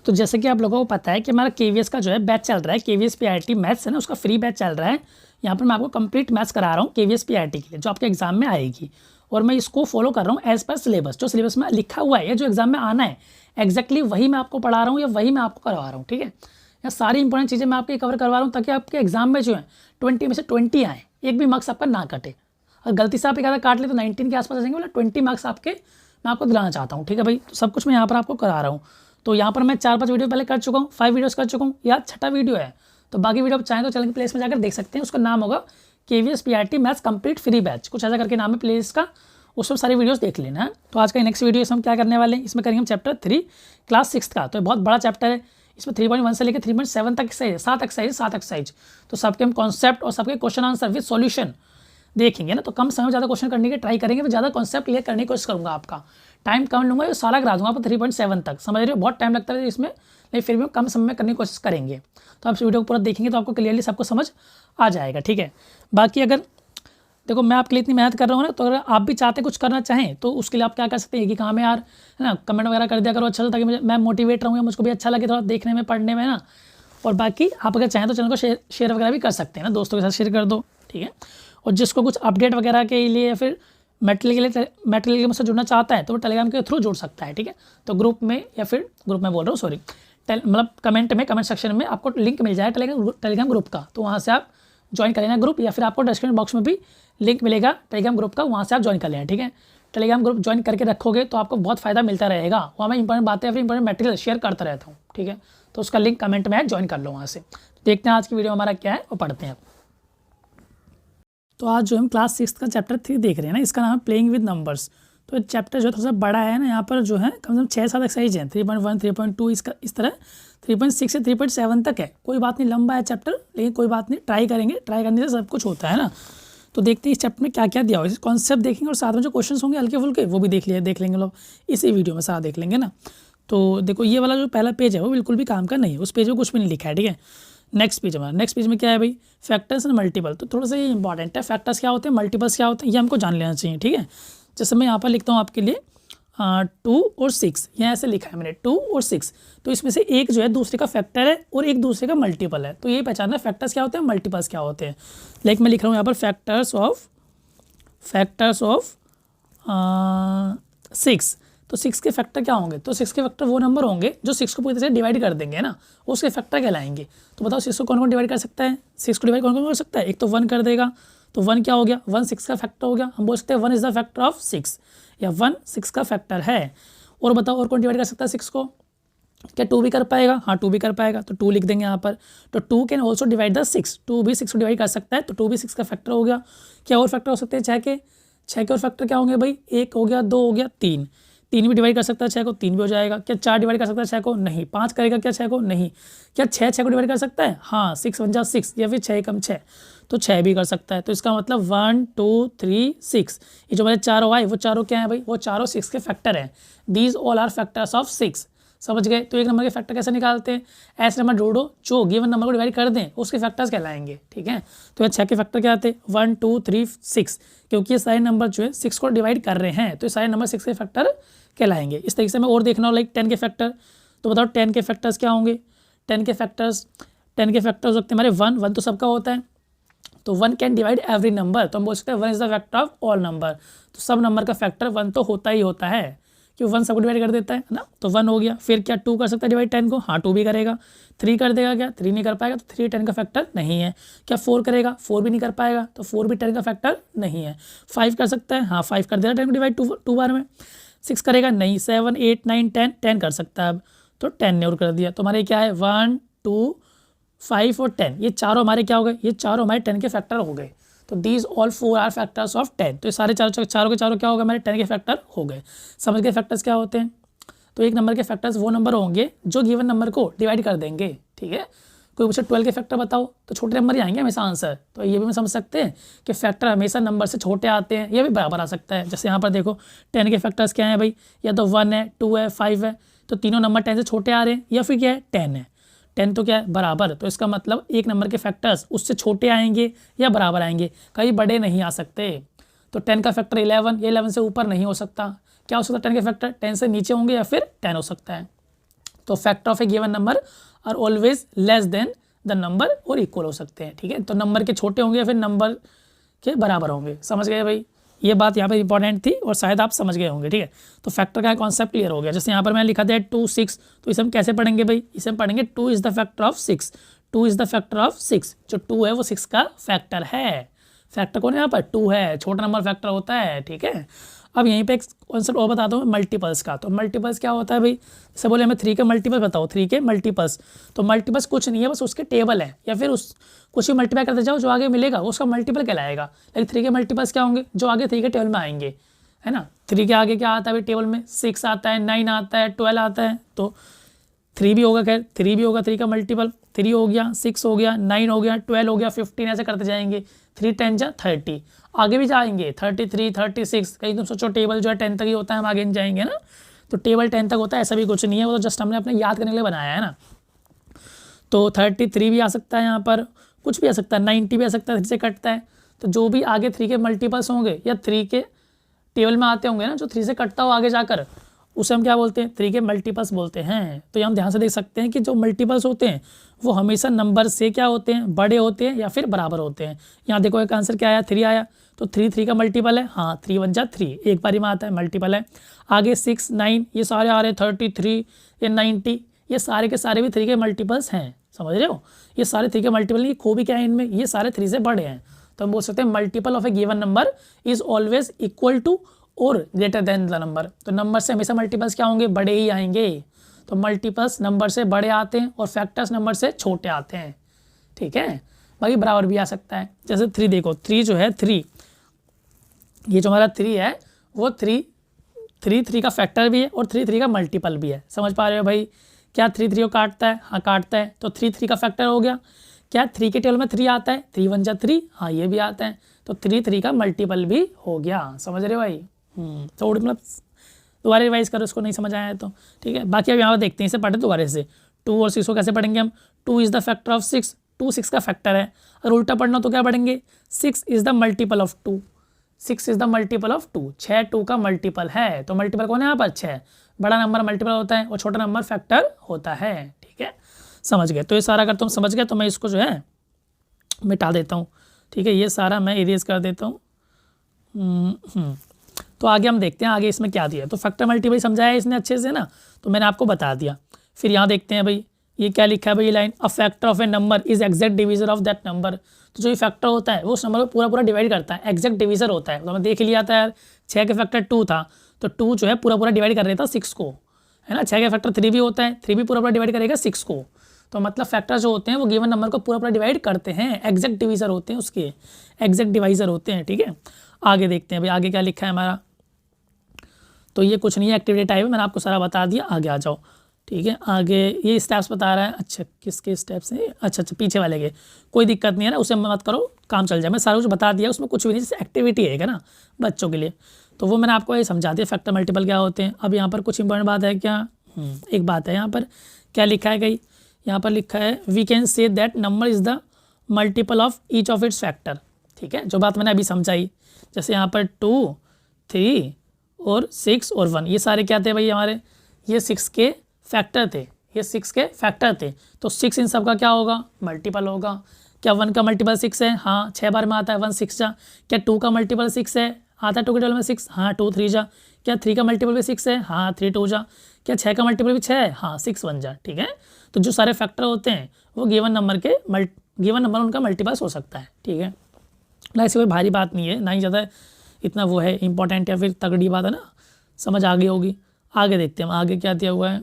तो जैसे कि आप लोगों को पता है कि हमारा केवीएस का जो है बैच चल रहा है, केवीएस पीआरटी मैथ्स है ना, उसका फ्री बैच चल रहा है। यहाँ पर मैं आपको कंप्लीट मैथ्स करा रहा हूँ केवीएस पीआरटी के लिए, जो आपके एग्जाम में आएगी। और मैं इसको फॉलो कर रहा हूँ एज पर सिलेबस, जो सिलेबस में लिखा हुआ है या जो एग्जाम में आना है एक्जैक्टली वही मैं आपको पढ़ा रहा हूँ या वही मैं आपको करवा रहा हूँ। ठीक है, या सारी इंपॉर्टेंट चीज़ें मैं आपके कवर करवा रहा हूँ ताकि आपके एग्जाम में जो है 20 में से 20 आए, एक भी मार्क्स आपका ना कटे। और गलती से आप एक आधा काट ले तो 19 के आसपास आ जाएंगे, मतलब 20 मार्क्स आपके मैं आपको दिलाना चाहता हूँ। ठीक है भाई, तो सब कुछ मैं यहाँ पर आपको करा रहा हूँ। तो यहाँ पर मैं 4-5 वीडियो पहले कर चुका हूँ, 5 वीडियोस कर चुका हूँ, या 6ठा वीडियो है। तो बाकी वीडियो आप चाहें तो चैनल की प्लेलिस्ट में जाकर देख सकते हैं। उसका नाम होगा KVS PRT maths complete free batch, कुछ ऐसा करके नाम है प्लेलिस्ट का, उसमें सारी वीडियोस देख लेना है। तो आज का नेक्स्ट वीडियो इसमें हम क्या करने वाले हैं, इसमें करेंगे हम चैप्टर 3 क्लास 6 का। तो ये बहुत बड़ा चैप्टर है, इसमें 3.1 से लेकर 3.7 तक एक्सरसाइज है, 7 एक्सरसाइज। तो सबके हम कॉन्सेप्ट और सबके क्वेश्चन आंसर विद सॉल्यूशन देखेंगे ना। तो कम समय में ज़्यादा क्वेश्चन करने की ट्राई करेंगे, मैं ज़्यादा कॉन्सेप्ट क्लियर करने की कोशिश करूँगा। आपका टाइम कम लूँगा, ये सारा करा दूँगा आपको 3.7 तक, समझ रहे हो। बहुत टाइम लगता है इसमें, लेकिन फिर भी हम कम समय में करने की कोशिश करेंगे। तो आप इस वीडियो को पूरा देखेंगे तो आपको क्लियरली सबको समझ आ जाएगा। ठीक है, बाकी अगर देखो मैं आपके लिए इतनी मेहनत कर रहा हूँ ना, तो अगर आप भी चाहते कुछ करना चाहें तो उसके लिए आप क्या कर सकते हैं कि काम है यार, है ना, कमेंट वगैरह कर दिया करो अच्छा, ताकि मैं मोटिवेट रहूँ या मुझको भी अच्छा लगे थोड़ा देखने में, पढ़ने में ना। और बाकी आप अगर चाहें तो चैनल को शेयर वगैरह भी कर सकते हैं ना, दोस्तों के साथ शेयर कर दो। ठीक है, और जिसको कुछ अपडेट वगैरह के लिए या फिर मटेरियल के लिए मुझसे जुड़ना चाहता है तो वो टेलीग्राम के थ्रू जुड़ सकता है। ठीक है, तो ग्रुप में या फिर ग्रुप में बोल रहा हूँ सॉरी, मतलब कमेंट सेक्शन में आपको लिंक मिल जाए टेलीग्राम ग्रुप का, तो वहाँ से आप ज्वाइन कर लेना ग्रुप, या फिर आपको डिस्क्रिप्शन बॉक्स में भी लिंक मिलेगा टेलीग्राम ग्रुप का, वहाँ से आप ज्वाइन कर लेना। ठीक है, टेलीग्राम ग्रुप ज्वाइन करके रखोगे तो आपको बहुत फ़ायदा मिलता रहेगा, वहाँ मैं इंपॉर्टेंट बातें या फिर इंपॉर्टेंट मटेरियल शेयर करता रहता हूँ। ठीक है, तो उसका लिंक कमेंट में है, ज्वाइन कर लो वहाँ से। देखते हैं आज की वीडियो हमारा क्या है वो पढ़ते हैं। तो आज जो हम क्लास 6 का चैप्टर 3 देख रहे हैं ना, इसका नाम है प्लेइंग विद नंबर्स। तो ये चैप्टर जो है थोड़ा सा बड़ा है ना, यहाँ पर जो है कम से कम 6-7 एक्सरसाइज हैं, 3.1 3.2 इसका इस तरह 3.6 से 3.7 तक है। कोई बात नहीं, लंबा है चैप्टर, लेकिन कोई बात नहीं, ट्राई करेंगे, ट्राई करने से सब कुछ होता है ना। तो देखते हैं इस चैप्टर में क्या क्या दिया हुआ है, कॉन्सेप्ट देखेंगे और साथ में जो क्वेश्चन होंगे हल्के फुल्के वो भी देख लेंगे लोग, इसी वीडियो में सारा देख लेंगे ना। तो देखो ये वाला जो पहला पेज है वो बिल्कुल भी काम का नहीं है, उस पेज में कुछ भी नहीं लिखा है। ठीक है, नेक्स्ट पेज में क्या है भाई, फैक्टर्स एंड मल्टीपल। तो थोड़ा सा ये इंपॉर्टेंट है, फैक्टर्स क्या होते हैं, मल्टीपल्स क्या होते हैं, ये हमको जान लेना चाहिए। ठीक है, जैसे मैं यहाँ पर लिखता हूँ आपके लिए 2 और 6, यहाँ ऐसे लिखा है मैंने 2 और 6। तो इसमें से एक जो है दूसरे का फैक्टर है और एक दूसरे का मल्टीपल है। तो ये पहचानना फैक्टर्स क्या होते हैं, मल्टीपल्स क्या होते हैं। लाइक मैं लिख रहा हूँ यहाँ पर फैक्टर्स ऑफ 6। तो 6 के फैक्टर क्या होंगे, तो 6 के फैक्टर वो नंबर होंगे जो 6 को पूरी तरह से डिवाइड कर देंगे ना, उसके फैक्टर कहलाएंगे। तो बताओ 6 को कौन कौन डिवाइड कर सकता है, 6 को डिवाइड कौन कौन कर सकता है, एक तो 1 कर देगा, तो 1 क्या हो गया, 1 6 का फैक्टर हो गया। हम बोल सकते हैं 1 इज़ द फैक्टर ऑफ 6, या 1 6 का फैक्टर है। और बताओ और कौन डिवाइड कर सकता है 6 को, क्या 2 भी कर पाएगा, हाँ 2 भी कर पाएगा, तो 2 लिख देंगे यहाँ पर। तो 2 कैन ऑल्सो डिवाइड द 6, 2 भी 6 को डिवाइड कर सकता है, तो 2 भी 6 का फैक्टर हो गया। क्या और फैक्टर हो सकते हैं 6 के और फैक्टर क्या होंगे भाई, 1 हो गया, 2 हो गया, 3 भी डिवाइड कर सकता है 6 को, 3 भी हो जाएगा। क्या 4 डिवाइड कर सकता है 6 को, नहीं। 5 करेगा क्या 6 को, नहीं। क्या 6 को डिवाइड कर सकता है, हाँ 6 1 जा 6, या फिर 6 कम 6, तो 6 भी कर सकता है। तो इसका मतलब 1 2 3 6, ये जो हमारे चारों आए वो चारों क्या है भाई, वो चारों 6 के फैक्टर हैं। These all are factors of 6, समझ गए। तो एक नंबर के फैक्टर कैसे निकालते हैं, ऐसे नंबर जोड़ो जो गिवन नंबर को डिवाइड कर दें, उसके फैक्टर्स कहलाएंगे। ठीक है, तो ये 6 के फैक्टर क्या आते हैं, 1 2 3 6, क्योंकि ये सारे नंबर जो है 6 को डिवाइड कर रहे हैं, तो ये सारे नंबर 6 के फैक्टर कहलाएंगे। इस तरीके से मैं और देखना हो लाइक 10 के फैक्टर, तो बताओ 10 के फैक्टर्स क्या होंगे, 10 के फैक्टर्स हो सकते हैं हमारे 1 तो सबका होता है, तो 1 कैन डिवाइड एवरी नंबर, तो हम बोल सकते हैं 1 is the factor of all number. तो सब नंबर का फैक्टर 1 तो होता ही होता है, क्यों 1 सबको डिवाइड कर देता है ना, तो 1 हो गया। फिर क्या 2 कर सकता है डिवाइड 10 को, हाँ 2 भी करेगा। 3 कर देगा क्या, 3 नहीं कर पाएगा, तो 3 10 का फैक्टर नहीं है। क्या 4 करेगा, 4 भी नहीं कर पाएगा, तो 4 भी 10 का फैक्टर नहीं है। 5 कर सकता है, हाँ 5 कर देगा 10 को डिवाइड 2 बार में। 6 करेगा नहीं, 7 8 9 10 कर सकता है अब, तो 10 ने और कर दिया। तो हमारे क्या है 1 2 5 और 10, ये चारों हमारे क्या हो गए, ये चारों हमारे 10 के फैक्टर हो गए। तो these all 4 are factors of 10, तो ये सारे चारों के चारों क्या होगा, हमारे 10 के फैक्टर हो गए। समझ गए फैक्टर्स क्या होते हैं। तो एक नंबर के फैक्टर्स वो नंबर होंगे जो गिवन नंबर को डिवाइड कर देंगे। ठीक है, कोई पूछे 12 के फैक्टर बताओ, तो छोटे नंबर ही आएंगे हमेशा आंसर। तो ये भी हम समझ सकते हैं कि फैक्टर हमेशा नंबर से छोटे आते हैं, ये भी बराबर आ सकता है। जैसे यहाँ पर देखो 10 के फैक्टर्स क्या है भाई, या तो 1 है 2 है 5 है, तो तीनों नंबर 10 से छोटे आ रहे हैं, या फिर क्या है 10 है, 10 तो क्या है बराबर। तो इसका मतलब एक नंबर के फैक्टर्स उससे छोटे आएंगे या बराबर आएंगे, कहीं बड़े नहीं आ सकते। तो 10 का फैक्टर 11, ये 11 से ऊपर नहीं हो सकता। क्या हो सकता है 10 के फैक्टर, 10 से नीचे होंगे या फिर 10 हो सकता है। तो factor of a given number are always less than the number और इक्वल हो सकते हैं, ठीक है। तो नंबर के छोटे होंगे या फिर नंबर के बराबर होंगे, समझ गए भाई। ये बात यहाँ पर इंपॉर्टेंट थी और शायद आप समझ गए होंगे, ठीक है। तो फैक्टर का कॉन्सेप्ट क्लियर हो गया। जैसे यहाँ पर मैंने लिखा था 2 6, तो इसे हम कैसे पढ़ेंगे भाई, इसे हम पढ़ेंगे 2 is the factor of 6, 2 is the factor of 6। जो 2 है वो 6 का फैक्टर है। फैक्टर कौन है यहाँ पर, 2 है, छोटा नंबर फैक्टर होता है, ठीक है। अब यहीं पे एक कॉन्सेप्ट और बताता हूँ मल्टीपल्स का। तो मल्टीपल्स क्या होता है भाई, जैसे बोले हमें 3 के मल्टीपल्स बताओ, 3 के मल्टीपल्स। तो मल्टीपल्स कुछ नहीं है, बस उसके टेबल है, या फिर उस कुछ भी मल्टीप्लाई करते जाओ, जो आगे मिलेगा वो उसका मल्टीपल कहलाएगा। लेकिन 3 के मल्टीपल्स क्या होंगे, जो आगे 3 के टेबल में आएंगे, है ना। 3 के आगे क्या आता है भाई टेबल में, 6 आता है, 9 आता है, 12 आता है। तो 3 भी होगा, खैर 3 भी होगा, 3 का मल्टीपल 3 हो गया, 6 हो गया, 9 हो गया, 12 हो गया, 15, ऐसे करते जाएंगे। 3 10 जा 30, आगे भी जाएंगे 33 36। कहीं तुम सोचो टेबल जो है 10 तक ही होता है, हम आगे नहीं जाएंगे ना। तो टेबल 10 तक होता है, ऐसा भी कुछ नहीं है, वो तो जस्ट हमने अपने याद करने के लिए बनाया है ना। तो 33 भी आ सकता है यहाँ पर, कुछ भी आ सकता है, 90 भी आ सकता है, 3 से कटता है। तो जो भी आगे 3 के मल्टीपल्स होंगे या 3 के टेबल में आते होंगे ना, जो 3 से कटता हो आगे जाकर, उसे हम क्या बोलते हैं, 3 के मल्टीपल्स बोलते हैं। तो ये हम ध्यान से देख सकते हैं कि जो मल्टीपल्स होते हैं वो हमेशा नंबर से क्या होते हैं, बड़े होते हैं या फिर बराबर होते हैं। यहाँ देखो एक आंसर क्या आया, 3 आया, तो 3 का मल्टीपल है, हाँ 3 1 जा 3, एक बारी में आता है, मल्टीपल है। आगे 6 9 ये सारे आ रहे हैं, 33 ये 90, ये सारे के सारे भी 3 के मल्टीपल्स हैं, समझ रहे हो। ये सारे 3 के मल्टीपल नहीं, खूबी क्या है इनमें, ये सारे 3 से बड़े हैं। तो हम बोल सकते हैं multiple of a given number is always equal to और ग्रेटर देन द नंबर। तो नंबर से हमेशा मल्टीपल्स क्या होंगे, बड़े ही आएंगे। तो मल्टीपल्स नंबर से बड़े आते हैं और फैक्टर्स नंबर से छोटे आते हैं, ठीक है। बाकी बराबर भी आ सकता है। जैसे 3 देखो, 3 जो है 3, ये जो हमारा 3 है वो 3 का फैक्टर भी है और 3 का मल्टीपल भी है। समझ पा रहे हो भाई, क्या 3 को काटता है, हाँ काटता है। तो 3 का फैक्टर हो गया। क्या 3 के टेबल में 3 आता है, 3 1 जा 3, हाँ ये भी आता है। तो 3 का मल्टीपल भी हो गया, समझ रहे हो भाई। थोड़ी मतलब दोबारा रिवाइज करो, इसको नहीं समझ आया तो, ठीक है। बाकी अब यहाँ पर देखते हैं, इसे पढ़े दोबारा से। 2 और 6 को कैसे पढ़ेंगे हम, 2 इज़ द फैक्टर ऑफ 6, 2 6 का फैक्टर है। अगर उल्टा पढ़ना तो क्या पढ़ेंगे, 6 is the multiple of 2, 6 is the multiple of 2, 6 2 का मल्टीपल है। तो मल्टीपल कौन है यहाँ पर, 6। बड़ा नंबर मल्टीपल होता है और छोटा नंबर फैक्टर होता है, ठीक है, समझ गए। तो ये सारा अगर तुम समझ गए तो मैं इसको जो है मिटा देता हूँ, ठीक है। ये सारा मैं इरेज कर देता हूँ। तो आगे हम देखते हैं आगे इसमें क्या दिया है। तो फैक्टर मल्टीपल समझाया इसने अच्छे से ना, तो मैंने आपको बता दिया। फिर यहाँ देखते हैं भाई, ये क्या लिखा है भाई, ये line, a factor of a number is exact divisor of that number. तो जो ये फैक्टर होता है वो उस नंबर को पूरा डिवाइड करता है, एग्जैक्ट डिवीजर होता है। तो हमें देख लिया था यार, 6 के फैक्टर 2 था, तो 2 जो है पूरा डिवाइड कर रहा था 6 को, है ना। 6 के फैक्टर 3 भी होता है, 3 भी पूरा डिवाइड करेगा 6 को। तो मतलब फैक्टर जो होते हैं वो गिवन नंबर को पूरा डिवाइड करते हैं, एग्जैक्ट डिवीजर होते हैं उसके, एग्जैक्ट डिवाइजर होते हैं, ठीक है। आगे देखते हैं भाई, आगे क्या लिखा है हमारा। तो ये कुछ नहीं है, एक्टिविटी टाइप है, मैंने आपको सारा बता दिया। आगे आ जाओ, ठीक है। आगे ये स्टेप्स बता रहा है, अच्छा किसके स्टेप्स हैं, अच्छा पीछे वाले के, कोई दिक्कत नहीं है ना, उसे मत करो, काम चल जाए। मैं सारा कुछ बता दिया, उसमें कुछ भी नहीं, जैसे एक्टिविटी है ना बच्चों के लिए, तो वो मैंने आपको ये समझा दिया फैक्टर मल्टीपल क्या होते हैं। अब यहाँ पर कुछ इंपॉर्टेंट बात है क्या, एक बात है यहाँ पर, क्या लिखा है कहीं, यहाँ पर लिखा है we can say that number is the multiple of each of its factor, ठीक है। जो बात मैंने अभी समझाई, जैसे यहाँ पर 2 3 और 6 और 1, ये सारे क्या थे भाई हमारे, ये 6 के फैक्टर थे, ये 6 के फैक्टर थे। तो 6 इन सब का क्या होगा, मल्टीपल होगा। क्या 1 का मल्टीपल 6 है, हाँ 6 बार में आता है, 1 6 जा। क्या 2 का मल्टीपल 6 है, आता है 2 के टेबल में 6, हाँ 2 3 जा। क्या 3 का मल्टीपल भी 6 है, हाँ 3 2 जा। क्या 6 का मल्टीपल भी 6 है, हाँ 6 1 जा, ठीक है। तो जो सारे फैक्टर होते हैं वो गिवन नंबर उनका मल्टीपल्स हो सकता है, ठीक है ना। ऐसी कोई भारी बात नहीं है, ना ही ज़्यादा इतना वो है इंपॉर्टेंट या फिर तगड़ी बात है ना, समझ आ गई होगी। आगे देखते हैं हम आगे क्या दिया हुआ है।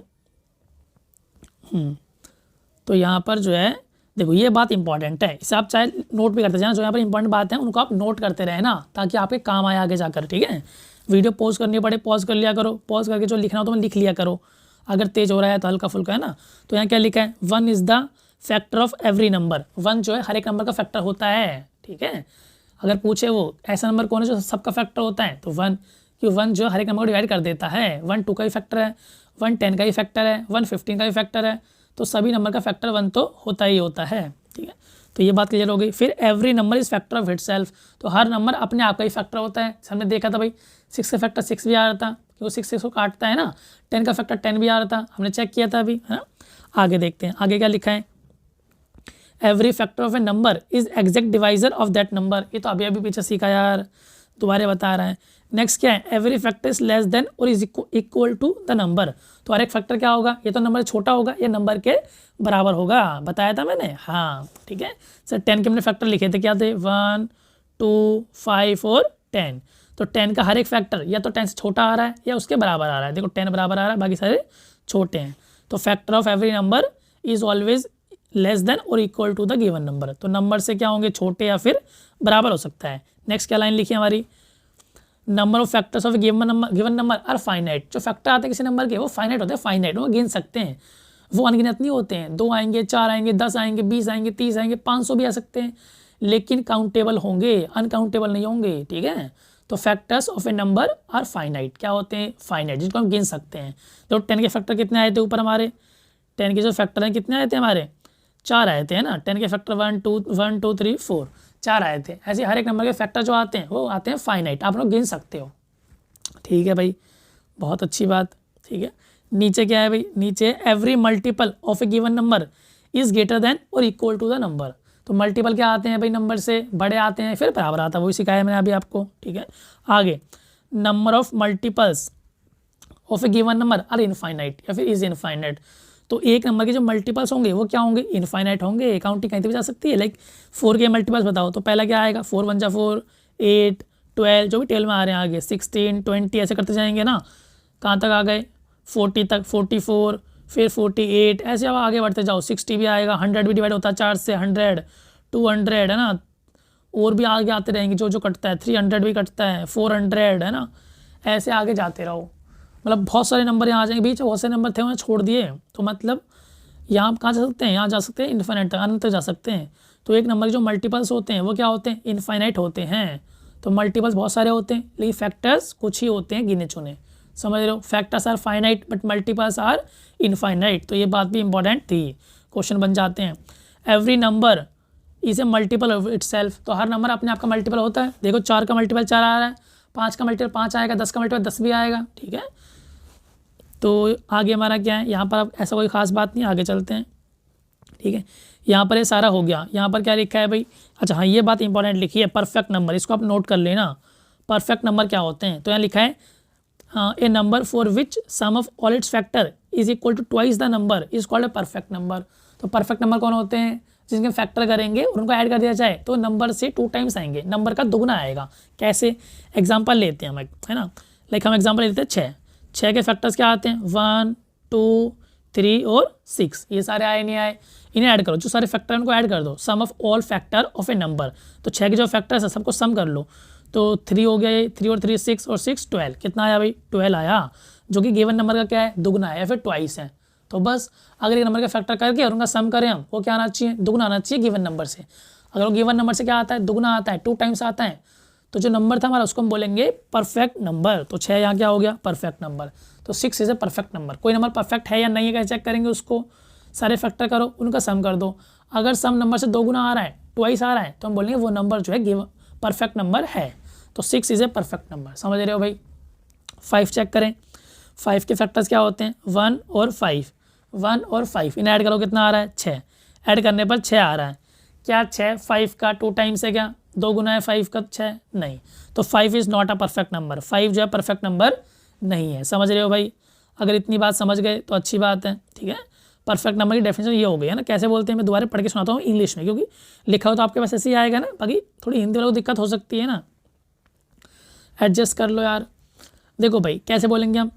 तो यहाँ पर जो है देखो, ये बात इंपॉर्टेंट है, इसे आप चाहे नोट भी करते जाना। जो यहाँ पर इंपॉर्टेंट बात है उनको आप नोट करते रहे ना, ताकि आपके काम आए आगे जाकर, ठीक है। वीडियो पॉज करनी पड़े पॉज कर लिया करो, पॉज करके जो लिखना हो तो मैं लिख लिया करो, अगर तेज हो रहा है तो हल्का फुल्का, है ना। तो यहाँ क्या लिखा है, 1 is the factor of every number. 1 जो है हर एक नंबर का फैक्टर होता है, ठीक है। अगर पूछे वो ऐसा नंबर कौन है जो सबका फैक्टर होता है, तो 1, क्योंकि 1 जो हर एक नंबर को डिवाइड कर देता है। 1 2 का भी फैक्टर है, 1 10 का भी फैक्टर है, 1 15 का भी फैक्टर है। तो सभी नंबर का फैक्टर 1 तो होता ही होता है, ठीक है। तो ये बात क्लियर हो गई। फिर every number is factor of itself, तो हर नंबर अपने आप का ही फैक्टर होता है। हमने देखा था भाई 6 का फैक्टर 6 भी आ रहा था, क्योंकि 6 को काटता है ना। 10 का फैक्टर 10 भी आ रहा था, हमने चेक किया था अभी, है ना। आगे देखते हैं, आगे क्या लिखा है, every factor of a number is exact divisor of that number. ये तो अभी अभी पीछे सीखा यार, दोबारा बता रहा है। नेक्स्ट क्या है, every factor is less than और is equal to the number. तो हर एक फैक्टर क्या होगा, ये तो नंबर छोटा होगा, ये नंबर के बराबर होगा, बताया था मैंने। हाँ ठीक है सर, 10 के हमने फैक्टर लिखे थे, क्या थे, 1 2 5 और 10। तो 10 का हर एक फैक्टर या तो 10 से छोटा आ रहा है या उसके बराबर आ रहा है। देखो 10 बराबर आ रहा है, बाकी सारे छोटे हैं। तो factor of every number is always less than और equal to the given number. तो नंबर से क्या होंगे, छोटे या फिर बराबर हो सकता है। नेक्स्ट क्या लाइन लिखी है हमारी, number of factors of given number are finite. जो फैक्टर आते हैं किसी नंबर के वो फाइनाइट होते हैं, फाइनाइट वो गिन सकते हैं, वो अनगिनत नहीं होते हैं। 2 आएंगे, 4 आएंगे, 10 आएंगे, 20 आएंगे, 30 आएंगे, 500 भी आ सकते हैं, लेकिन काउंटेबल होंगे, अनकाउंटेबल नहीं होंगे। ठीक है, तो factors of a number are finite, क्या होते हैं, फाइनाइट, जिसको हम गिन सकते हैं। तो 10 के फैक्टर कितने आए थे ऊपर हमारे, 10 के जो फैक्टर हैं कितने आए थे हमारे, 4 आए थे, है ना। 10 के फैक्टर 1 2 3 4 4 आए थे। ऐसे हर एक नंबर के फैक्टर जो आते हैं वो आते हैं फाइनाइट, आप लोग गिन सकते हो। ठीक है भाई, बहुत अच्छी बात। ठीक है, नीचे क्या है भाई, नीचे every multiple of a given number is greater than और इक्वल टू द नंबर। तो मल्टीपल क्या आते हैं भाई, नंबर से बड़े आते हैं, फिर बराबर आता है, वही सिखाया मैंने अभी आपको। ठीक है, आगे number of multiples of a given number are infinite या फिर इज इनफाइनाइट। तो एक नंबर के जो मल्टीपल्स होंगे वो क्या होंगे, इनफाइनाइट होंगे। काउंटिंग कहीं भी जा सकती है। लाइक 4 के मल्टीपल्स बताओ, तो पहला क्या आएगा, 4 1 जा 4, 8 12, जो भी टेल में आ रहे हैं, आगे 16 20 ऐसे करते जाएंगे ना। कहाँ तक आ गए, 40 तक, 44, फिर 48, ऐसे अब आगे बढ़ते जाओ। 60 भी आएगा, 100 भी डिवाइड होता है 4 से, 100 200, है ना। और भी आगे आते रहेंगे, जो जो कटता है, 300 भी कटता है, 400, है ना। ऐसे आगे जाते रहो, मतलब बहुत सारे नंबर यहाँ आ जाएंगे। बीच में बहुत सारे नंबर थे, उन्हें छोड़ दिए, तो मतलब यहाँ कहाँ जा सकते हैं, यहाँ जा सकते हैं, इन्फाइनाइट तक, अनंत तक जा सकते हैं। तो एक नंबर के जो मल्टीपल्स होते हैं वो क्या होते हैं, इनफाइनाइट होते हैं। तो मल्टीपल्स बहुत सारे होते हैं, लेकिन फैक्टर्स कुछ ही होते हैं गिने चुने, समझ रहे हो। Factors are finite but multiples are infinite. तो ये बात भी इंपॉर्टेंट थी, क्वेश्चन बन जाते हैं। Every number is A multiple of itself. तो हर नंबर अपने आप का मल्टीपल होता है। देखो 4 का मल्टीपल 4 आ रहा है, 5 का मल्टीपल 5 आएगा, 10 का मल्टीपल 10 भी आएगा। ठीक है, तो आगे हमारा क्या है, यहाँ पर अब ऐसा कोई ख़ास बात नहीं, आगे चलते हैं। ठीक है, यहाँ पर ये सारा हो गया। यहाँ पर क्या लिखा है भाई, अच्छा हाँ ये बात इंपॉर्टेंट लिखी है, परफेक्ट नंबर, इसको आप नोट कर लेना। परफेक्ट नंबर क्या होते हैं, तो यहाँ लिखा है a number for which sum of all its factor is equal to twice the number is called a perfect number. तो परफेक्ट नंबर कौन होते हैं, जिनके फैक्टर करेंगे और उनको ऐड कर दिया जाए तो नंबर से 2 टाइम्स आएंगे, नंबर का दुगना आएगा। कैसे, एग्जाम्पल लेते हैं हम, है ना। लाइक हम एग्जाम्पल लेते हैं 6 के फैक्टर्स क्या आते हैं, 1 2 3 और 6। ये सारे आए नहीं आए, इन्हें ऐड करो, जो सारे फैक्टर हैं उनको ऐड कर दो। Sum of all factor of a number, तो 6 के जो फैक्टर्स है सबको सम कर लो। तो 3 हो गया, 3 और 3 6 और 6 12, कितना आया भाई, 12 आया, जो कि गिवन नंबर का क्या है, दुगना है या फिर ट्वाइस है। तो बस अगर एक नंबर के फैक्टर करके और उनका सम करें हम, वो क्या आना चाहिए, दुगना आना चाहिए गिवन नंबर से। अगर वो गिवन नंबर से क्या आता है, दुगना आता है, 2 टाइम्स आता है, तो जो नंबर था हमारा उसको हम बोलेंगे परफेक्ट नंबर। तो 6 यहाँ क्या हो गया, परफेक्ट नंबर। तो 6 इज ए परफेक्ट नंबर। कोई नंबर परफेक्ट है या नहीं है कैसे चेक करेंगे, उसको सारे फैक्टर करो, उनका सम कर दो। अगर सम नंबर से 2 गुना आ रहा है, ट्वाइस आ रहा है, तो हम बोलेंगे वो नंबर जो है परफेक्ट नंबर है। तो 6 इज ए परफेक्ट नंबर, समझ रहे हो भाई। 5 चेक करें, 5 के फैक्टर्स क्या होते हैं, 1 और 5, 1 और 5, इन्हें ऐड करो, कितना आ रहा है, 6। ऐड करने पर 6 आ रहा है। क्या 6 5 का 2 टाइम्स है, क्या 2 गुना है 5 का 6, नहीं। तो 5 is not a perfect number, 5 जो है परफेक्ट नंबर नहीं है, समझ रहे हो भाई। अगर इतनी बात समझ गए तो अच्छी बात है। ठीक है, परफेक्ट नंबर की डेफिनेशन ये हो गई है ना। कैसे बोलते हैं मैं दोबारा पढ़ के सुनाता हूँ इंग्लिश में, क्योंकि लिखा हो तो आपके पास ऐसे ही आएगा ना, बाकी थोड़ी हिंदी वालों को दिक्कत हो सकती है ना, एडजस्ट कर लो यार। देखो भाई कैसे बोलेंगे हम,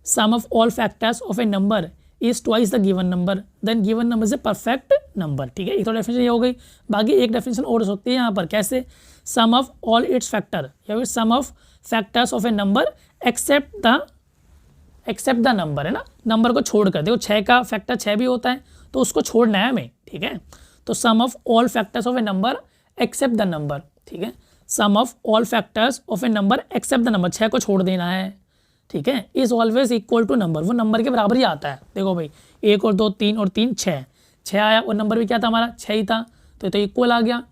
sum of all factors of a number is twice the given number, then given number is a perfect number. ठीक है, एक तो डेफिनेशन ये हो गई। बाकी एक डेफिनेशन और हो सकती है यहाँ पर, कैसे, sum of all its factor या फिर sum of factors of a number except the number, है ना, नंबर को छोड़कर। देखो 6 का फैक्टर 6 भी होता है, तो उसको छोड़ना है हमें। ठीक है, तो sum of all factors of a number except the number. ठीक है, sum of all factors of a number except the number, 6 को छोड़ देना है। ठीक है, is always equal to number, वो नंबर के बराबर ही आता है। देखो भाई 1 और 2 3 और 3 6 आया, और नंबर भी क्या था हमारा, 6 ही था, तो इक्वल आ गया।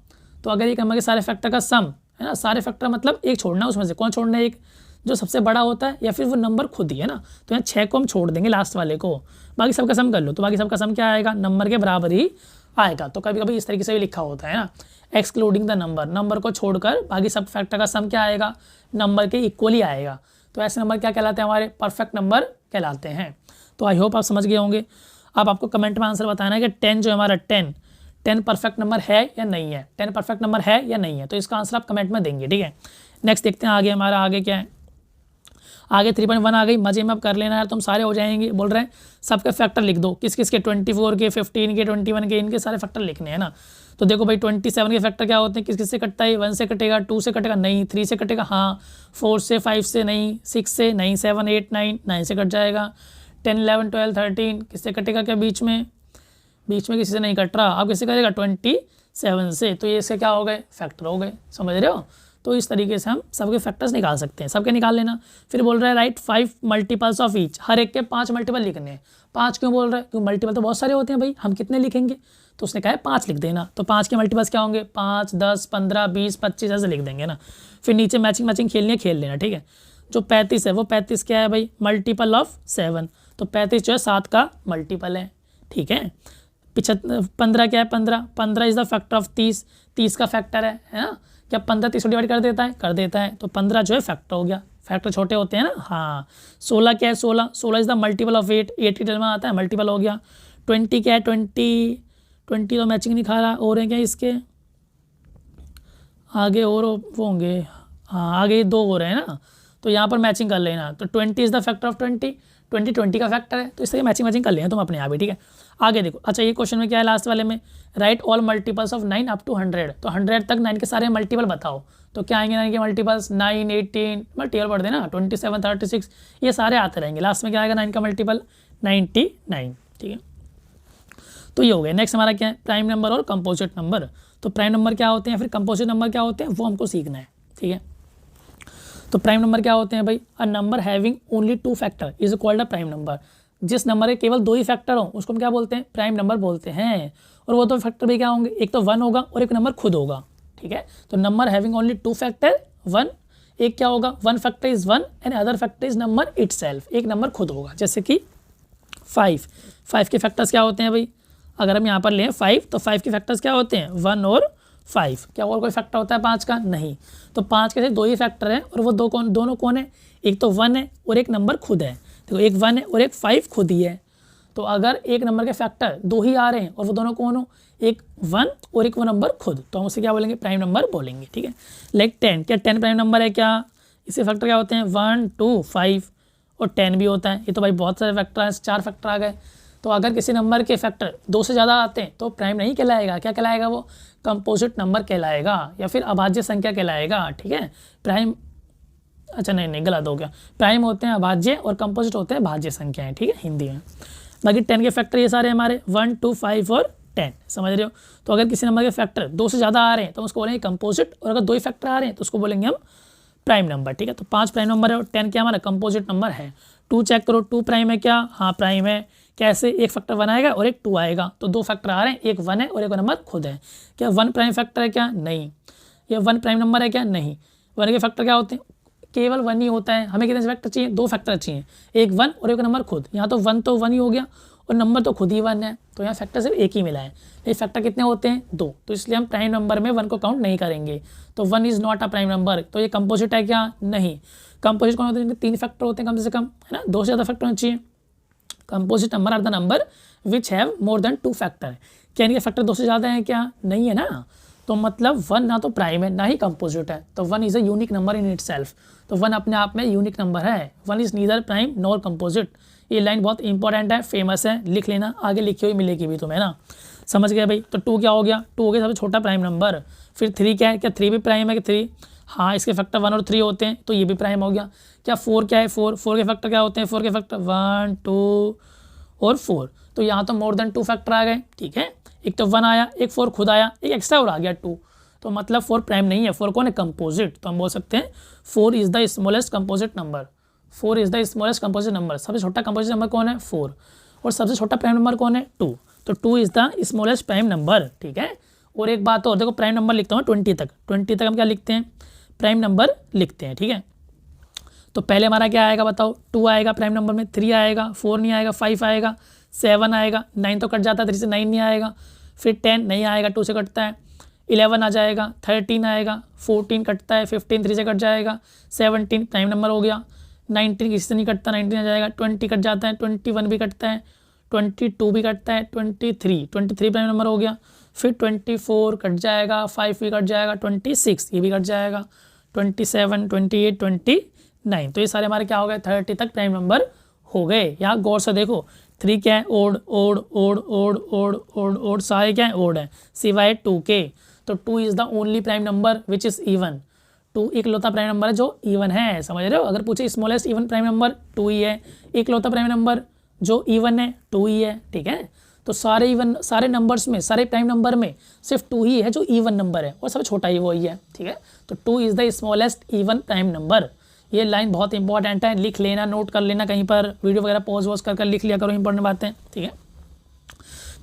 तो अगर एक नंबर के सारे फैक्टर का सम है ना, सारे फैक्टर मतलब एक छोड़ना है उसमें से, कौन छोड़ना है, एक, जो सबसे बड़ा होता है या फिर वो नंबर खुद ही है ना। तो यहाँ 6 को हम छोड़ देंगे लास्ट वाले को, बाकी सबका सम कर लो। तो बाकी सबका सम क्या आएगा, नंबर के बराबर ही आएगा। तो कभी कभी इस तरीके से भी लिखा होता है ना, एक्सक्लूडिंग द नंबर, नंबर को छोड़कर बाकी सब फैक्टर का सम क्या आएगा, नंबर के इक्वली आएगा। तो ऐसे नंबर क्या कहलाते हैं, हमारे परफेक्ट नंबर कहलाते हैं। तो आई होप आप समझ गए होंगे। अब आपको कमेंट में आंसर बताना है कि 10 जो हमारा 10 परफेक्ट नंबर है या नहीं है, 10 परफेक्ट नंबर है या नहीं है। तो इसका आंसर आप कमेंट में देंगे, ठीक है। नेक्स्ट देखते हैं आगे, हमारा आगे क्या है, आगे 3.1 आ गई। मजे में अब कर लेना यार, तुम सारे हो जाएंगे। बोल रहे हैं सबके फैक्टर लिख दो, किस किस के, 24 के, 15 के, 21 के, इनके सारे फैक्टर लिखने हैं ना। तो देखो भाई 27 के फैक्टर क्या होते हैं, किस किस से कटता है, 1 से कटेगा, 2 से कटेगा नहीं, 3 से कटेगा हाँ, 4 से, 5 से नहीं, 6 से नहीं, 7 8 9 से कट जाएगा, 10 11 12 13 किससे कटेगा, क्या बीच में किसी से नहीं कट रहा। अब किससे कटेगा, 27 से। तो ये इसके क्या हो गए, फैक्टर हो गए, समझ रहे हो। तो इस तरीके से हम सबके फैक्टर्स निकाल सकते हैं, सबके निकाल लेना। फिर बोल रहा है राइट 5 मल्टीपल्स ऑफ ईच, हर एक के 5 मल्टीपल लिखने हैं। 5 क्यों बोल रहा है, क्योंकि मल्टीपल तो बहुत सारे होते हैं भाई, हम कितने लिखेंगे। तो उसने कहा है 5 लिख देना। तो 5 के मल्टीपल्स क्या होंगे, 5 10 15 20 25 ऐसे लिख देंगे ना। फिर नीचे मैचिंग खेलनी है, खेल लेना, ठीक है। जो 35 है वो 35 क्या है भाई, मल्टीपल ऑफ 7। तो 35 जो है 7 का मल्टीपल है, ठीक है। 15 क्या है, 15 इज द फैक्टर ऑफ 30 का फैक्टर है ना। क्या 15 30 को डिवाइड कर देता है। तो 15 जो है फैक्टर हो गया, फैक्टर छोटे होते हैं ना, हाँ। 16 क्या है, 16 इज द मल्टीपल ऑफ 8 की टेबल में आता है, मल्टीपल हो गया। 20 क्या है, 20 तो मैचिंग नहीं खा रहा, और है क्या इसके आगे, और वो होंगे, हाँ आगे 2 हो रहे हैं ना। तो यहाँ पर मैचिंग कर लेना। तो 20 इज द फैक्टर ऑफ 20 का फैक्टर है। तो इस तरह मैचिंग कर लेना तुम अपने यहाँ भी, ठीक है। आगे देखो, अच्छा ये क्वेश्चन में क्या है लास्ट वाले में, write all multiples of 9 up to 100। तो 100 तक 9 के सारे मल्टीपल बताओ। तो क्या आएंगे 9 के मल्टीपल्स, 9 18 मल्टीपल पढ़ देना, 27 36 ये सारे आते रहेंगे। लास्ट में क्या आएगा 9 का मल्टीपल, 99, ठीक है। तो ये हो गया। नेक्स्ट हमारा क्या है, प्राइम नंबर और कंपोजिट नंबर। तो प्राइम नंबर क्या होते हैं, फिर कंपोजिट नंबर क्या होते हैं, वो हमको सीखना है, ठीक है। तो प्राइम नंबर क्या होते हैं भाई, a number having only 2 factor is called a prime number. जिस नंबर के केवल 2 ही फैक्टर हो उसको हम क्या बोलते हैं, प्राइम नंबर बोलते हैं। और वो 2 फैक्टर भी क्या होंगे, एक तो 1 होगा और एक नंबर खुद होगा, ठीक है। तो नंबर हैविंग ओनली 2 फैक्टर 1, एक क्या होगा, 1 factor is 1 and other factor is number itself, एक नंबर खुद होगा। जैसे कि 5 के फैक्टर्स क्या होते हैं भाई, अगर हम यहाँ पर लें 5 तो 5 के फैक्टर्स क्या होते हैं, 1 और 5। क्या और कोई फैक्टर होता है 5 का, नहीं। तो 5 के से 2 ही फैक्टर हैं और वो दोनों कौन है, एक तो 1 है और एक नंबर खुद है। देखो एक 1 है और एक 5 खुद ही है। तो अगर एक नंबर के फैक्टर 2 ही आ रहे हैं और वो दोनों कौन हो, एक 1 और एक वो नंबर खुद, तो हम उसे क्या बोलेंगे, प्राइम नंबर बोलेंगे, ठीक है। लाइक 10, क्या 10 प्राइम नंबर है क्या, इसके फैक्टर क्या होते हैं 1 2 5 और 10 भी होता है। ये तो भाई बहुत सारे फैक्टर हैं, 4 फैक्टर आ गए। तो अगर किसी नंबर के फैक्टर 2 से ज़्यादा आते हैं तो प्राइम नहीं कहलाएगा, क्या कहलाएगा, वो कंपोजिट नंबर कहलाएगा या फिर अभाज्य संख्या कहलाएगा, ठीक है। प्राइम, अच्छा नहीं गलत हो गया, प्राइम होते हैं अभाज्य और कंपोजिट होते हैं भाज्य संख्याएं, ठीक है, हिंदी में। बाकी 10 के फैक्टर ये सारे हमारे 1 2 5 और 10, समझ रहे हो। तो अगर किसी नंबर के फैक्टर 2 से ज़्यादा आ रहे हैं तो उसको बोलेंगे कंपोजिट, और अगर 2 ही फैक्टर आ रहे हैं तो उसको बोलेंगे हम प्राइम नंबर, ठीक है। तो 5 प्राइम नंबर है और 10 क्या हमारा कंपोजिट नंबर है। 2 चेक करो, 2 प्राइम है क्या, हाँ प्राइम है। कैसे, एक फैक्टर 1 आएगा और एक 2 आएगा, तो 2 फैक्टर आ रहे हैं, एक 1 है और एक नंबर खुद है। क्या 1 प्राइम फैक्टर है क्या, नहीं। ये 1 प्राइम नंबर है क्या, नहीं। 1 के फैक्टर क्या होते हैं, केवल 1 ही होता है। हमें कितने फैक्टर चाहिए, 2 फैक्टर चाहिए, एक 1 और एक नंबर खुद। यहाँ तो 1 ही हो गया और नंबर तो खुद ही 1 है, तो यहाँ फैक्टर सिर्फ एक ही मिला है। ये फैक्टर कितने होते हैं, 2, तो इसलिए हम प्राइम नंबर में 1 को काउंट नहीं करेंगे। तो 1 is not a prime number. तो ये कंपोजिट है क्या, नहीं। कंपोजिट कौन होते हैं, 3 फैक्टर होते हैं कम से कम, है ना, 2 से ज़्यादा फैक्टर होना चाहिए। Composite number are the number which have more than 2 factor. क्या इनके फैक्टर 2 से ज़्यादा हैं क्या, नहीं है ना। तो मतलब 1 ना तो प्राइम है ना ही कंपोजिट है, तो 1 is a unique number in itself. तो 1 अपने आप में यूनिक नंबर है। 1 is neither prime nor composite. ये लाइन बहुत इंपॉर्टेंट है, फेमस है, लिख लेना, आगे लिखी हुई मिलेगी भी तुम्हें ना, समझ गए भाई। तो 2 क्या हो गया, 2 हो गया सबसे छोटा प्राइम नंबर। फिर 3 क्या है, क्या 3 भी प्राइम है, कि 3, हाँ इसके फैक्टर 1 और 3 होते हैं, तो ये भी प्राइम हो गया। क्या 4 क्या है, 4 के फैक्टर क्या होते हैं, 4 के फैक्टर 1 2 और 4। तो यहाँ तो मोर देन 2 फैक्टर आ गए, ठीक है। एक तो 1 आया, एक 4 खुद आया, एक एक्स्ट्रा और आ गया 2। तो मतलब 4 प्राइम नहीं है, 4 कौन है, कंपोजिट। तो हम बोल सकते हैं 4 is the smallest composite number. 4 is the smallest composite number. सबसे छोटा कंपोजिट नंबर कौन है, 4, और सबसे छोटा प्राइम नंबर कौन है, 2। तो 2 is the smallest prime number, ठीक है। और एक बात और देखो, प्राइम नंबर लिखता हूँ 20 तक हम क्या लिखते हैं, प्राइम नंबर लिखते हैं, ठीक है। तो पहले हमारा क्या आएगा बताओ, 2 आएगा प्राइम नंबर में, 3 आएगा, 4 नहीं आएगा, 5 आएगा, 7 आएगा, 9 तो कट जाता है, 3 से 9 नहीं आएगा, फिर 10 नहीं आएगा, 2 से कटता है, 11 आ जाएगा, 13 आएगा, 14 कटता है, 15 3 से कट जाएगा, 17 प्राइम नंबर हो गया, 19 किसी से नहीं कटता, 19 आ जाएगा, 20 कट जाता है, 21 भी कटता है, 22 भी कटता है, 23 प्राइम नंबर हो गया, फिर 24 कट जाएगा, 5 भी कट जाएगा, 26 ये भी कट जाएगा, 27 28 29, तो ये सारे हमारे क्या हो गए, 30 तक प्राइम नंबर हो गए। यहाँ गौर से देखो 3 क्या है, odd odd odd odd odd odd odd, सारे क्या है, ओड है, सिवाय 2 के। तो 2 is the only prime number which is even. 2 इकलौता प्राइम नंबर है जो इवन है, समझ रहे हो। अगर पूछे स्मॉलेस्ट इवन प्राइम नंबर 2 ही है, इकलौता प्राइम नंबर जो इवन है 2 ही है, ठीक है। तो सारे इवन, सारे नंबर्स में, सारे प्राइम नंबर में सिर्फ 2 ही है जो इवन नंबर है, और सब छोटा ही वही है, ठीक है। तो 2 is the smallest even prime number. ये लाइन बहुत इंपॉर्टेंट है, लिख लेना, नोट कर लेना, कहीं पर वीडियो वगैरह पॉज वॉज कर लिख लिया करो, इंपॉर्टेंट बातें, ठीक है।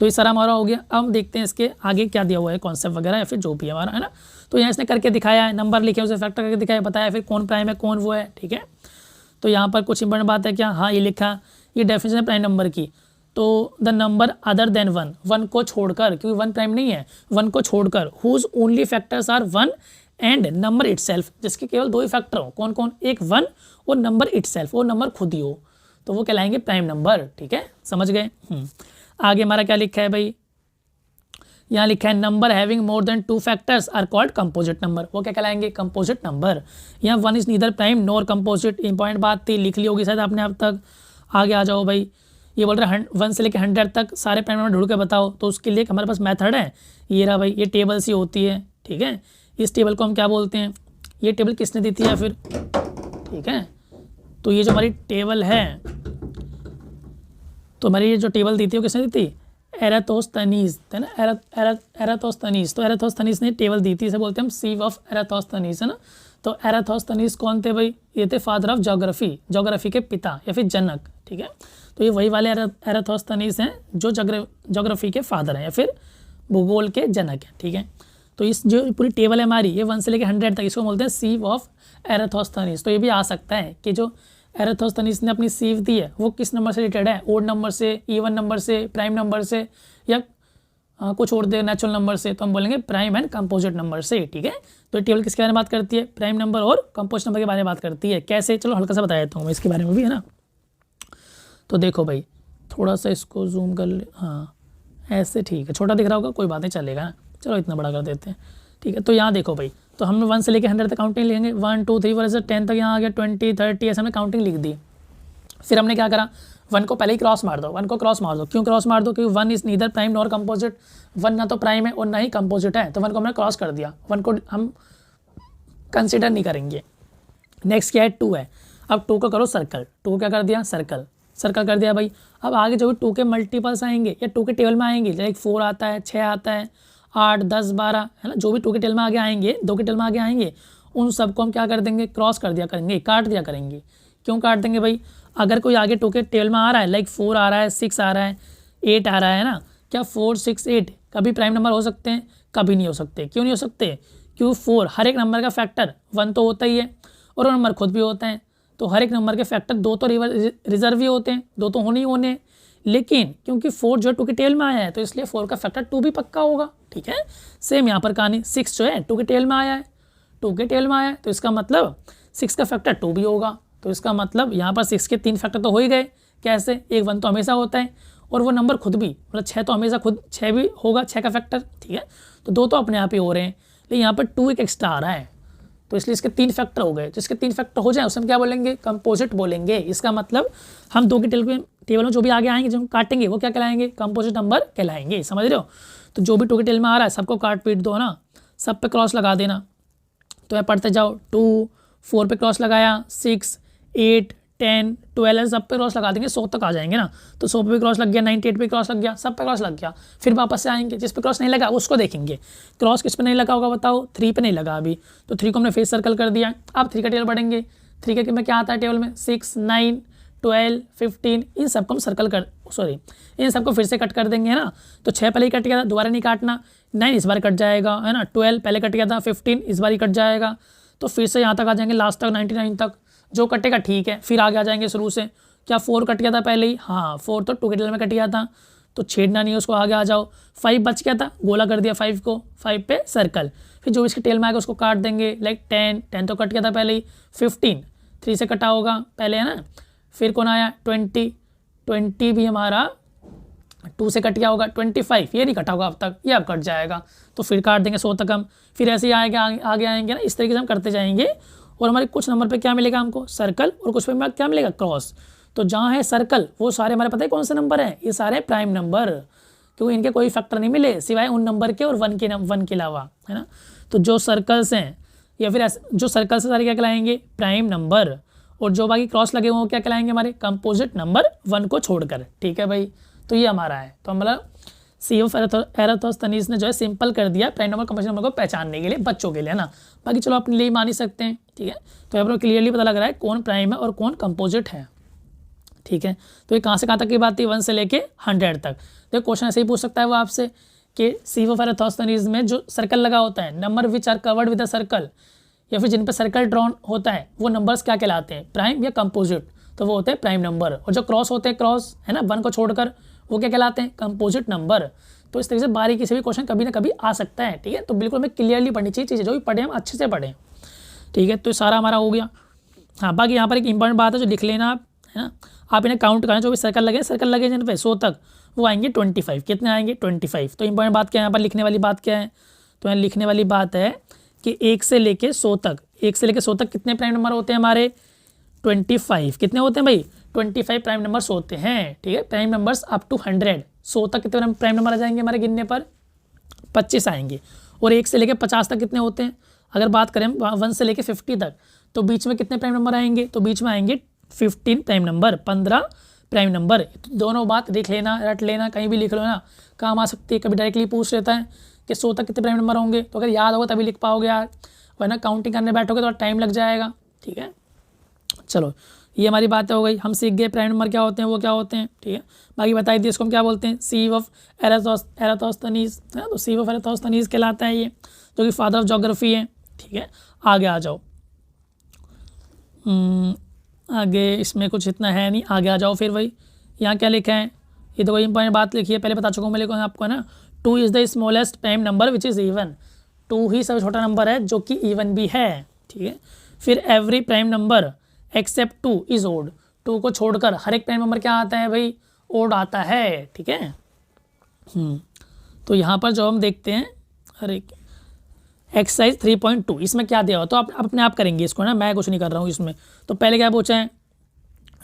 तो ये सारा हमारा हो गया। अब देखते हैं इसके आगे क्या दिया हुआ है, कॉन्सेप्ट वगैरह या फिर जो भी हमारा है ना। तो यहाँ इसने करके दिखाया है, नंबर लिखे, उसे फैक्टर करके दिखाया, बताया फिर कौन प्राइम है कौन वो है, ठीक है। तो यहाँ पर कुछ इंपॉर्टेंट बात है क्या, हाँ ये लिखा, ये डेफिनेशन है प्राइम नंबर की। तो द नंबर अदर देन 1, 1 को छोड़कर, क्योंकि 1 प्राइम नहीं है, 1 को छोड़कर, whose only factors are 1 and number itself, जिसके केवल 2 ही फैक्टर हो, कौन कौन, एक 1 और नंबर इटसेल्फ, वो नंबर खुद ही हो, तो वो कहलाएंगे प्राइम नंबर, ठीक है, समझ गए। आगे हमारा क्या लिखा है भाई, यहाँ लिखा है number having more than 2 factors are called composite number, वो क्या कहलाएंगे, कंपोजिट नंबर। यहाँ 1 is neither prime nor composite, important बात थी, लिख ली होगी शायद आपने अब तक। आगे आ जाओ भाई, ये बोल रहे हैं 1 से लेकर 100 तक सारे प्राइम नंबर ढूंढ के बताओ। तो उसके लिए हमारे पास मेथड है, ये रहा भाई, ये टेबल सी होती है, ठीक है। इस टेबल को हम क्या बोलते हैं, ये टेबल किसने दी थी या फिर, ठीक है। तो ये जो हमारी टेबल है, तो हमारी ये जो टेबल दी थी वो किसने दी थी, एरातोस्थनीज, है ना, एरातोस्थनीज। तो एरातोस्थनीज ने टेबल दी थी, इसे बोलते हैं हम सीव ऑफ एरातोस्थनीज, है ना। तो एरातोस्थनीज कौन थे भाई, ये थे फादर ऑफ ज्योग्राफी, ज्योग्राफी के पिता या फिर जनक, ठीक है। तो ये वही वाले एरातोस्थनीज हैं जो ज्योग्राफी के फादर हैं या फिर भूगोल के जनक हैं, ठीक है। तो इस जो पूरी टेबल है हमारी, ये 1 से लेकर 100 तक, इसको बोलते हैं सीव ऑफ एरातोस्थनीज। तो ये भी आ सकता है कि जो एरातोस्थनीज ने अपनी सीव दी है वो किस नंबर से रिलेटेड है, ओड नंबर से, इवन नंबर से, प्राइम नंबर से, या कुछ और दे नेचुरल नंबर से, तो हम बोलेंगे प्राइम एंड कंपोजिट नंबर से, ठीक है। तो टेबल किसके बारे में बात करती है, प्राइम नंबर और कंपोजिट नंबर के बारे में बात करती है। कैसे, चलो हल्का सा बता देता हूँ मैं इसके बारे में भी, है ना। तो देखो भाई, थोड़ा सा इसको जूम कर ले, हाँ ऐसे ठीक है, छोटा दिख रहा होगा, कोई बात नहीं, चलेगा ना। चलो इतना बड़ा कर देते हैं, ठीक है। तो यहाँ देखो भाई, तो हमने 1 से लेकर 100 तक काउंटिंग लिखेंगे, 1 2 3 4 10 तक, यहाँ आ गया 20 30, ऐसे हमने काउंटिंग लिख दी। फिर हमने क्या करा, 1 को पहले ही क्रॉस मार दो, 1 को क्रॉस मार दो, क्यों क्रॉस मार दो, क्योंकि 1 is neither prime nor composite, 1 ना तो प्राइम है और ना ही कंपोजिट है, तो 1 को हमने क्रॉस कर दिया, 1 को हम कंसिडर नहीं करेंगे। नेक्स्ट क्या है, 2 है, अब 2 को करो सर्कल, 2 को क्या कर दिया, सर्कल कर दिया भाई। अब आगे जो भी 2 के मल्टीपल्स आएंगे या 2 के टेबल में आएंगे, लाइक 4 आता है, 6 आता है, 8 10 12, है ना, जो भी 2 के टेबल में आगे आएंगे, 2 के टेबल में आगे आएंगे, उन सबको हम क्या कर देंगे, क्रॉस कर दिया करेंगे, काट दिया करेंगे। क्यों काट देंगे भाई, अगर कोई आगे 2 के टेबल में आ रहा है, लाइक 4 आ रहा है, 6 आ रहा है, 8 आ रहा है ना, क्या 4 6 8 कभी प्राइम नंबर हो सकते हैं, कभी नहीं हो सकते। क्यों नहीं हो सकते, क्यों 4 हर एक नंबर का फैक्टर 1 तो होता ही है, और वो नंबर खुद भी होता है, तो हर एक नंबर के फैक्टर 2 तो रिजर्व ही होते हैं, 2 तो होने ही होने। लेकिन क्योंकि 4 जो है 2 के टेबल में आया है, तो इसलिए 4 का फैक्टर 2 भी पक्का होगा, ठीक है। सेम यहाँ पर कहानी, 6 जो है 2 के टेबल में आया है, 2 के टेबल में आया है, तो इसका मतलब 6 का फैक्टर 2 भी होगा। तो इसका मतलब यहाँ पर 6 के 3 फैक्टर तो हो ही गए। कैसे, एक 1 तो हमेशा होता है, और वो नंबर खुद भी, मतलब 6 तो हमेशा खुद 6 भी होगा, 6 का फैक्टर, ठीक है। तो 2 तो अपने आप ही हो रहे हैं, लेकिन यहाँ पर 2 एक एक्स्ट्रा आ रहा है, तो इसलिए इसके 3 फैक्टर हो गए। जिसके 3 फैक्टर हो जाए उसे हम क्या बोलेंगे, कंपोजिट बोलेंगे। इसका मतलब हम 2 के टेबल में जो भी आगे आएंगे, जो हम काटेंगे, वो क्या कहलाएंगे, कंपोजिट नंबर कहलाएंगे, समझ रहे हो। तो जो भी 2 के टेबल में आ रहा है सबको काट पीट दो ना, सब पे क्रॉस लगा देना। तो मैं पढ़ते जाओ, 2 4 पे क्रॉस लगाया, 6 8 10 12 सब पे क्रॉस लगा देंगे, 100 तक आ जाएंगे ना। तो 100 पे भी क्रॉस लग गया, 98 पे क्रॉस लग गया, सब पे क्रॉस लग गया। फिर वापस से आएंगे, जिस पे क्रॉस नहीं लगा उसको देखेंगे, क्रॉस किस पे नहीं लगा होगा बताओ, 3 पे नहीं लगा अभी, तो 3 को हमने फेस सर्कल कर दिया। अब 3 का टेबल बढ़ेंगे, 3 के में क्या आता है टेबल में, 6 9 12 15, इन सबको हम सर्कल कर, सॉरी इन सबको फिर से कट कर देंगे, है ना। तो 6 पहले ही कट गया था, दोबारा नहीं काटना, 9 इस बार कट जाएगा, है ना, 12 पहले कट गया था, 15 इस बार ही कट जाएगा। तो फिर से यहाँ तक आ जाएंगे, लास्ट तक 99 तक, जो कटेगा ठीक है, फिर आगे आ जाएंगे शुरू से। क्या 4 कट गया था पहले ही? हाँ 4 तो 2 के टेल में कट गया था, तो छेड़ना नहीं है उसको, आगे आ जाओ। 5 बच गया था, गोला कर दिया 5 को, 5 पे सर्कल, फिर जो इसके टेल में आएगा उसको काट देंगे। लाइक 10 तो कट गया था पहले ही। 15 3 से कटा होगा पहले, है ना। फिर कौन आया? 20 भी हमारा 2 से कट गया होगा। 25 ये नहीं कटा होगा अब तक, ये अब कट जाएगा, तो फिर काट देंगे 100 तक हम। फिर ऐसे ही आएगा, आगे आएंगे ना, इस तरीके से हम करते जाएंगे। और हमारे कुछ नंबर पे क्या मिलेगा हमको? सर्कल, और कुछ पे क्या मिलेगा? क्रॉस। तो जहाँ है सर्कल वो सारे हमारे पता है कौन से नंबर हैं? ये सारे प्राइम नंबर, क्योंकि इनके कोई फैक्टर नहीं मिले सिवाय उन नंबर के और 1 के अलावा, है ना। तो जो सर्कल्स हैं या फिर जो सर्कल्स सारे क्या कहलाएंगे? Prime number. और जो बाकी क्रॉस लगे हुए वो क्या कहलाएंगे? हमारे कंपोजिट नंबर 1 को छोड़कर, ठीक है भाई। तो ये हमारा है। तो मतलब सीएफ एराथोस्थनीज ने जो है सिंपल कर दिया प्राइम नंबर कंपोजिट नंबर को पहचानने के लिए बच्चों के लिए, है ना। बाकी चलो अपने लिए मान ही सकते हैं, ठीक है। तो यहाँ पर क्लियरली पता लग रहा है कौन प्राइम है और कौन कंपोजिट है, ठीक है। तो ये कहाँ से कहाँ तक की बात थी? 1 से लेके 100 तक। तो क्वेश्चन ऐसे ही पूछ सकता है वो आपसे कि सीएफ एराथोस्थनीज में जो सर्कल लगा होता है, number which are covered with a circle, या फिर जिन पर सर्कल ड्रॉन होता है वो नंबर्स क्या कहलाते हैं? प्राइम या कंपोजिट? तो वो होते हैं प्राइम नंबर। और जो क्रॉस होते हैं, क्रॉस है ना 1 को छोड़कर, वो क्या कहलाते हैं? Composite number. तो इस तरीके से बारीकी से भी क्वेश्चन कभी ना कभी आ सकता है, ठीक है। तो बिल्कुल हमें क्लियरली पढ़नी चाहिए चीज़ें, जो भी पढ़े हम अच्छे से पढ़ें, ठीक है। तो सारा हमारा हो गया। हाँ बाकी यहाँ पर एक इंपॉर्टेंट बात है जो लिख लेना आप, है ना। आप इन्हें काउंट करें, जो भी सर्कल लगे जिन पे 100 तक, वो आएंगे 25। कितने आएंगे? 25। तो इंपॉर्टेंट बात क्या है यहाँ पर लिखने वाली बात क्या है? तो यहाँ लिखने वाली बात है कि 1 से लेके 100 तक, 1 से लेके 100 तक कितने प्राइम नंबर होते हैं हमारे? 25। कितने होते हैं भाई? 25 प्राइम नंबर्स होते हैं, ठीक है। प्राइम नंबर्स अप टू 100, 100 तक कितने प्राइम नंबर आ जाएंगे हमारे गिनने पर? 25 आएंगे। और 1 से लेके 50 तक कितने होते हैं? अगर बात करें 1 से लेके 50 तक, तो बीच में कितने प्राइम नंबर आएंगे? तो बीच में आएंगे 15 प्राइम नंबर, 15 प्राइम नंबर। तो दोनों बात लिख लेना, रट लेना, कहीं भी लिख लो ना, काम आ सकती है। कभी डायरेक्टली पूछ लेता है कि 100 तक कितने प्राइम नंबर होंगे, तो अगर याद होगा तभी लिख पाओगे यार, वरना काउंटिंग करने बैठोगे तो टाइम लग जाएगा, ठीक है। चलो ये हमारी बातें हो गई, हम सीख गए प्राइम नंबर क्या होते हैं, वो क्या होते हैं, ठीक है। बाकी बताई दिए इसको हम क्या बोलते हैं? सीएफ एराथोस्थनीज, है ना। तो सीएफ एराथोस्थनीज कहलाता है ये, जो कि फादर ऑफ ज्योग्राफी है, ठीक है। आगे आ जाओ। आगे इसमें कुछ इतना है नहीं, आगे आ जाओ। फिर वही यहाँ क्या लिखा है? ये तो वही इंपॉर्टेंट बात लिखी है, पहले बता चुका हूँ मैं, लिखूँ आपको, है ना। 2 is the smallest prime number which is even. 2 ही सबसे छोटा नंबर है जो कि इवन भी है, ठीक है। फिर every prime number except 2 is odd. 2 को छोड़कर हर एक प्राइम नंबर क्या आता है भाई? ओड आता है, ठीक है। तो यहाँ पर जो हम देखते हैं हर एक एक्सरसाइज 3.2, इसमें क्या दिया हो तो आप अपने आप करेंगे इसको ना, मैं कुछ नहीं कर रहा हूँ इसमें। तो पहले क्या पूछा है?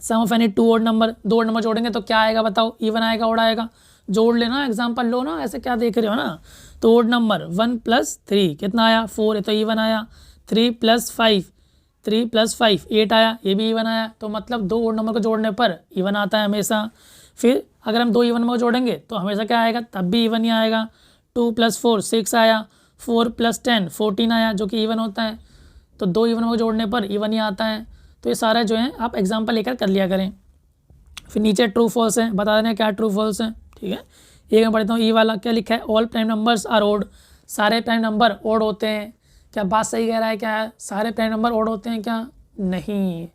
Sum of any 2 odd number, 2 odd number जोड़ेंगे तो क्या आएगा बताओ? इवन आएगा, ओड आएगा? जोड़ लेना, एग्जाम्पल लो ना, ऐसे क्या देख रहे हो ना। तो ओड नंबर 1 + 3 कितना आया? 4, ये तो इवन आया। 3 + 5, 3 + 5 8 आया, ये भी इवन आया। तो मतलब 2 ओड नंबर को जोड़ने पर इवन आता है हमेशा। फिर अगर हम 2 इवन नंबर जोड़ेंगे तो हमेशा क्या आएगा? तब भी इवन ही आएगा। 2 + 4 6 आया, 4 + 10 14 आया, जो कि इवन होता है। तो 2 इवन नंबर जोड़ने पर इवन ही आता है। तो ये सारा जो है आप एग्जाम्पल लेकर कर लिया करें। फिर नीचे ट्रू फॉल्स है, बता देना क्या ट्रू फॉल्स है, ठीक है। एक मैं पढ़ता हूँ, ई वाला क्या लिखा है? All prime numbers are odd. सारे प्राइम नंबर ओड होते हैं। क्या बात सही कह रहा है क्या? सारे प्राइम नंबर ओड होते हैं क्या? नहीं,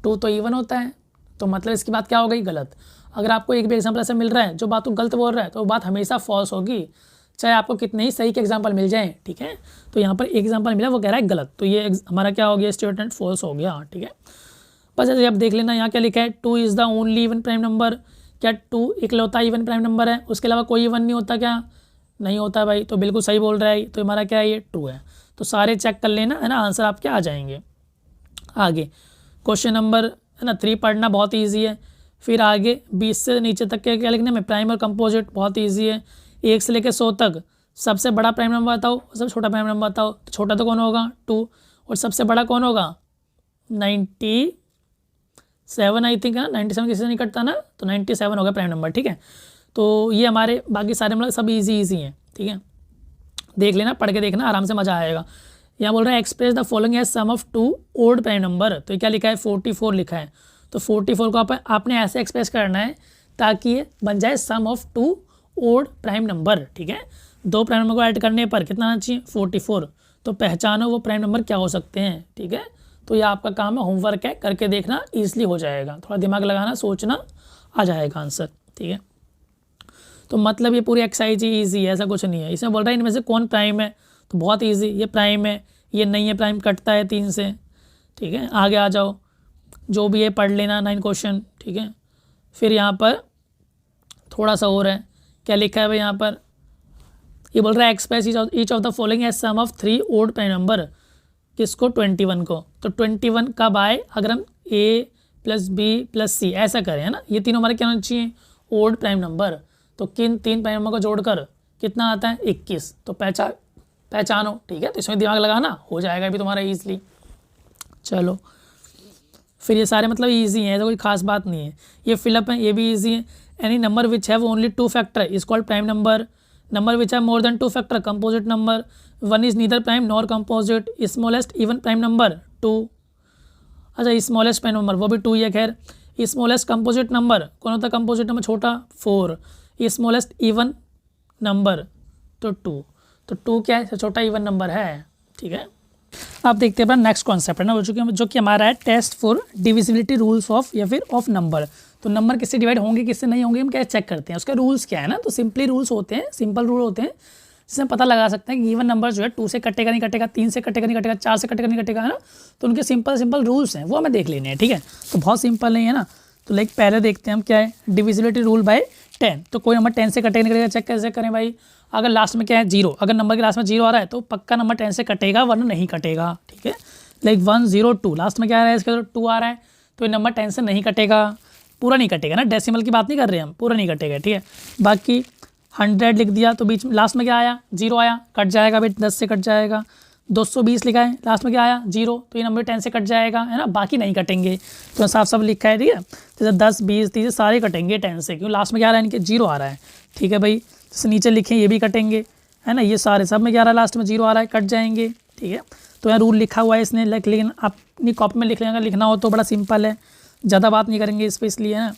2 तो इवन होता है। तो मतलब इसकी बात क्या हो गई? गलत। अगर आपको एक भी एग्जाम्पल ऐसा मिल रहा है जो बात वो गलत बोल रहा है, तो वो बात हमेशा फॉल्स होगी, चाहे आपको कितने ही सही के एग्जाम्पल मिल जाए, ठीक है। तो यहाँ पर एक एग्जाम्पल मिला, वो कह रहा है गलत, तो ये हमारा क्या हो गया? स्टेटमेंट फॉल्स हो गया, ठीक है। बस ऐसे आप देख लेना, यहाँ क्या लिखा है? 2 is the only even prime number. क्या 2 इकलौता इवन प्राइम नंबर है? उसके अलावा कोई इवन नहीं होता क्या? नहीं होता भाई। तो बिल्कुल सही बोल रहा है, तो हमारा क्या है? ये ट्रू है। तो सारे चेक कर लेना, है ना, आंसर आपके आ जाएंगे। आगे क्वेश्चन नंबर, है ना, 3 पढ़ना बहुत ईजी है। फिर आगे 20 से नीचे तक क्या लिखने में? प्राइम और कंपोजिट बहुत ईजी है। 1 से लेकर 100 तक सबसे बड़ा प्राइम नंबर बताओ, सबसे छोटा प्राइम नंबर बताओ। तो छोटा तो कौन होगा? 2। और सबसे बड़ा कौन होगा? 97 आई थिंक, है ना। 97 किसी से नहीं कटता ना, तो 97 होगा प्राइम नंबर, ठीक है। तो ये हमारे बाकी सारे मतलब सब ईजी हैं, ठीक है। देख लेना, पढ़ के देखना, आराम से मज़ा आएगा। यहाँ बोल रहा है express the following as sum of 2 odd prime number. तो ये क्या लिखा है? 44 लिखा है। तो 44 को आपने ऐसे एक्सप्रेस करना है ताकि ये बन जाए सम ऑफ 2 ओड प्राइम नंबर, ठीक है। 2 प्राइम नंबर को ऐड करने पर कितना आना चाहिए? 44। तो पहचानो वो प्राइम नंबर क्या हो सकते हैं, ठीक है। तो ये आपका काम है, होमवर्क है, करके देखना, ईजिली हो जाएगा। थोड़ा दिमाग लगाना, सोचना, आ जाएगा आंसर, ठीक है। तो मतलब ये पूरी एक्सरसाइज ही ईजी है, ऐसा कुछ नहीं है। इसमें बोल रहा है इनमें से कौन प्राइम है, तो बहुत ईजी, ये प्राइम है, ये नहीं है प्राइम, कटता है 3 से, ठीक है। आगे आ जाओ, जो भी है पढ़ लेना 9 क्वेश्चन, ठीक है। फिर यहाँ पर थोड़ा सा और है, क्या लिखा है भाई यहाँ पर, ये बोल रहा है express each of the following as sum of 3 odd prime number, किसको, 21 को। तो 21 कब आए, अगर हम a + b + c ऐसा करें, है ना, ये तीनों हमारे क्या होना चाहिए, ओड प्राइम नंबर। तो किन 3 प्राइम नंबर को जोड़कर कितना आता है, 21। तो पहचानो, ठीक है। तो इसमें दिमाग लगाना, हो जाएगा भी तुम्हारा ईजिली। चलो फिर ये सारे मतलब ईजी हैं, ऐसा कोई खास बात नहीं है। ये फिलअप है, ये भी ईजी है। Any number which have only 2 factor is called prime number. Number which have more than 2 factor composite number. 1 is neither prime nor composite. Smallest even prime number 2। अच्छा, स्मॉलेस्ट प्राइम नंबर वो भी 2 ही है। खैर, smallest composite number कौन होता है, composite number छोटा 4। Smallest even number तो 2। तो 2 क्या है, छोटा इवन नंबर है, ठीक है। आप देखते हैं अपना नेक्स्ट कॉन्सेप्ट है ना, जो कि हमारा है test for divisibility rules of या फिर ऑफ नंबर। तो नंबर किससे डिवाइड होंगे, किससे नहीं होंगे, हम क्या चेक करते हैं, उसके रूल्स क्या है ना। तो सिंपली रूल्स होते हैं, सिंपल रूल होते हैं, जिससे पता लगा सकते हैं कि गिवन नंबर जो है 2 से कटेगा नहीं कटेगा, 3 से कटेगा नहीं कटेगा, 4 से कटेगा नहीं कटेगा, है ना। तो उनके सिंपल रूल्स हैं, वो हमें देख लेने हैं, ठीक है। तो बहुत सिंपल नहीं है ना। तो लाइक पहले देखते हैं हम क्या है, डिविजिबिलिटी रूल बाय 10। तो कोई नंबर 10 से कटेगा नहीं कटेगा, चेक कैसे करें भाई। अगर लास्ट में क्या है 0, अगर नंबर के लास्ट में 0 आ रहा है तो पक्का नंबर 10 से कटेगा, वरना नहीं कटेगा, ठीक है। लाइक 1 0 2 लास्ट में क्या आ रहा है, इसका 2 आ रहा है, तो ये नंबर 10 से नहीं कटेगा, पूरा नहीं कटेगा ना, डेसिमल की बात नहीं कर रहे हैं हम, पूरा नहीं कटेगा, ठीक है। बाकी 100 लिख दिया तो बीच में लास्ट में क्या आया, 0 आया, कट जाएगा भाई, 10 से कट जाएगा। 220 लिखा है, लास्ट में क्या आया 0, तो ये नंबर 10 से कट जाएगा, है ना, बाकी नहीं कटेंगे। तो साफ साफ लिखा है, ठीक है। जैसे 10 20 30 सारे कटेंगे 10 से, क्यों, लास्ट में क्या आ रहा है, इनके 0 आ रहा है, ठीक है भाई। जैसे नीचे लिखें ये भी कटेंगे, है ना, ये सारे सब में क्या आ रहा है, लास्ट में 0 आ रहा है, कट जाएंगे, ठीक है। तो यहाँ रूल लिखा हुआ है इसने, लेकिन आप अपनी कॉपी में लिख लेंगे, लिखना हो तो बड़ा सिंपल है, ज़्यादा बात नहीं करेंगे इस पर, इसलिए, है ना।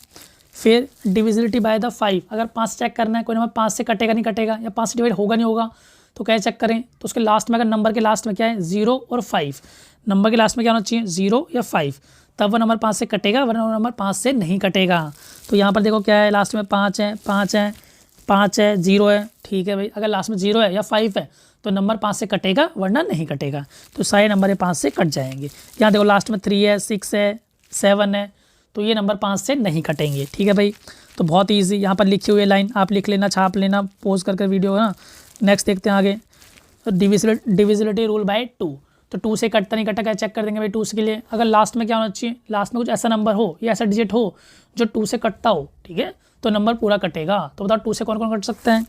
फिर डिविजिबिलिटी बाय द 5, अगर 5 चेक करना है, कोई नंबर 5 से कटेगा नहीं कटेगा, या 5 से डिवाइड होगा नहीं होगा, तो क्या चेक करें, तो उसके लास्ट में, अगर नंबर के लास्ट में क्या है 0 और 5, नंबर के लास्ट में क्या होना चाहिए 0 या 5, तब वो नंबर 5 से कटेगा, वरना वो नंबर 5 से नहीं कटेगा। तो यहाँ पर देखो क्या है, लास्ट में 5 है, 5 है, 0 है, ठीक है भाई। अगर लास्ट में 0 है या 5 है तो नंबर 5 से कटेगा, वरना नहीं कटेगा। तो सारे नंबर 5 से कट जाएंगे। यहाँ देखो लास्ट में 3 है, 6 है, 7 है, तो ये नंबर 5 से नहीं कटेंगे, ठीक है भाई। तो बहुत ईजी, यहाँ पर लिखी हुई लाइन आप लिख लेना, छाप लेना, पोज करके वीडियो, है ना। नेक्स्ट देखते हैं आगे, तो डिविजिबिलिटी रूल बाय 2। तो 2 से कटता नहीं कटा, क्या चेक कर देंगे भाई 2 के लिए। अगर लास्ट में क्या होना चाहिए, लास्ट में कुछ ऐसा नंबर हो या ऐसा डिजिट हो जो 2 से कटता हो, ठीक है, तो नंबर पूरा कटेगा। तो बताओ 2 से कौन कौन कट सकते हैं,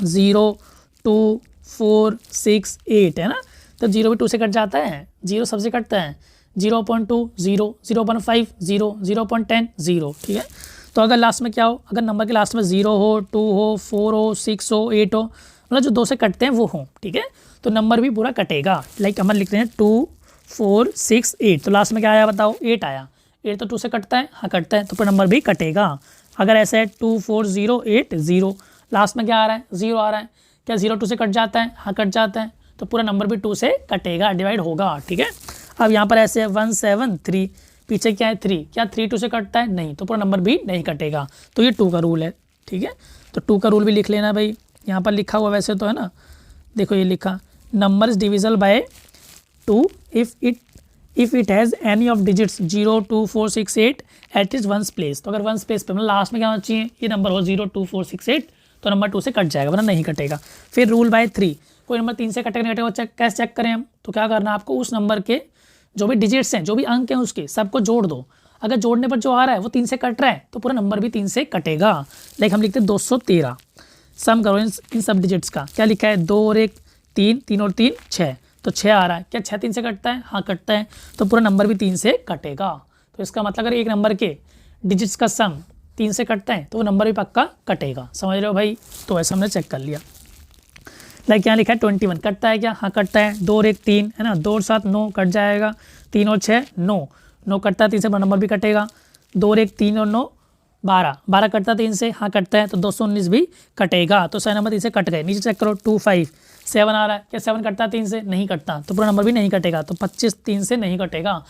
0 2 4 6 8, है ना। तो 0 भी 2 से कट जाता है, 0 सबसे कटता है, 0.2 0, 0.5 0, 0.10 0, ठीक है। तो अगर लास्ट में क्या हो, अगर नंबर के लास्ट में 0 हो, 2 हो, 4 हो, 6 हो, 8 हो, मतलब जो 2 से कटते हैं वो हो, ठीक है, तो नंबर भी पूरा कटेगा। लाइक हम लिखते हैं 2 4 6 8, तो लास्ट में क्या आया बताओ, 8 आया। 8 तो 2 से कटता है, हाँ कटता है, तो पूरा नंबर भी कटेगा। अगर ऐसा है 2 4 0 8 0, लास्ट में क्या आ रहा है 0 आ रहा है, क्या 0 2 से कट जाता है, हाँ कट जाता है, तो पूरा नंबर भी 2 से कटेगा, डिवाइड होगा, ठीक है। अब यहाँ पर ऐसे है 1 7 3, पीछे क्या है 3, क्या 3 2 से कटता है, नहीं, तो पूरा नंबर भी नहीं कटेगा। तो ये 2 का रूल है, ठीक है। तो 2 का रूल भी लिख लेना भाई, यहाँ पर लिखा हुआ वैसे तो, है ना, देखो ये लिखा, number is divisible by 2 if it has any of digits 0 2 4 6 8 at is ones place. तो अगर वंस प्लेस पे मतलब लास्ट में क्या होना चाहिए, ये नंबर हो 0 2 4 6 8, तो नंबर 2 से कट जाएगा, वरना नहीं कटेगा। फिर रूल बाय 3, कोई नंबर 3 से कटेगा नहीं कटेगा, कैसे चेक करें हम, तो क्या करना है आपको, उस नंबर के जो भी डिजिट्स हैं, जो भी अंक हैं, उसके सबको जोड़ दो। अगर जोड़ने पर जो आ रहा है वो 3 से कट रहा है, तो पूरा नंबर भी 3 से कटेगा। लाइक हम लिखते हैं 213, सम करो इन सब डिजिट्स का, क्या लिखा है 2 और 1 3, 3 और 3 6, तो 6 आ रहा है, क्या 6 3 से कटता है, हाँ कटता है, तो पूरा नंबर भी 3 से कटेगा। तो इसका मतलब अगर एक नंबर के डिजिट्स का सम 3 से कटता है तो वो नंबर भी पक्का कटेगा, समझ रहे हो भाई। तो ऐसा हमने चेक कर लिया। लाइक यहाँ लिखा है 21, कटता है क्या, हाँ कटता है, 2 और 1 3, है ना, 2 और 7 9, कट जाएगा, 3 और 6 9, 9 कटता है, 3 से नंबर भी कटेगा, 2 और 1 3 और 9 12 12 कटता 3 से, हाँ कटता है, तो 219 भी कटेगा। तो सही नंबर 3 से कट गए। नीचे चेक करो 2 5 7 आ रहा है, क्या 7 कटता है 3 से? नहीं कटता, तो पूरा नंबर भी नहीं कटेगा। तो 25 3 से नहीं कटेगा।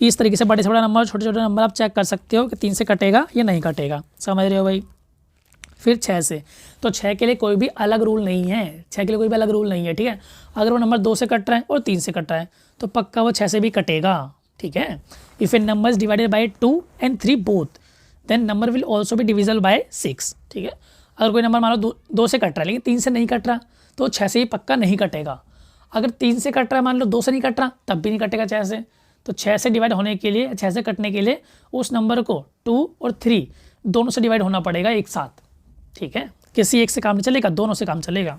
इस तरीके से बड़े से बड़ा नंबर, छोटे छोटे नंबर आप चेक कर सकते हो कि 3 से कटेगा या नहीं कटेगा। समझ रहे हो भाई? फिर 6 से, तो 6 के लिए कोई भी अलग रूल नहीं है, 6 के लिए कोई भी अलग रूल नहीं है, ठीक है। अगर वो नंबर 2 से कट रहा है और 3 से कट रहा है तो पक्का वो 6 से भी कटेगा, ठीक है। If a number is divided by 2 and 3 both, then number will also भी डिविजल बाय 6, ठीक है। अगर कोई नंबर मान लो 2 से कट रहा है लेकिन 3 से नहीं कट रहा तो 6 से ही पक्का नहीं कटेगा। अगर 3 से कट रहा है, मान लो 2 से नहीं कट रहा, तब भी नहीं कटेगा 6 से। तो 6 से डिवाइड होने के लिए, 6 से कटने के लिए उस नंबर को 2 और 3 दोनों से डिवाइड होना पड़ेगा एक साथ, ठीक है। किसी एक से काम नहीं चलेगा, दोनों से काम चलेगा।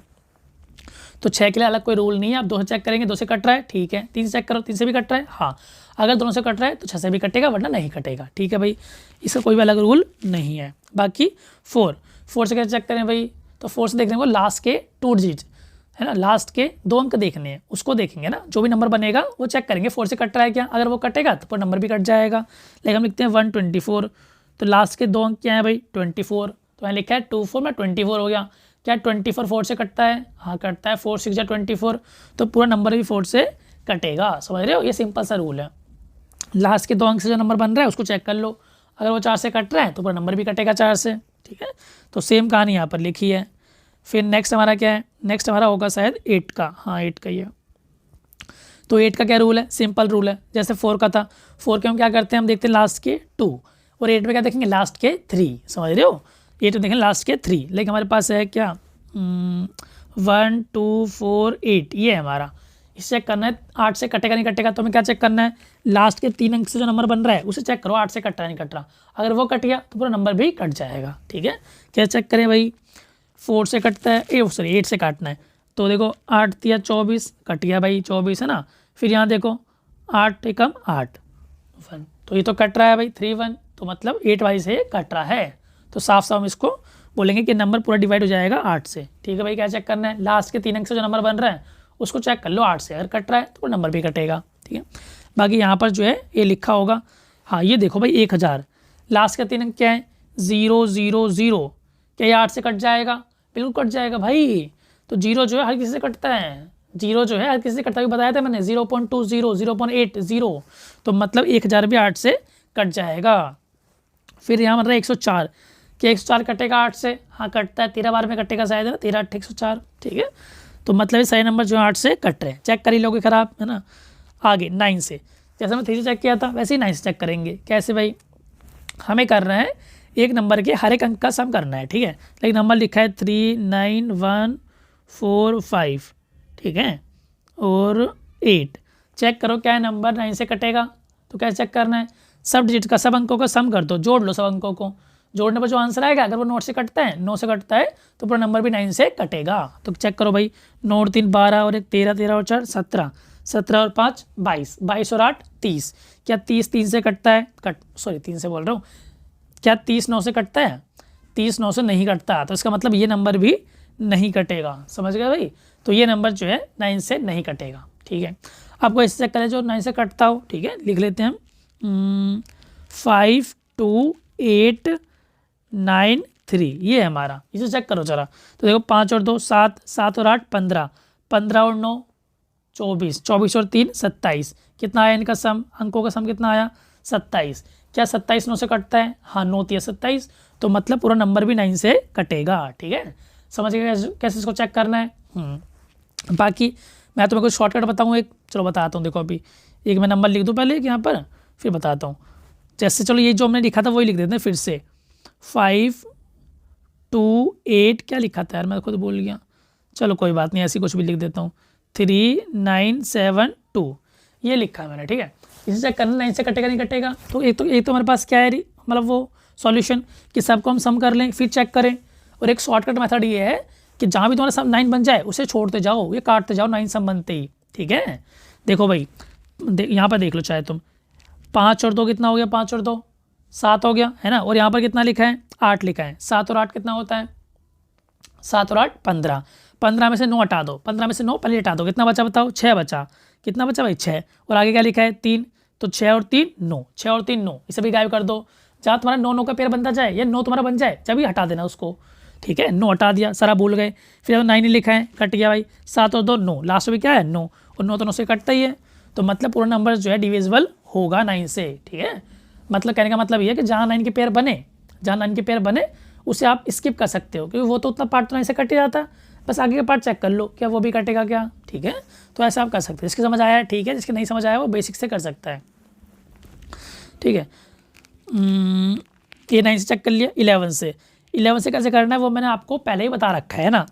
तो 6 के लिए अलग कोई रूल नहीं है। आप 2 से चेक करेंगे, 2 से कट रहा है, ठीक है। 3 से चेक करो, 3 से भी कट रहा है, हाँ। अगर दोनों से कट रहा है तो 6 से भी कटेगा, वरना नहीं कटेगा, ठीक है भाई। इसका कोई भी अलग रूल नहीं है। बाकी 4 से कैसे चेक करें भाई? तो 4 से देखने को लास्ट के 2 डिजिट है ना, लास्ट के 2 अंक देखने हैं, उसको देखेंगे ना। जो भी नंबर बनेगा वो चेक करेंगे 4 से कट रहा है क्या। अगर वो कटेगा तो पूरा नंबर भी कट जाएगा। लेकिन हम लिखते हैं 124, तो लास्ट के 2 अंक क्या है भाई? 24। तो यहाँ लिखा है 24 में 24 हो गया। क्या 24 4 से कटता है? हाँ कटता है। 4 6 24, तो पूरा नंबर भी 4 से कटेगा। समझ रहे हो? ये सिंपल सा रूल है। लास्ट के 2 अंक से जो नंबर बन रहा है उसको चेक कर लो। अगर वो 4 से कट रहा है तो पूरा नंबर भी कटेगा 4 से, ठीक है। तो सेम कहानी यहाँ पर लिखी है। फिर नेक्स्ट हमारा क्या है? नेक्स्ट हमारा होगा शायद 8 का, हाँ 8 का ही है। तो 8 का क्या रूल है? सिंपल रूल है, जैसे 4 का था। 4 के हम क्या करते हैं? हम देखते हैं लास्ट के 2, और 8 में क्या देखेंगे? लास्ट के 3। समझ रहे हो? 8 में देखेंगे लास्ट के 3। लेकिन हमारे पास है क्या 1 2 4 8, ये है हमारा। इसे चेक करना है 8 से कटेगा नहीं कटेगा। तो हमें क्या चेक करना है? लास्ट के 3 अंक से जो नंबर बन रहा है उसे चेक करो, 8 से कट रहा नहीं कट रहा। अगर वो कट गया तो पूरा नंबर भी कट जाएगा, ठीक है। क्या चेक करें भाई? 4 से कटता है, 8 से काटना है। तो देखो 8 तिया 24, कट गया भाई 24, है ना। फिर यहाँ देखो 8 एकम 8 1, तो ये तो कट रहा है भाई 3 1, तो मतलब 8 वाई से कट रहा है। तो साफ साफ हम इसको बोलेंगे कि नंबर पूरा डिवाइड हो जाएगा 8 से, ठीक है भाई। क्या चेक करना है? लास्ट के 3 अंक से जो नंबर बन रहा है उसको चेक कर लो 8 से, अगर कट रहा है तो वो नंबर भी कटेगा, ठीक है। बाकी यहाँ पर जो है ये लिखा होगा, हाँ ये देखो भाई 1000, लास्ट का 3 अंक क्या है? 0 0 0, क्या ये 8 से कट जाएगा? बिल्कुल कट जाएगा भाई। तो 0 जो है हर किसी से कटता है, 0 जो है हर किसी से कटता है, बताया था मैंने 0.20 0.80, तो मतलब 1000 भी 8 से कट जाएगा। फिर यहाँ मतलब 104, क्या 104 कटेगा 8 से? हाँ कटता है, 13 बार में कटेगा शायद, 13 8 104, ठीक है। तो मतलब सही नंबर जो है 8 से कट रहे हैं। चेक कर ही लोगे खराब, है ना। आगे 9 से, जैसे मैं 3 से चेक किया था वैसे ही 9 से चेक करेंगे। कैसे भाई? हमें करना है एक नंबर के हर एक अंक का सम करना है, ठीक है। लेकिन नंबर लिखा है 3 9 1 4 5, ठीक है, और 8। चेक करो क्या है नंबर 9 से कटेगा। तो क्या चेक करना है? सब डिजिट का, सब अंकों का सम कर दो, जोड़ लो सब अंकों को। जोड़ने पर जो आंसर आएगा, अगर वो 9 से कटता है, 9 से कटता है तो पूरा नंबर भी 9 से कटेगा। तो चेक करो भाई, 9 और 3 12 और 1 13, 13 और 4 17, 17 और 5 22, 22 और 8 30। क्या 30 3 से कटता है? 3 से बोल रहा हूँ। क्या 30 9 से कटता है? 30 9 से नहीं कटता, तो इसका मतलब ये नंबर भी नहीं कटेगा। समझ गए भाई? तो ये नंबर जो है 9 से नहीं कटेगा, ठीक है। आपको ऐसे चेक करें जो 9 से कटता हो, ठीक है, लिख लेते हैं हम 5 2 8 9 3, ये है हमारा। इसे चेक करो जरा। तो देखो 5 और 2 7, 7 और 8 15, 15 और 9 24, 24 और 3 27। कितना आया इनका सम? अंकों का सम कितना आया? 27। क्या 27 9 से कटता है? हाँ 9 3 27, तो मतलब पूरा नंबर भी 9 से कटेगा, ठीक है। समझ गए कैसे इसको चेक करना है? बाकी मैं तुम्हें कुछ शॉर्टकट बताऊँ एक, चलो बताता हूँ। देखो अभी एक मैं नंबर लिख दूँ पहले यहाँ पर, फिर बताता हूँ। जैसे चलो ये जो हमने लिखा था वही लिख देते हैं फिर से। 5 2 8, क्या लिखा था यार, मैं खुद भूल गया। चलो कोई बात नहीं, ऐसी कुछ भी लिख देता हूँ। 3 9 7 2, ये लिखा है मैंने, ठीक है। इसे चेक करना 9 से कटेगा नहीं कटेगा। तो एक तो हमारे पास क्या है, मतलब वो सॉल्यूशन कि सबको हम सम कर लें फिर चेक करें। और एक शॉर्टकट मेथड ये है कि जहाँ भी तुम्हारा सम 9 बन जाए उसे छोड़ते जाओ, ये काटते जाओ 9 सम बनते ही, ठीक है। देखो भाई यहाँ पर देख लो चाहे तुम, 5 और 2 कितना हो गया? 5 और 2 7 हो गया, है ना। और यहाँ पर कितना लिखा है? 8 लिखा है। 7 और 8 कितना होता है? 7 और 8 15, 15 में से 9 हटा दो, 15 में से 9 पहले हटा दो, कितना बचा बताओ? 6 बचा। कितना बचा भाई? 6। और आगे क्या लिखा है? 3, तो 6 और 3 9, 6 और 3 9, इसे भी गायब कर दो। चाहे तुम्हारा 9 9 का पेयर बनता जाए या 9 तुम्हारा बन जाए, जब ही हटा देना उसको, ठीक है। 9 हटा दिया, सारा भूल गए, फिर 9 ही लिखा है, कट गया भाई, 7 और 2 9, लास्ट में क्या है 9, और 9 तो 9 से कटता ही है, तो मतलब पूरा नंबर जो है डिविजिबल होगा 9 से, ठीक है। मतलब कहने का मतलब ये है कि जहाँ 9 के पेयर बने उसे आप स्किप कर सकते हो, क्योंकि वो तो उतना पार्ट तो 9 से कट ही जाता है, बस आगे का पार्ट चेक कर लो क्या वो भी कटेगा क्या, ठीक है। तो ऐसा आप कर सकते हो, जिसकी समझ आया है ठीक है, जिसकी नहीं समझ आया वो बेसिक से कर सकता है, ठीक है। ये 9 से चेक कर लिया। 11 से कैसे करना है वो मैंने आपको पहले ही बता रखा है ना,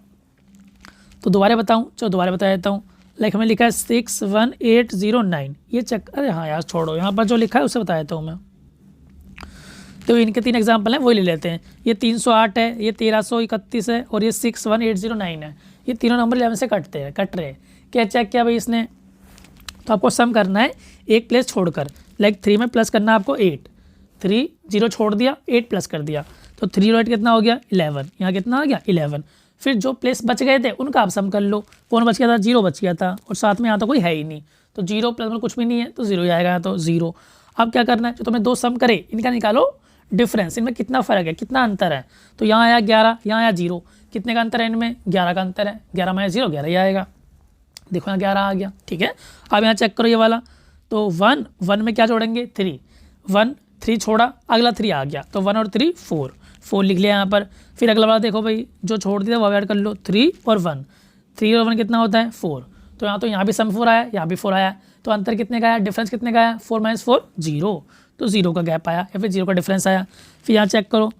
तो दोबारा बताऊँ, चलो दोबारा बता देता हूँ। लाइक हमें लिखा है 61809, ये चेक, अरे हाँ यार छोड़ो, यहाँ पर जो लिखा है उससे बता देता हूँ मैं। तो इनके 3 एग्जाम्पल हैं, वही ले लेते हैं। ये 308 है, ये 1331 है, और ये 61809 है। ये तीनों नंबर 11 से कट रहे हैं। क्या चेक किया भाई इसने, तो आपको सम करना है एक प्लेस छोड़कर, लाइक 3 में प्लस करना है आपको 8, 3 0 छोड़ दिया, 8 प्लस कर दिया, तो 3 और 8 कितना हो गया 11, यहाँ कितना आ गया 11। फिर जो प्लेस बच गए थे उनका आप सम कर लो, कौन बच गया था 0 बच गया था, और साथ में यहाँ तो कोई है ही नहीं, तो 0 प्लस में कुछ भी नहीं है तो 0 ही आएगा, यहाँ तो 0। अब क्या करना है, जो तुमने 2 सम करे इनका निकालो डिफरेंस, इनमें कितना फ़र्क है, कितना अंतर है। तो यहाँ आया 11, यहाँ आया 0, कितने का अंतर है इनमें, 11 का अंतर है, 11 में 0 11 ही आएगा, देखो यहाँ 11 आ गया, ठीक है। अब यहाँ चेक करो ये वाला, तो 1 में क्या जोड़ेंगे 3, 1 3 छोड़ा, अगला 3 आ गया, तो 1 और 3 4 लिख लिया यहाँ पर। फिर अगला वाला देखो भाई, जो छोड़ दिया वो ऐड कर लो, 3 और 1, 3 और 1 कितना होता है 4, तो यहाँ भी सम 4 आया, यहाँ भी 4 आया, तो अंतर कितने का आया, डिफरेंस कितने का आया, 4 - 4 0, तो 0 का गैप आया या फिर 0 का डिफरेंस आया। फिर यहाँ चेक करो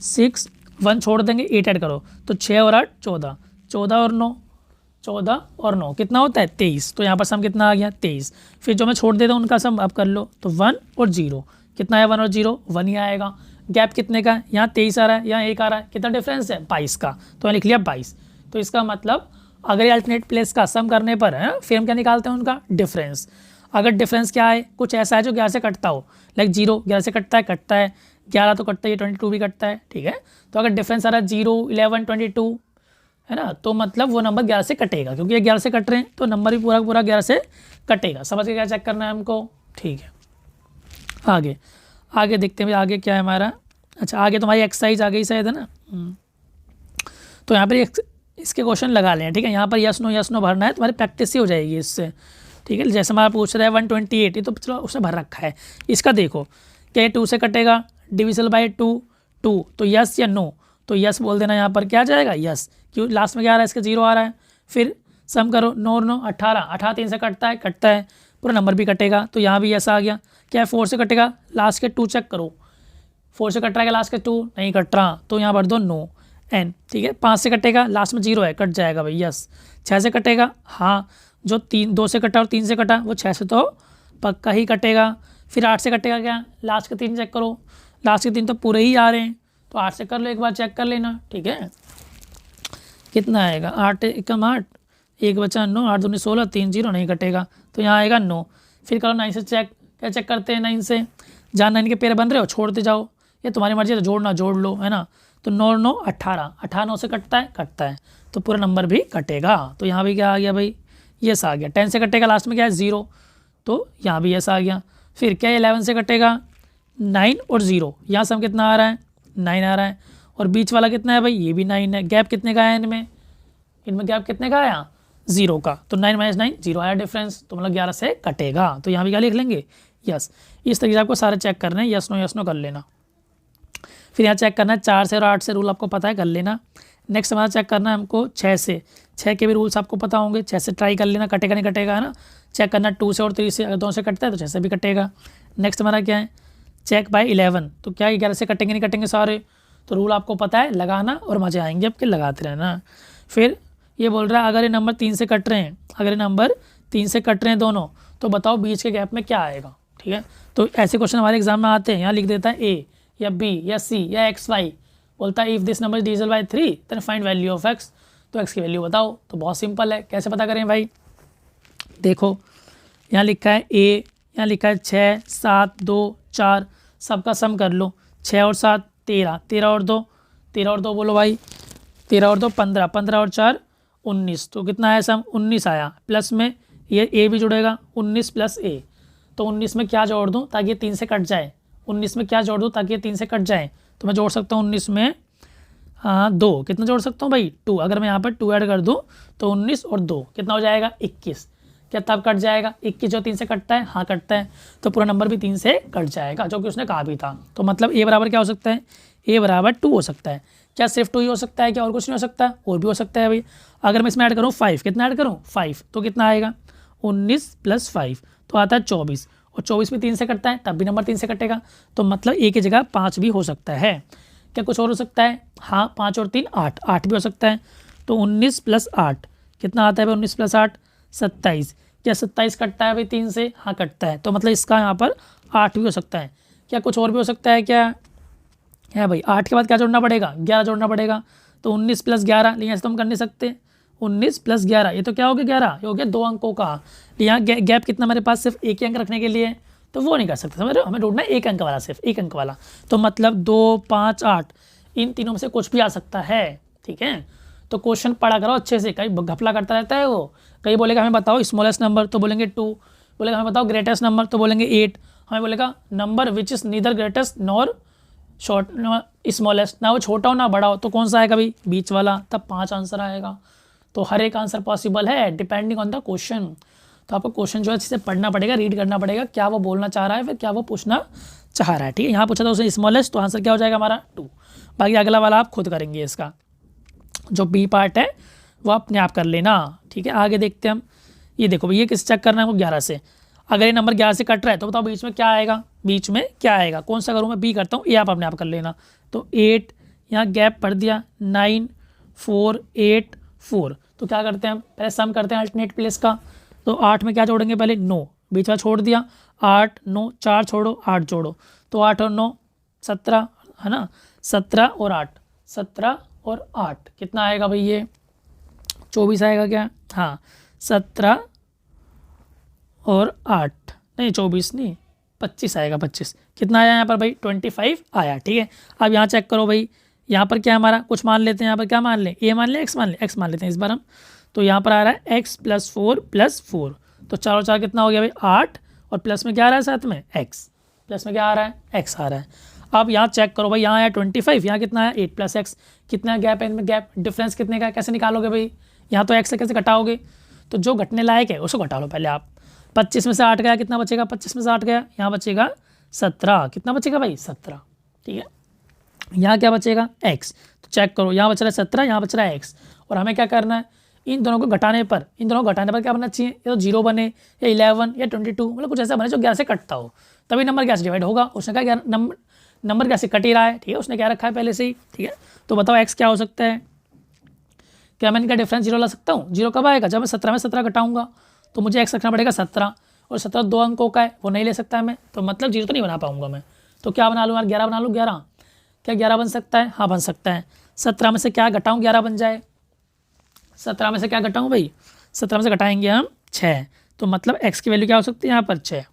6 1 छोड़ देंगे, 8 ऐड करो, तो 6 और 8 14, 14 और 9 कितना होता है 23, तो यहाँ पर सम कितना आ गया 23। फिर जो मैं छोड़ देता हूँ उनका सम आप कर लो, तो 1 और 0 कितना है, 1 और 0 1 ही आएगा। गैप कितने का है, यहाँ 23 आ रहा है, यहाँ 1 आ रहा है, कितना डिफरेंस है 22 का, तो मैं लिख लिया 22। तो इसका मतलब अगर ये अल्टरनेट प्लेस का सम करने पर है, फिर हम क्या निकालते हैं उनका डिफरेंस। अगर डिफरेंस क्या है, कुछ ऐसा है जो 11 से कटता हो, लाइक 0 11 से कटता है, 11 तो कटता है, 22 भी कटता है, ठीक है। तो अगर डिफरेंस आ रहा है 0 11 22 है ना, तो मतलब वो नंबर 11 से कटेगा, क्योंकि ये 11 से कट रहे हैं तो नंबर भी पूरा 11 से कटेगा। समझ के क्या चेक करना है हमको, ठीक है। आगे देखते हैं आगे क्या है हमारा। अच्छा आगे तुम्हारी एक्सरसाइज आ गई शायद है ना, तो यहाँ पर इसके क्वेश्चन लगा लें, ठीक है। यहाँ पर यस नो भरना है, तुम्हारी प्रैक्टिस ही हो जाएगी इससे, ठीक है। जैसे हमारा पूछ रहा है 128, ये तो चलो उसने भर रखा है। इसका देखो क्या 2 से कटेगा, डिविजल बाय 2 तो यस या नो, तो यस बोल देना, यहाँ पर क्या आ जाएगा यस, क्यों लास्ट में क्या आ रहा है इसका 0 आ रहा है। फिर सम करो 9 और 9 18 3 से कटता है, पूरा नंबर भी कटेगा, तो यहाँ भी यस आ गया। क्या 4 से कटेगा, लास्ट के 2 चेक करो, 4 से कट रहा है लास्ट के 2 नहीं कट रहा, तो यहाँ भर दो नो एन, ठीक है। 5 से कटेगा, लास्ट में 0 है, कट जाएगा भाई यस। 6 से कटेगा, हाँ जो 2 से कटा और 3 से कटा वो 6 से तो पक्का ही कटेगा। फिर 8 से कटेगा, क्या लास्ट के 3 चेक करो, लास्ट के 3 तो पूरे ही आ रहे हैं, तो 8 से कर लो, एक बार चेक कर लेना, ठीक है। कितना आएगा 8 एकम 8, 1 बचा 9, 8 दूनी 16, 3 0 नहीं कटेगा, तो यहाँ आएगा 9। फिर करो 9 से चेक, क्या चेक करते हैं 9 से, जहाँ 9 के पेयर बन रहे हो छोड़ते जाओ, ये तुम्हारी मर्जी है, तो जोड़ना जोड़ लो है ना। तो 9 और 9 18 9 से कटता है, तो पूरा नंबर भी कटेगा। तो यहाँ भी क्या आ गया भाई यस आ गया। 10 से कटेगा, लास्ट में क्या है 0, तो यहाँ भी यस आ गया। फिर क्या 11 से कटेगा 9 और 0, यहाँ सम कितना आ रहा है 9 आ रहा है, और बीच वाला कितना है भाई ये भी 9 है। गैप कितने का है इनमें गैप कितने का आया 0 का, तो 9 - 9 0 आया डिफरेंस, तो मतलब 11 से कटेगा। तो यहाँ भी क्या लिख लेंगे यस। इस तरीके से आपको सारे चेक करने हैं, यस नो कर लेना। फिर यहाँ चेक करना है 4 से और 8 से, रूल आपको पता है कर लेना। नेक्स्ट हमारा चेक करना है हमको 6 से, 6 के भी रूल्स आपको पता होंगे, 6 से ट्राई कर लेना, कटेगा नहीं कटेगा है ना। चेक करना 2 से और 3 से, अगर 2 से कटता है तो 6 से भी कटेगा। नेक्स्ट हमारा क्या है चेक बाय 11, तो क्या 11 से कटेंगे नहीं कटेंगे सारे, तो रूल आपको पता है लगाना और मजे आएंगे आपके, लगाते रहना। फिर ये बोल रहा है अगर ये नंबर 3 से कट रहे हैं, दोनों, तो बताओ बीच के गैप में क्या आएगा, ठीक है। तो ऐसे क्वेश्चन हमारे एग्जाम में आते हैं, यहाँ लिख देता है ए या बी या सी या एक्स वाई, बोलता है if this number is divisible by 3 then find value of x, तो एक्स की वैल्यू बताओ। तो बहुत सिंपल है, कैसे पता करें भाई, देखो यहाँ लिखा है ए, यहाँ लिखा है 6 7 2 4, सबका सम कर लो, 6 और 7 13, 13 और 2 बोलो भाई, 13 और 2 15, 15 और 4 19, तो कितना आया सम 19 आया। प्लस में ये ए भी जुड़ेगा 19 प्लस ए, तो 19 में क्या जोड़ दूँ ताकि ये 3 से कट जाए, 19 में क्या जोड़ दूँ ताकि ये 3 से कट जाए, तो मैं जोड़ सकता हूँ 19 में 2, कितना जोड़ सकता हूँ भाई 2। अगर मैं यहाँ पर 2 ऐड कर दूँ तो 19 और 2 कितना हो जाएगा 21। क्या तब कट जाएगा 21 जो 3 से कटता है, हाँ कटता है, तो पूरा नंबर भी 3 से कट जाएगा जो कि उसने कहा भी था। तो मतलब ए बराबर क्या हो सकता है, ए बराबर 2 हो सकता है। क्या सिर्फ 2 ही हो सकता है क्या और कुछ नहीं हो सकता, और भी हो सकता है भाई। अगर मैं इसमें ऐड करूँ 5, कितना ऐड करूँ 5, तो कितना आएगा 19 + 5 तो आता है 24, और 24 भी 3 से कटता है तब भी नंबर 3 से कटेगा। तो मतलब ए की जगह 5 भी हो सकता है। क्या कुछ और हो सकता है, हाँ 5 और 3 8, 8 भी हो सकता है। तो 19 + 8 कितना आता है भाई, 19 + 8 27। क्या 27 कटता है भाई 3 से, हाँ कटता है। तो मतलब इसका यहाँ पर 8 भी हो सकता है। क्या कुछ और भी हो सकता है क्या है भाई, 8 के बाद क्या जोड़ना पड़ेगा 11 जोड़ना पड़ेगा। तो 19 + 11, लेकिन ऐसे तो हम कर नहीं सकते। 19 + 11 ये तो क्या हो गया 11, ये हो गया 2 अंकों का। यहाँ गैप कितना मेरे पास सिर्फ एक ही अंक रखने के लिए, तो वो नहीं कर सकते, समझ रहे हो, हमें ढूंढना है एक अंक वाला, सिर्फ एक अंक वाला। तो मतलब 2 5 8 इन तीनों में से कुछ भी आ सकता है, ठीक है। तो क्वेश्चन पढ़ा करो अच्छे से, कहीं घपला करता रहता है वो। कहीं बोलेगा हमें बताओ स्मॉलेस्ट नंबर, तो बोलेंगे 2, बोलेगा हमें बताओ ग्रेटेस्ट नंबर, तो बोलेंगे 8, हमें बोलेगा number which is neither greatest nor short smallest, ना वो छोटा हो ना बड़ा हो, तो कौन सा आएगा भाई बीच वाला, तब 5 आंसर आएगा। तो हर एक आंसर पॉसिबल है डिपेंडिंग ऑन द क्वेश्चन। तो आपको क्वेश्चन जो है अच्छे से पढ़ना पड़ेगा, रीड करना पड़ेगा, क्या वो बोलना चाह रहा है, फिर क्या वो पूछना चाह रहा है, ठीक है। यहाँ पूछा था उसने स्मॉलेस्ट, तो आंसर क्या हो जाएगा हमारा 2। बाकी अगला वाला आप खुद करेंगे, इसका जो बी पार्ट है वो अपने आप कर लेना, ठीक है। आगे देखते हैं हम। ये देखो ये किस चेक करना है वो 11 से। अगर ये नंबर 11 से कट रहा है तो बताओ बीच में क्या आएगा, बीच में क्या आएगा, कौन सा करूँ मैं, बी करता हूँ, ये आप अपने आप कर लेना। तो 8 यहाँ गैप पढ़ दिया, 9 4 8 4, तो क्या करते हैं हम पहले सम करते हैं अल्टरनेट प्लेस का। तो 8 में क्या जोड़ेंगे पहले 9, बीच में छोड़ दिया, 8 9 4 छोड़ो 8 जोड़ो, तो 8 और 9 17 है ना, 17 और 8 17 और 8 कितना आएगा भाई, ये 24 आएगा क्या, हाँ 17 और 8 नहीं 24 नहीं 25 आएगा, 25 कितना आया यहाँ पर भाई 25 आया, ठीक है। अब यहाँ चेक करो भाई, यहाँ पर क्या हमारा कुछ मान लेते हैं, यहाँ पर क्या मान लें, ए मान लें एक्स मान लें, एक्स मान लेते हैं इस बार हम। तो यहाँ पर आ रहा है x + 4 + 4, तो 4 और 4 कितना हो गया भाई 8, और प्लस में क्या आ रहा है साथ में x, प्लस में क्या आ रहा है x आ रहा है। अब यहाँ चेक करो भाई, यहाँ आया 25, यहाँ कितना है 8 + x, कितना गैप है इनमें, गैप डिफरेंस कितने का है, कैसे निकालोगे भाई, यहाँ तो x से कैसे घटाओगे, तो जो घटने लायक है उसको घटा लो पहले आप। 25 में से 8 गया कितना बचेगा, 25 में से 8 गया यहाँ बचेगा 17, कितना बचेगा भाई 17, ठीक है। यहाँ क्या बचेगा x, तो चेक करो यहाँ बच रहा है 17, यहाँ बच रहा है x, और हमें क्या करना है इन दोनों को घटाने पर, इन दोनों को घटाने पर क्या बनना चाहिए, या तो 0 बने या 11 या 22, मतलब कुछ ऐसा बने जो 11 से कटता हो, तभी नंबर 11 से डिवाइड होगा। उसने कहा नंबर 11 से कट ही रहा है, ठीक है, उसने क्या रखा है पहले से ही, ठीक है। तो बताओ x क्या हो सकता है, क्या मैं इनका डिफरेंस 0 ला सकता हूँ, 0 कब आएगा जब मैं 17 में 17 घटाऊंगा, तो मुझे x रखना पड़ेगा 17, और 17 2 अंकों का है वो नहीं ले सकता मैं, तो मतलब 0 तो नहीं बना पाऊंगा मैं। तो क्या बना लूँ यार 11 बना लूँ, 11 क्या 11 बन सकता है, हाँ बन सकता है। 17 में से क्या घटाऊँ 11 बन जाए, 17 में से क्या घटाऊँ भाई, 17 में से घटाएंगे हम 6, तो मतलब x की वैल्यू क्या हो सकती है यहाँ पर 6।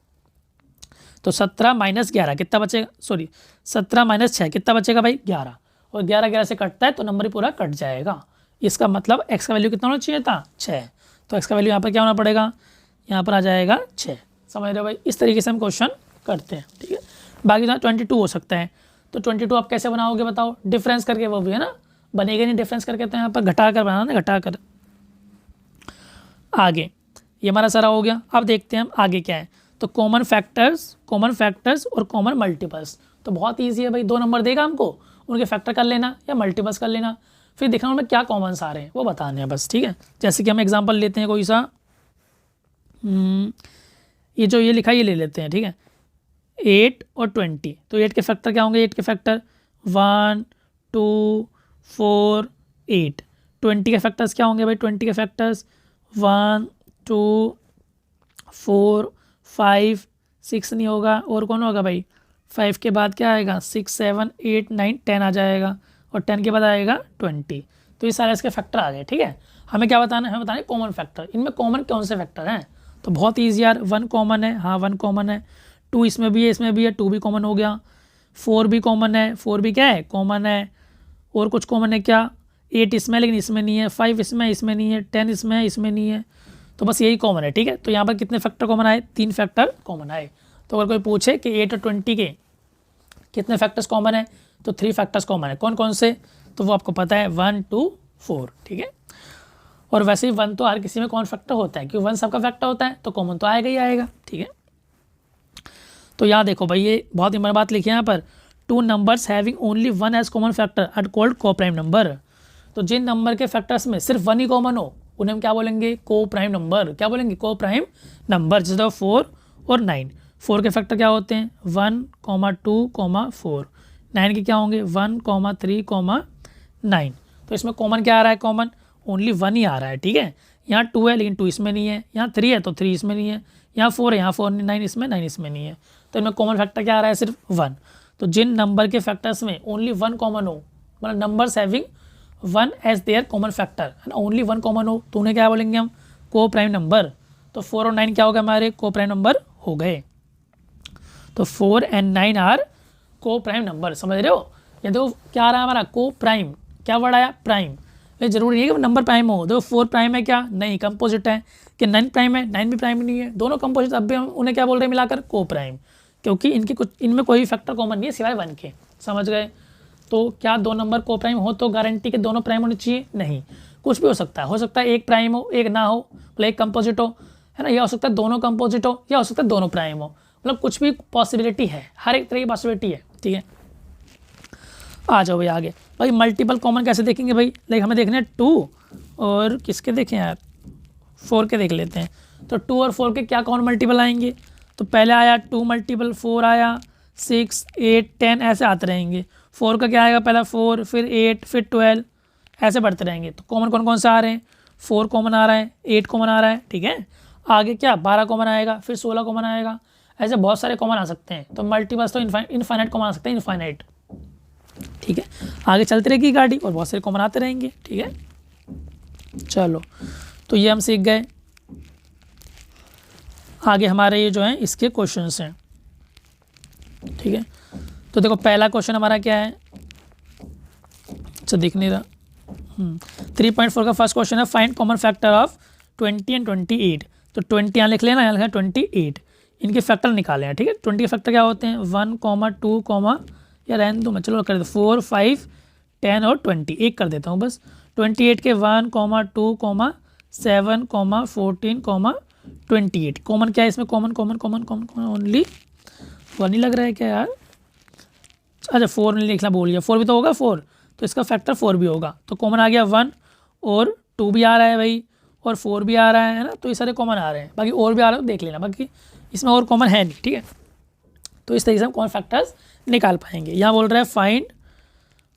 तो 17 - 11 कितना बचेगा, सॉरी 17 - 6 कितना बचेगा भाई 11, और 11 11 से कटता है तो नंबर ही पूरा कट जाएगा। इसका मतलब x का वैल्यू कितना होना चाहिए था 6, तो x का वैल्यू यहाँ पर क्या होना पड़ेगा, यहाँ पर आ जाएगा 6। समझ रहे हो भाई, इस तरीके से हम क्वेश्चन करते हैं, ठीक है। बाकी ना 22 हो सकता है, तो 22 आप कैसे बनाओगे बताओ, डिफरेंस करके, वो भी है ना बनेगा नहीं डिफरेंस करके, तो यहाँ पर घटा कर बनाना, घटा कर। आगे ये हमारा सारा हो गया। अब देखते हैं हम आगे क्या है, तो कॉमन फैक्टर्स और कॉमन मल्टीपल्स। तो बहुत ईजी है भाई, 2 नंबर देगा हमको, उनके फैक्टर कर लेना या मल्टीपल्स कर लेना, फिर देखना उनमें क्या कॉमन आ रहे हैं वो बताने हैं बस, ठीक है। जैसे कि हम एग्जांपल लेते हैं कोई सा, ये जो ये लिखा है ये ले लेते हैं, ठीक है। 8 और 20, तो 8 के फैक्टर क्या होंगे, 8 के फैक्टर 1 2 4 8। 20 के फैक्टर्स क्या होंगे भाई, 20 के फैक्टर्स 1 2 4 5 6 नहीं होगा, और कौन होगा भाई 5 के बाद क्या आएगा 6 7 8 9 10 आ जाएगा, और 10 के बाद आएगा 20। तो ये सारे इसके फैक्टर आ गए, ठीक है। हमें क्या बताना है, हमें बताना है कॉमन फैक्टर, इनमें कॉमन कौन से फैक्टर हैं। तो बहुत ईजी यार, 1 कॉमन है, हाँ 1 कॉमन है, 2 इसमें भी है, इसमें भी है, 2 भी कॉमन हो गया, 4 भी कॉमन है, 4 भी क्या है कॉमन है, और कुछ कॉमन है क्या, 8 इसमें लेकिन इसमें नहीं है, 5 इसमें नहीं है, 10 इसमें है, इसमें नहीं है, तो बस यही कॉमन है, ठीक है। तो यहाँ पर कितने फैक्टर कॉमन आए, 3 फैक्टर कॉमन आए। तो अगर कोई पूछे कि 8 और 20 के कितने फैक्टर्स कॉमन है, तो 3 फैक्टर्स कॉमन है। कौन कौन से, तो वो आपको पता है 1 2 4, ठीक है। और वैसे ही 1 तो हर किसी में कॉमन फैक्टर होता है, क्योंकि 1 सबका फैक्टर होता है, तो कॉमन तो आएगा ही आएगा, ठीक है। तो यहाँ देखो भाई, ये बहुत इंपॉर्टेंट बात लिखी है यहाँ पर, 2 numbers having only 1 as common factor are called coprime number. तो जिन नंबर के फैक्टर्स में सिर्फ 1 ही कॉमन हो उन्हें हम क्या बोलेंगे, को प्राइम नंबर। क्या बोलेंगे, को प्राइम नंबर। जैसे 4 और 9, 4 के फैक्टर क्या होते हैं 1, 2, 4। 9 के क्या होंगे 1, 3, 9। तो इसमें कॉमन क्या आ रहा है, कॉमन ओनली 1 ही आ रहा है, ठीक है। यहाँ 2 है लेकिन 2 इसमें नहीं है, यहाँ 3 है तो 3 इसमें नहीं है, यहाँ 4 है, यहाँ 4 नहीं, 9 इसमें, 9 इसमें नहीं है। तो इनमें कॉमन फैक्टर क्या आ रहा है, सिर्फ 1। तो जिन नंबर के फैक्टर्स में ओनली 1 कॉमन हो, मतलब numbers having 1 as their common factor, है ना, ओनली 1 कॉमन हो, तो उन्हें क्या बोलेंगे हम, को प्राइम नंबर। तो 4 और 9 क्या हो गए हमारे, को प्राइम नंबर हो गए। तो 4 and 9 are coprime number, समझ रहे हो। ये देखो क्या आ रहा है हमारा, को प्राइम, क्या वर्ड आया, प्राइम। ये जरूरी नहीं है कि नंबर प्राइम हो। देखो 4 प्राइम है क्या, नहीं, कंपोजिट है। कि 9 प्राइम है, 9 भी प्राइम नहीं है, दोनों कंपोजिट, अब भी हम उन्हें क्या बोल रहे हैं मिलाकर, को प्राइम, क्योंकि इनमें कोई फैक्टर कॉमन नहीं है सिवाय 1 के, समझ गए। तो क्या 2 नंबर को प्राइम हो तो गारंटी के दोनों प्राइम होने चाहिए, नहीं, कुछ भी हो सकता है एक प्राइम हो एक ना हो, मतलब एक कंपोजिट हो, है ना, यह हो सकता है दोनों कंपोजिट हो, या हो सकता है दोनों प्राइम हो, मतलब कुछ भी पॉसिबिलिटी है, हर एक तरह की पॉसिबिलिटी है, ठीक है। आ जाओ भाई आगे। भाई मल्टीपल कॉमन कैसे देखेंगे भाई, लाइक हमें देखने हैं 2 और किसके देखें यार, 4 के देख लेते हैं। तो 2 और 4 के क्या कॉमन मल्टीपल आएंगे, तो पहले आया 2 मल्टीपल 4 आया, 6, 8, 10 ऐसे आते रहेंगे। 4 का क्या आएगा, पहला 4, फिर 8, फिर 12, ऐसे बढ़ते रहेंगे। तो कॉमन कौन कौन से आ रहे हैं, 4 कॉमन आ रहा है, 8 कॉमन आ रहा है, ठीक है। आगे क्या 12 कॉमन आएगा, फिर 16 कॉमन आएगा, ऐसे बहुत सारे कॉमन आ सकते हैं। तो मल्टीपल्स तो इनफाइनाइट कॉमन आ सकते हैं, इनफाइनाइट, ठीक है। आगे चलती रहेगी गाड़ी और बहुत सारे कॉमन आते रहेंगे, ठीक है। चलो, तो ये हम सीख गए। आगे हमारे ये जो है इसके क्वेश्चंस हैं, ठीक है। तो देखो पहला क्वेश्चन हमारा क्या है, अच्छा दिख नहीं रहा, 3.4 का फर्स्ट क्वेश्चन है, find common factor of 20 and 28। तो 20 यहाँ लिख लेना, यहाँ लिखा है 28, इनके फैक्टर निकाले हैं, ठीक है। 20 के फैक्टर क्या होते हैं 1, 2, या रहने दो मैं, चलो कर देता 4, 5, 10 और 20, एक कर देता हूँ बस। 28 के 1, 2, 7, 14, 28। कॉमन क्या है इसमें, कॉमन ओनली 1 ही लग रहा है क्या यार, अच्छा 4 नहीं लिखना भूल गया, 4 भी तो होगा 4, तो इसका फैक्टर 4 भी होगा। तो कॉमन आ गया 1 और 2 भी आ रहा है भाई, और 4 भी आ रहा है ना, तो ये सारे कॉमन आ रहे हैं, बाकी और भी आ रहा है तो देख लेना, बाकी इसमें और कॉमन है नहीं, ठीक है। तो इस तरीके से हम कॉमन फैक्टर्स निकाल पाएंगे। यहाँ बोल रहा है फाइंड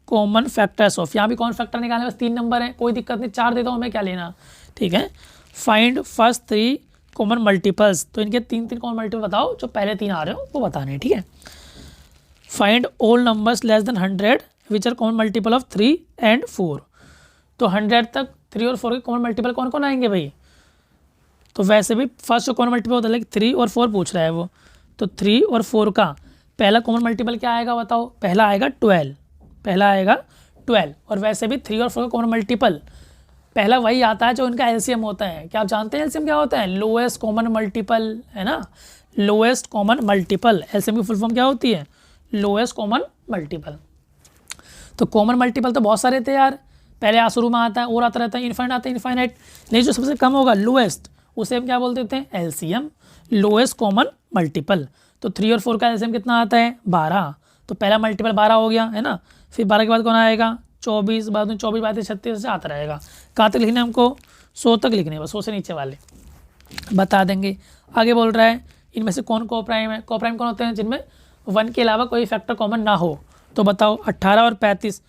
कॉमन फैक्टर्स ऑफ, यहाँ भी कॉमन फैक्टर निकालने बस 3 नंबर है, कोई दिक्कत नहीं, 4 देता हूँ हमें क्या लेना, ठीक है। फाइंड फर्स्ट 3 कॉमन मल्टीपल्स, तो इनके 3 कॉमन मल्टीपल बताओ, जो पहले 3 आ रहे हो वो बताने हैं, ठीक है। Find all numbers less than 100 which are common multiple of 3 and 4। तो 100 तक 3 और 4 के कॉमन मल्टीपल कौन कौन आएंगे भाई, तो वैसे भी फर्स्ट जो कॉमन मल्टीपल होता है, लाइक 3 और 4 पूछ रहा है वो, तो 3 और 4 का पहला कॉमन मल्टीपल क्या आएगा बताओ, पहला आएगा 12, पहला आएगा 12। और वैसे भी 3 और 4 का कॉमन मल्टीपल पहला वही आता है जो इनका एलसीएम होता है। क्या आप जानते हैं एलसीएम क्या होता है, लोएस्ट कॉमन मल्टीपल, है ना, लोएस्ट कॉमन मल्टीपल, एलसीएम की फुल फॉर्म क्या होती है, लोएस्ट कॉमन मल्टीपल। तो कॉमन मल्टीपल तो बहुत सारे थे यार, पहले शुरू में आता है और आता रहता है, इनफाइनाइट आता है, इनफाइनाइट, लेकिन जो सबसे कम होगा लोएस्ट, उसे हम क्या बोल देते हैं एलसीएम, लोएस्ट कॉमन मल्टीपल। तो 3 और 4 का एलसीएम कितना आता है 12, तो पहला मल्टीपल 12 हो गया, है ना। फिर 12 के बाद कौन आएगा 24, बाद में 24, 32, 36 से आता रहेगा। कहाँ तक लिखना है हमको 100 तक लिखने, बस 100 से नीचे वाले बता देंगे। आगे बोल रहा है इनमें से कौन को प्राइम है, को प्राइम कौन होते हैं जिनमें 1 के अलावा कोई फैक्टर कॉमन ना हो। तो बताओ 18 और 35,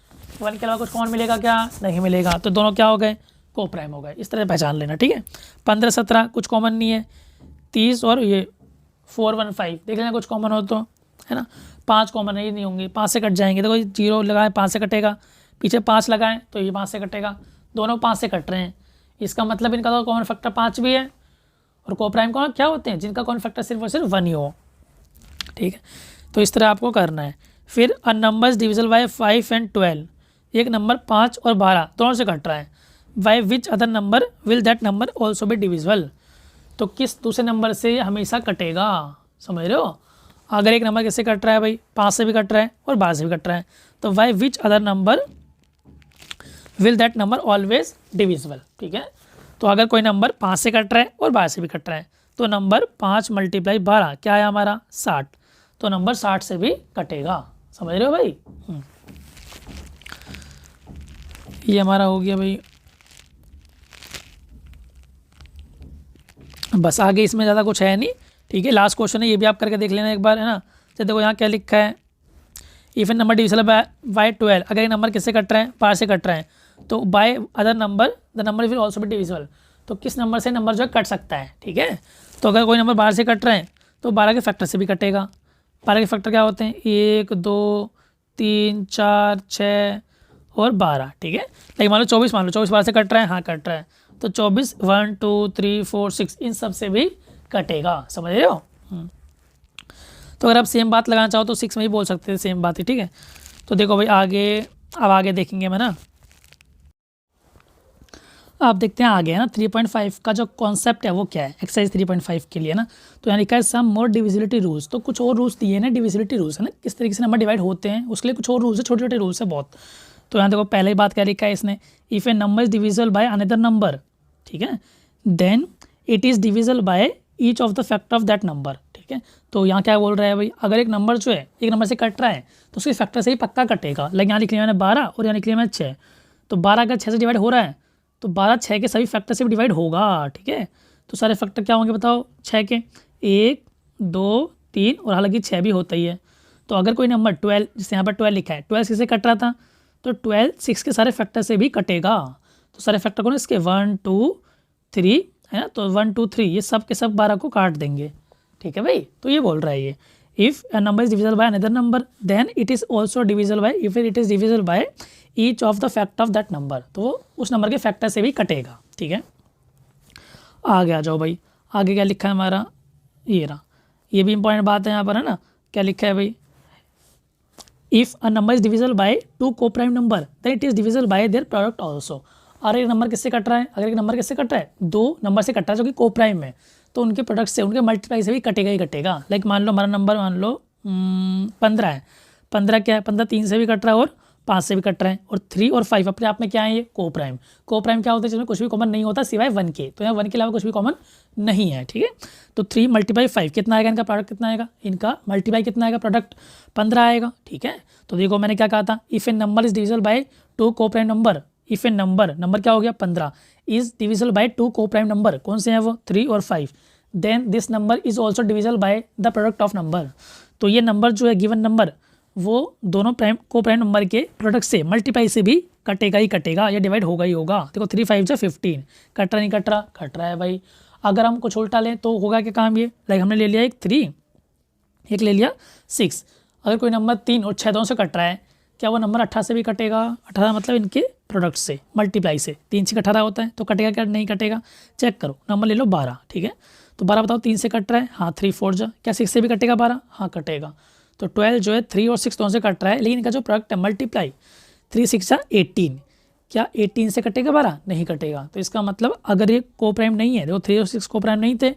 1 के अलावा कुछ कॉमन मिलेगा क्या, नहीं मिलेगा, तो दोनों क्या हो गए को प्राइम हो गए। इस तरह पहचान लेना, ठीक है। 15, 17 कुछ कॉमन नहीं है, 30 और ये 4, 1, 5 देख लेना कुछ कॉमन हो तो, है ना। 5 कॉमन ही नहीं होंगे, 5 से कट जाएंगे, देखो 0 लगाएं 5 से कटेगा, पीछे 5 लगाएं तो ये 5 से कटेगा, दोनों 5 से कट रहे हैं, इसका मतलब इनका तो कॉमन फैक्टर 5 भी है। और को प्राइम कौन क्या होते हैं जिनका कॉमन फैक्टर सिर्फ और सिर्फ 1 ही हो, ठीक है। तो इस तरह आपको करना है। फिर a numbers divisible by 5 and 12, एक नंबर 5 और 12 दोनों से कट रहा है, by which other number will that number also be divisible, तो किस दूसरे नंबर से हमेशा कटेगा, समझ रहे हो। अगर एक नंबर किससे कट रहा है भाई, 5 से भी कट रहा है और 12 से भी कट रहा है, तो why which other number will that number always divisible. ठीक है, तो अगर कोई नंबर 5 से कट रहा है और 12 से भी कट रहा है, तो नंबर 5 × 12 क्या है हमारा 60, तो नंबर 60 से भी कटेगा। समझ रहे हो भाई। ये हमारा हो गया भाई। बस आगे इसमें ज़्यादा कुछ है नहीं। ठीक है, लास्ट क्वेश्चन है, ये भी आप करके देख लेना एक बार, है ना। तो देखो यहाँ क्या लिखा है, if A number divisible by 12, अगर ये नंबर किससे कट रहा है, 12 से कट रहा है, तो by other number the number will also be divisible, तो किस नंबर से नंबर जो है कट सकता है। ठीक है, तो अगर कोई नंबर 12 से कट रहा है तो 12 के फैक्टर से भी कटेगा। 12 के फैक्टर क्या होते हैं, 1 2 3 4 6 और 12। ठीक है, लेकिन मान लो 24, मान लो 24 12 से कट रहा है, हाँ कट रहा है, तो 24 1 2 3 4 6 इन सब से भी कटेगा। समझ रहे हो। तो अगर आप सेम बात लगाना चाहो तो 6 में ही बोल सकते हैं, सेम बात है। ठीक है, तो देखो भाई आगे, अब आगे देखेंगे मैं ना, आप देखते हैं आगे है ना 3.5 का जो कॉन्सेप्ट है वो क्या है एक्सरसाइज 3.5 के लिए ना। तो यहाँ लिखा है सम मोर डिविजिबिलिटी रूल्स, तो कुछ और रूल्स दिए ना डिविजिबिलिटी रूल्स, है ना, किस तरीके से नंबर डिवाइड होते हैं उसके लिए कुछ और रूल्स है, छोटे छोटे रूल्स है बहुत। तो यहाँ देखो पहले ही बात क्या लिखा है इसने, if a number is divisible by another number, ठीक है, then it is divisible by each of the factor of that number. ठीक है, तो यहाँ क्या बोल रहा है भाई, अगर एक नंबर जो है एक नंबर से कट रहा है तो उसके फैक्टर से ही पक्का कटेगा। लाइक यहाँ लिख लिया मैंने 12 और यहाँ लिख लिया मैंने 6, तो 12 अगर 6 से डिवाइड हो रहा है तो 12 6 के सभी फैक्टर से भी डिवाइड होगा। ठीक है, तो सारे फैक्टर क्या होंगे बताओ 6 के, 1 2 3 और हालांकि 6 भी होता ही है। तो अगर कोई नंबर 12, जैसे यहाँ पर 12 लिखा है, 12 किससे कट रहा था, तो 12 6 के सारे फैक्टर से भी कटेगा। तो सारे फैक्टर कौन इसके 1 2 3 है ना, तो 1 2 3 ये सब के सब 12 को काट देंगे। ठीक है भाई, तो ये बोल रहा है ये, if a number is divisible by another number then it is also divisible by, if it is divisible by each of the factor of that number, तो वो उस नंबर के फैक्टर से भी कटेगा। ठीक है, आगे आ जाओ भाई, आगे क्या लिखा है हमारा, ये रहा, ये भी इंपॉर्टेंट बात है यहाँ पर, है ना। क्या लिखा है भाई, if a number is divisible by 2 coprime number then it is divisible by their product also. और एक नंबर किससे कट रहा है, अगर एक नंबर किससे कट रहा है, 2 नंबर से कट रहा है जो कि कोप्राइम है, तो उनके प्रोडक्ट से, उनके मल्टीप्लाई से भी कटेगा ही कटेगा। लाइक मान लो हमारा नंबर मान लो 15 है, 15 क्या है, 15 3 से भी कट रहा है और 5 से भी कट रहा है, और 3 और 5 अपने आप में क्या है, ये कोप्राइम। कोप्राइम क्या होता है, जिसमें कुछ भी कॉमन नहीं होता सिवाय 1 के, तो यहाँ 1 के अलावा कुछ भी कॉमन नहीं है। ठीक है, तो 3 × 5 कितना आएगा, इनका प्रोडक्ट कितना आएगा, इनका मल्टीप्लाई कितना आएगा, प्रोडक्ट 15 आएगा। ठीक है, तो देखो मैंने क्या कहा था, if a number is divisible by 2 coprime number, if a number, number क्या हो गया 15, is divisible by 2 coprime number, कौन से हैं वो 3 और 5, then this number is also divisible by the product of number. तो ये नंबर जो है गिवन नंबर वो दोनों प्राइम कोप्राइम नंबर के प्रोडक्ट से मल्टीप्लाई से भी कटेगा ही कटेगा, या डिवाइड होगा ही होगा। देखो 3 5 जो 15, कट रहा नहीं कट रहा, कट रहा है भाई। अगर हम कुछ उल्टा लें तो होगा क्या काम, ये लाइक हमने ले लिया एक 3, एक ले लिया 6, अगर कोई नंबर 3 और 6 दोनों से कट रहा है, क्या वो नंबर 18 से भी कटेगा, 18 मतलब इनके प्रोडक्ट से मल्टीप्लाई से, 3 से 18 होता है, तो कटेगा क्या नहीं कटेगा, चेक करो। नंबर ले लो 12, ठीक है, तो 12 बताओ 3 से कट रहा है, हाँ 3 4 जा, क्या 6 से भी कटेगा 12, हाँ कटेगा। तो 12 जो है 3 और 6 दोनों से कट रहा है, लेकिन इनका जो प्रोडक्ट है मल्टीप्लाई 3 6 जा 18, क्या 18 से कटेगा 12, नहीं कटेगा। तो इसका मतलब अगर ये कोप्राइम नहीं है, देखो 3 और 6 कोप्राइम नहीं थे,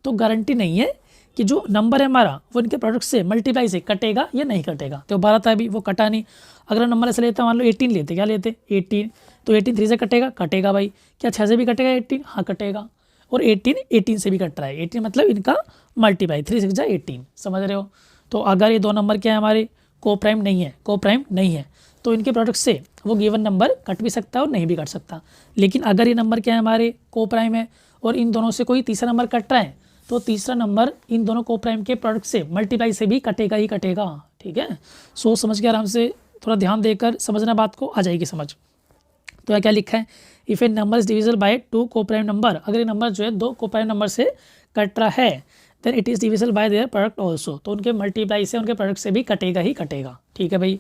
तो गारंटी नहीं है कि जो नंबर है हमारा वो इनके प्रोडक्ट से मल्टीप्लाई से कटेगा या नहीं कटेगा। तो 12 था अभी, वो कटा नहीं। अगर नंबर ऐसे लेते मान लो 18 लेते, क्या लेते 18, तो 18 3 से कटेगा, कटेगा भाई। क्या 6 से भी कटेगा 18, हाँ कटेगा। और 18 से भी कट रहा है, 18 मतलब इनका मल्टीप्लाई 3 6 जा 18, समझ रहे हो। तो अगर ये दो नंबर क्या है हमारे कोप्राइम नहीं है, कोप्राइम नहीं है, तो इनके प्रोडक्ट से वो गिवन नंबर कट भी सकता है और नहीं भी कट सकता। लेकिन अगर ये नंबर क्या है हमारे कोप्राइम है और इन दोनों से कोई तीसरा नंबर कट रहा है, तो तीसरा नंबर इन दोनों कोप्राइम के प्रोडक्ट से मल्टीप्लाई से भी कटेगा ही कटेगा। ठीक है, सोच समझ के आराम से थोड़ा ध्यान देकर समझना, बात को आ जाएगी समझ। तो क्या लिखा है, if a number is divisible by 2 coprime number, अगर ये नंबर जो है 2 कोप्राइम नंबर से कट रहा है, then it is divisible by their product also, तो उनके मल्टीप्लाई से उनके प्रोडक्ट से भी कटेगा ही कटेगा। ठीक है भाई,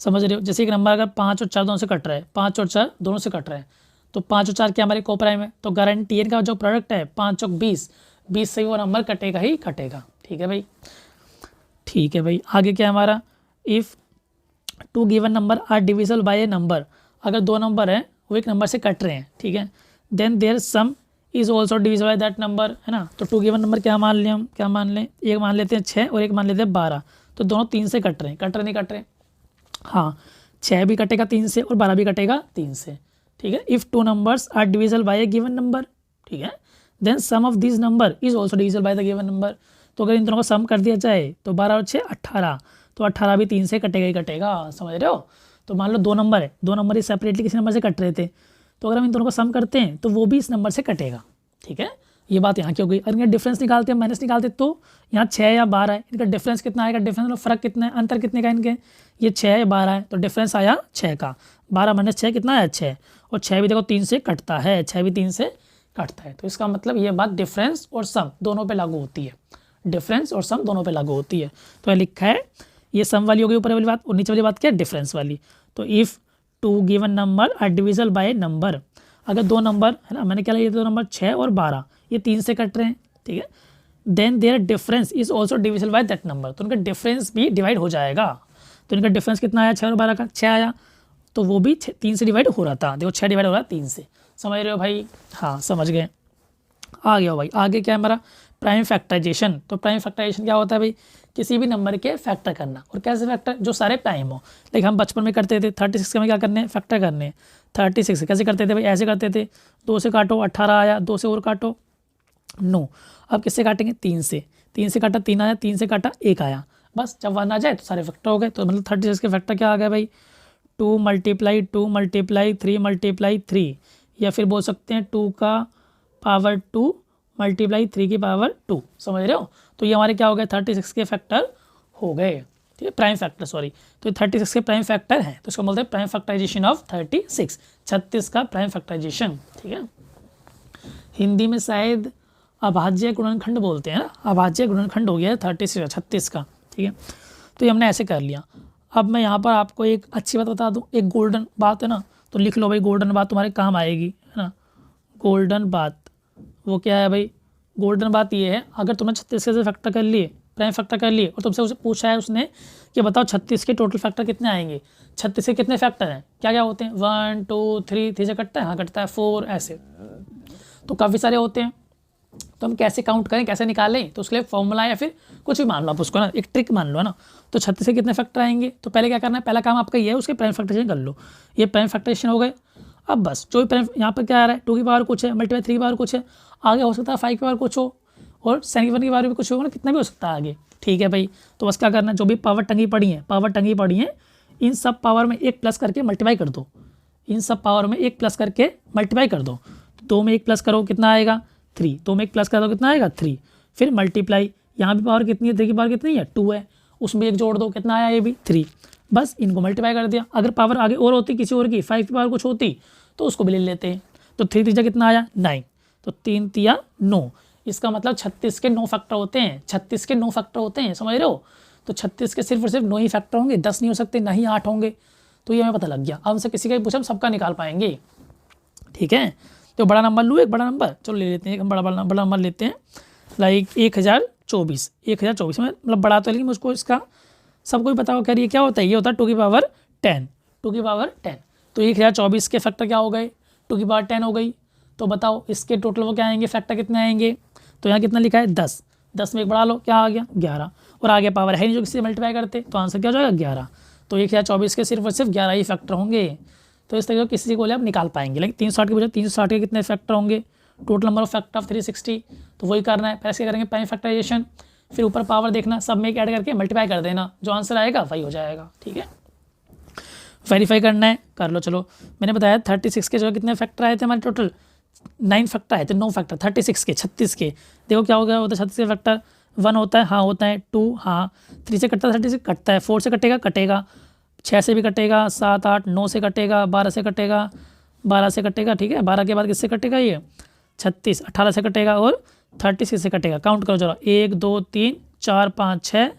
समझ रहे हो। जैसे एक नंबर अगर 5 और 4 दोनों से कट रहा है, 5 और 4 दोनों से कट रहा है, तो 5 और 4 क्या हमारे कोप्राइम है, तो गारंटी इनका जो प्रोडक्ट है 5 और 20, 20 से वो नंबर कटेगा ही कटेगा। ठीक है भाई, ठीक है भाई। आगे क्या हमारा, if 2 given number are divisible by a number, अगर 2 नंबर हैं वो एक नंबर से कट रहे हैं, ठीक है, then their sum is also divisible by that number, है ना। तो 2 गिवन नंबर क्या मान लें हम, क्या मान लें, एक मान लेते हैं 6 और एक मान लेते हैं 12। तो दोनों 3 से कट रहे हैं, कट रहे नहीं कट रहे, हाँ 6 भी कटेगा 3 से और 12 भी कटेगा 3 से, ठीक है। If 2 numbers are divisible by a given number, ठीक है, then sum of this number is also divisible by the given number. तो अगर इन दोनों को सम कर दिया जाए तो 12 और 6 18, तो 18 भी 3 से कटेगा ही कटेगा, समझ रहे हो। तो मान लो 2 नंबर है, 2 नंबर ही सेपरेटली किसी नंबर से कट रहे थे, तो अगर हम इन दोनों को सम करते हैं तो वो भी इस नंबर से कटेगा, ठीक है। ये बात यहाँ की हो गई। अगर इनका डिफरेंस निकालते हैं, माइनस निकालते, तो यहाँ 6 या 12 है, इनका डिफरेंस कितना आएगा, डिफरेंस मतलब फ़र्क कितना है, अंतर कितने का इनके, ये 6 या 12 है, तो डिफरेंस आया 6 का। 12 माइनस 6 कितना आया 6, और 6 भी देखो 3 से कटता है, 6 भी 3 से कटता है। तो इसका मतलब ये बात डिफरेंस और सम दोनों पे लागू होती है, डिफरेंस और सम दोनों पे लागू होती है। तो लिखा है ये सम वाली हो गई ऊपर वाली बात, और नीचे वाली बात क्या है, डिफरेंस वाली। तो if 2 given number are divisible by number, अगर 2 नंबर है ना, मैंने क्या लिया, 2 नंबर 6 और 12 ये 3 से कट रहे हैं, ठीक है, then there difference is also divisible by that number, तो उनका डिफरेंस भी डिवाइड हो जाएगा। तो इनका डिफरेंस कितना आया 6 और 12 का, 6 आया, तो वो भी 3 से डिवाइड हो रहा था, देखो 6 डिवाइड हो रहा है 3 से, समझ रहे हो भाई, हाँ समझ गए। आ गया भाई, आगे क्या है हमारा प्राइम फैक्टराइजेशन। तो प्राइम फैक्टराइजेशन क्या होता है भाई, किसी भी नंबर के फैक्टर करना, और कैसे फैक्टर, जो सारे प्राइम हो। लाइक हम बचपन में करते थे 36 के में क्या करने, फैक्टर करने, 36 कैसे करते थे भाई, ऐसे करते थे, 2 से काटो 18 आया, 2 से और काटो 9, अब किससे काटेंगे 3 से, 3 से काटा 3 आया, 3 से काटा 1 आया, बस जब 1 आ जाए तो सारे फैक्टर हो गए। तो मतलब 36 के फैक्टर क्या आ गया भाई, 2 मल्टीप्लाई 2 मल्टीप्लाई 3 मल्टीप्लाई 3, या फिर बोल सकते हैं 2 का पावर 2 मल्टीप्लाई 3 की पावर 2, समझ रहे हो। तो ये हमारे क्या हो गए 36 के फैक्टर हो गए, ठीक है, प्राइम फैक्टर सॉरी। तो 36 के प्राइम फैक्टर हैं, तो इसको बोलते हैं प्राइम फैक्टराइजेशन ऑफ 36, 36 का प्राइम फैक्टराइजेशन, ठीक है। हिंदी में शायद अभाज्य गुणनखंड बोलते हैं ना, अभाज्य गुणनखंड हो गया है 36 का, ठीक है। तो ये हमने ऐसे कर लिया। अब मैं यहाँ पर आपको एक अच्छी बात बता दूँ, एक गोल्डन बात है ना, तो लिख लो भाई, गोल्डन बात तुम्हारे काम आएगी, है ना। गोल्डन बात वो क्या है भाई, गोल्डन बात ये है, अगर तुमने 36 से फैक्टर कर लिए, प्राइम फैक्टर कर लिए, और तुमसे उसे पूछा है उसने कि बताओ 36 के टोटल फैक्टर कितने आएंगे, 36 के कितने फैक्टर हैं, क्या क्या होते हैं, 1 2 3, 3 से कटता है, हाँ कटता है, 4 ऐसे, तो काफ़ी सारे होते हैं। तो हम कैसे काउंट करें, कैसे निकालें, तो उसके लिए फॉर्मूला या फिर कुछ भी मान लो आप उसको ना, एक ट्रिक मान लो ना। तो 36 से कितने फैक्टर आएंगे, तो पहले क्या करना है, पहला काम आपका ये है, उसके प्राइम फैक्टराइजेशन कर लो। ये प्राइम फैक्टराइजेशन हो गए। अब बस जो भी प्राइम यहाँ पर क्या आ रहा है, 2 की पावर कुछ है, मल्टीप्लाई 3 की पावर कुछ है, आगे हो सकता है 5 की पावर कुछ हो, और 7 की पावर भी कुछ होगा ना, कितना भी हो सकता है आगे, ठीक है भाई। तो बस क्या करना है, जो भी पावर टंगी पड़ी है, इन सब पावर में 1 प्लस करके मल्टीप्लाई कर दो, इन सब पावर में 1 प्लस करके मल्टीप्लाई कर दो। 2 में 1 प्लस करो कितना आएगा 3, 2 में 1 प्लस कर दो कितना आएगा 3, फिर मल्टीप्लाई, यहाँ भी पावर कितनी है, 3 की पावर कितनी है 2 है, उसमें 1 जोड़ दो कितना आया ये भी 3, बस इनको मल्टीप्लाई कर दिया। अगर पावर आगे और होती किसी और की, 5 की पावर कुछ होती तो उसको भी ले लेते हैं। तो 3 3 कितना आया 9, तो 3 3 9, इसका मतलब 36 के 9 फैक्टर होते हैं, 36 के 9 फैक्टर होते हैं, समझ रहे हो। तो 36 के सिर्फ और सिर्फ 9 ही फैक्टर होंगे, 10 नहीं हो सकते, ना ही 8 होंगे। तो ये हमें पता लग गया। अब हमसे किसी का भी पूछा हम सबका निकाल पाएंगे, ठीक है। तो बड़ा नंबर लूँ, एक बड़ा नंबर चलो ले लेते हैं, एक हम बड़ा नंबर लेते हैं, लाइक 1024 में, मतलब बड़ा तो, लेकिन मुझको इसका सबको ही पता हो, कह रही है क्या होता है, ये होता है 2 की पावर 10, 2 की पावर 10। तो 1024 के फैक्टर क्या हो गए, 2 की पावर 10 हो गई। तो बताओ इसके टोटल वो क्या आएंगे, फैक्टर कितने आएंगे। तो यहाँ कितना लिखा है 10, 10 में एक बढ़ा लो, क्या आ गया 11, और आगे पावर है नहीं जो किसी से मल्टीप्लाई करते, तो आंसर क्या हो जाएगा 11। तो 1024 के सिर्फ और सिर्फ 11 ही फैक्टर होंगे। तो इस तरीके से किसी को आप निकाल पाएंगे। लेकिन 360 के बजाय 360 के कितने फैक्टर होंगे, total number of factor of 360, तो वही करना है। पहले करेंगे प्राइम फैक्टराइजेशन, फिर ऊपर पावर देखना, सब में एक ऐड करके मल्टीप्लाई कर देना, जो आंसर आएगा वही हो जाएगा, ठीक है। वेरीफाई करना है, कर लो। चलो मैंने बताया 36 के जो कितने फैक्टर आए थे हमारे, टोटल 9 फैक्टर आए थे, 9 फैक्टर 36 के, 36 के। देखो क्या हो गया, होता है 36 के फैक्टर 1 होता है, हाँ होता है, 2 हाँ, 3 से कटता है, 36 कटता है, 4 से कटेगा, 6 से भी कटेगा, 7 8 9 से कटेगा, 12 से कटेगा, 12 से कटेगा, ठीक है। 12 के बाद किससे कटेगा ये 36, 18 से कटेगा, और 36 से कटेगा। काउंट करो जरा, 1 2 3 4 5 6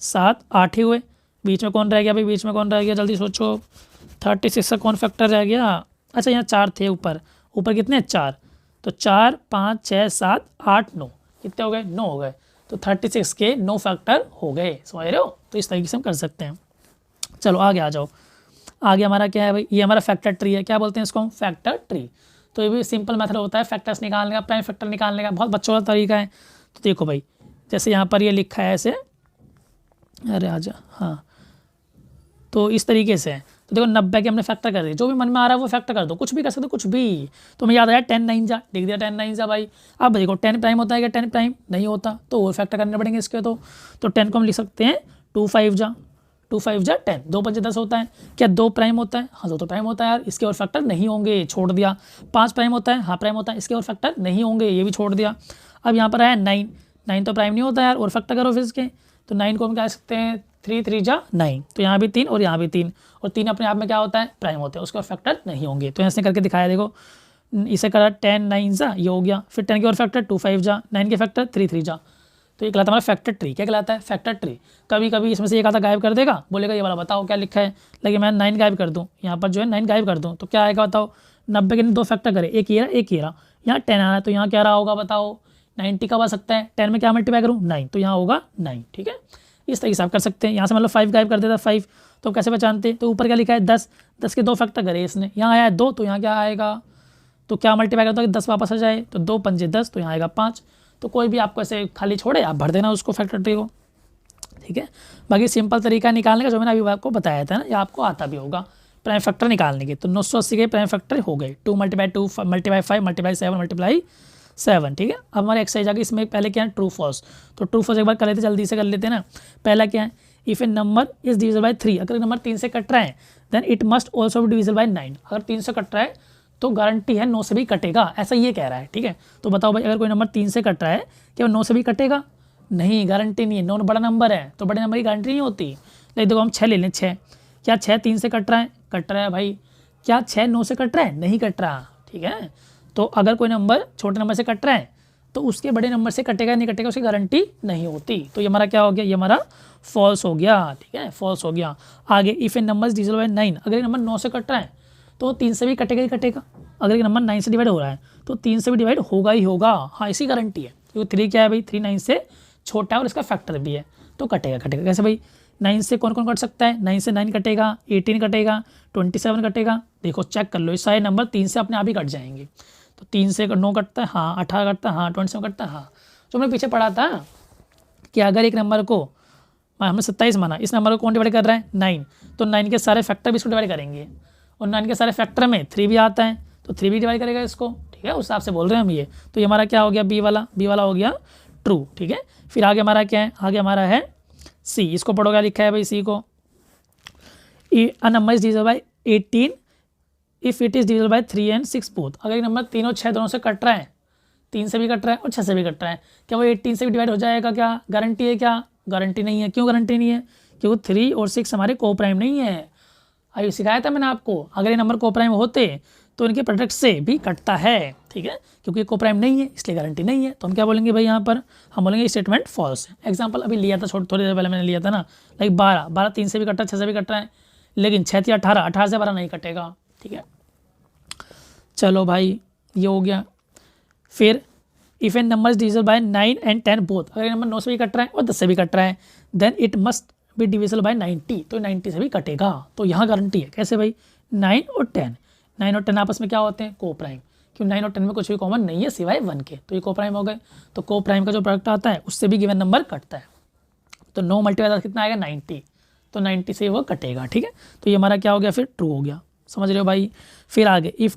7 8 ही हुए। बीच में कौन रह गया भाई, बीच में कौन रह गया, जल्दी सोचो। 36 का कौन फैक्टर रह गया, अच्छा यहाँ 4 थे, ऊपर कितने 4, तो 4 5 6 7 8 9, कितने हो गए 9 हो गए। तो 36 के 9 फैक्टर हो गए, समझ रहे हो। तो इस तरीके से हम कर सकते हैं। चलो आगे आ जाओ। आगे हमारा क्या है भाई, ये हमारा फैक्टर ट्री है, क्या बोलते हैं इसको हम, फैक्टर ट्री। तो ये भी सिंपल मेथड होता है फैक्टर्स निकालने का, प्राइम फैक्टर निकालने का, बहुत बच्चों का तरीका है। तो देखो भाई, जैसे यहाँ पर ये लिखा है ऐसे, अरे आजा, हाँ, तो इस तरीके से है। तो देखो 90 के हमने फैक्टर कर दिया, जो भी मन में आ रहा है वो फैक्टर कर दो, कुछ भी कर सकते हो, कुछ भी। तो मैं याद आया 10 9 जा, लिख दिया 10 9 जा भाई। अब देखो 10 प्राइम होता है क्या? 10 प्राइम नहीं होता, तो वो फैक्टर करने पड़ेंगे इसके। तो 10 को हम लिख सकते हैं 2 5 जा, 2 5 जा 10, 2 5 10 होता है। क्या 2 प्राइम होता है? हाँ 2 तो प्राइम होता है यार, इसके और फैक्टर नहीं होंगे, छोड़ दिया। 5 प्राइम होता है? हाँ प्राइम होता है, इसके और फैक्टर नहीं होंगे, ये भी छोड़ दिया। अब यहाँ पर आया 9, 9 तो प्राइम नहीं होता यार, और फैक्टर करो फिर इसके। तो 9 को हम क्या कह सकते हैं? 3 3 जा 9, तो यहाँ भी 3 और यहाँ भी 3, और 3 अपने आप में क्या होता है? प्राइम होते हैं, उसके और फैक्टर नहीं होंगे। तो ऐसे करके दिखाया, देखो इसे करा 10 9 जा, ये हो गया। फिर 10 के और फैक्टर 2 5 जा, 9 के फैक्टर 3 3 जा। तो ये कहलाता है हमारा फैक्टर ट्री। क्या कहलाता है? Factor tree. कभी कभी इसमें से एक आधा गायब कर देगा, बोलेगा ये वाला बताओ क्या लिखा है, लेकिन मैं 9 गायब कर दूँ, यहाँ पर जो है 9 गायब कर दूँ, तो क्या आएगा बताओ? 90 के 2 फैक्टर करे, एक ये रहा एक ये रहा, यहाँ 10 आ रहा है, तो यहाँ क्या रहा होगा बताओ? 90 का आ सकता है, 10 में क्या मल्टीप्लाई करूँ? 9, तो यहाँ होगा 9। ठीक है, इस तरीके से आप कर सकते हैं। यहाँ से मतलब 5 गायब कर देता 5, तो कैसे पहचानते? तो ऊपर क्या लिखा है? 10, 10 के 2 फैक्टर करे इसने, यहाँ आया है 2, तो यहाँ क्या आएगा? तो क्या मल्टीप्लाई करता है कि 10 वापस आ जाए, तो 2 5 10, तो यहाँ आएगा 5। तो कोई भी आपको ऐसे खाली छोड़े, आप भर देना उसको फैक्टर ट्री को। ठीक है, बाकी सिंपल तरीका निकालने का जो मैंने अभी आपको बताया था ना, ये आपको आता भी होगा प्राइम फैक्टर निकालने के। तो 980 के प्राइम फैक्टर हो गए 2 × 2 × 5 × 7 × 7। ठीक है, अब हमारे एक्सरसाइज आ गई, इसमें पहले क्या है? True false. तो ट्रू फॉल्स एक बार कर लेते, जल्दी से कर लेते हैं ना। पहला क्या है? If a number is divisible by 3, अगर नंबर 3 से कट रहा है, then it must also be divisible by 9। अगर 3 से कट रहा है तो गारंटी है 9 से भी कटेगा, ऐसा ये कह रहा है। ठीक है, तो बताओ भाई, अगर कोई नंबर 3 से कट रहा है, क्या वो 9 से भी कटेगा? नहीं, गारंटी नहीं है। 9 बड़ा नंबर है, तो बड़े नंबर की गारंटी नहीं होती। लेकिन देखो हम 6 ले लें, 6, क्या 6 3 से कट रहा है? कट रहा है भाई। क्या 6 9 से कट रहा है? नहीं कट रहा। ठीक है, तो अगर कोई नंबर छोटे नंबर से कट रहा है, तो उसके बड़े नंबर से कटेगा नहीं कटेगा, उसकी गारंटी नहीं होती। तो ये हमारा क्या हो गया? ये हमारा फॉल्स हो गया। ठीक है, फॉल्स हो गया। आगे, if a number divisible by 9, अगर ये नंबर 9 से कट रहा है तो 3 से भी कटेगा ही कटेगा। अगर एक नंबर 9 से डिवाइड हो रहा है तो 3 से भी डिवाइड होगा ही होगा। हाँ, इसी गारंटी है, क्योंकि 3 क्या है भाई? 3 9 से छोटा है और इसका फैक्टर भी है, तो कटेगा कटेगा। कैसे भाई? 9 से कौन कौन कट सकता है? 9 से 9 कटेगा, 18 कटेगा, 27 कटेगा। देखो चेक कर लो, ये सारे नंबर 3 से अपने आप ही कट जाएंगे। तो 3 से 9 कटता है, हाँ। 18 कटता है, हाँ। 27 कटता है, हाँ। जो हमने पीछे पढ़ा था कि अगर एक नंबर को हमने 27 माना, इस नंबर को कौन डिवाइड कर रहा है? 9, तो 9 के सारे फैक्टर भी इसको डिवाइड करेंगे, और 9 के सारे फैक्टर में 3 भी आता है, तो 3 भी डिवाइड करेगा इसको। ठीक है, उस हिसाब से बोल रहे हैं हम ये। तो ये हमारा क्या हो गया? बी वाला हो गया ट्रू। ठीक है, फिर आगे हमारा क्या है? आगे हमारा है सी। इसको पढ़ो, क्या लिखा है भाई सी को? अ number is divisible bye 18 if it is divisible by 3 and 6 both. अगर एक नंबर 3 और 6 दोनों से कट रहा है, 3 से भी कट रहा है और 6 से भी कट रहा है, क्या वो 18 से भी डिवाइड हो जाएगा? क्या गारंटी है? क्या गारंटी नहीं है। क्यों गारंटी नहीं है? क्योंकि 3 और 6 हमारे को प्राइम नहीं है। अभी सिखाया था मैंने आपको, अगर ये नंबर को प्राइम होते तो इनके प्रोडक्ट से भी कटता है। ठीक है, क्योंकि को प्राइम नहीं है इसलिए गारंटी नहीं है। तो हम क्या बोलेंगे भाई? यहाँ पर हम बोलेंगे स्टेटमेंट फॉल्स है। एग्जांपल अभी लिया था थोड़ी देर पहले मैंने लिया था ना, लाइक 12 3 से भी कट रहा है, 6 से भी कट रहा है, लेकिन 6 या 18 से 12 नहीं कटेगा। ठीक है, चलो भाई ये हो गया। फिर if an number is divisible by 9 and 10 both, अगर नंबर 9 से भी कट रहा है और 10 से भी कट रहा है, then it must be divisible by 90, तो 90 से भी कटेगा। तो यहाँ गारंटी है। कैसे भाई? 9 और 10, 9 और 10 आपस में क्या होते हैं? को प्राइम। क्यों? 9 और 10 में कुछ भी कॉमन नहीं है सिवाय 1 के, तो ये को प्राइम हो गए। तो को प्राइम का जो प्रोडक्ट आता है उससे भी गिवन नंबर कटता है। तो 9 मल्टीप्लाई कितना आएगा? 90, तो 90 से वो कटेगा। ठीक है, तो ये हमारा क्या हो गया? फिर ट्रू हो गया। समझ रहे हो भाई? फिर आगे, if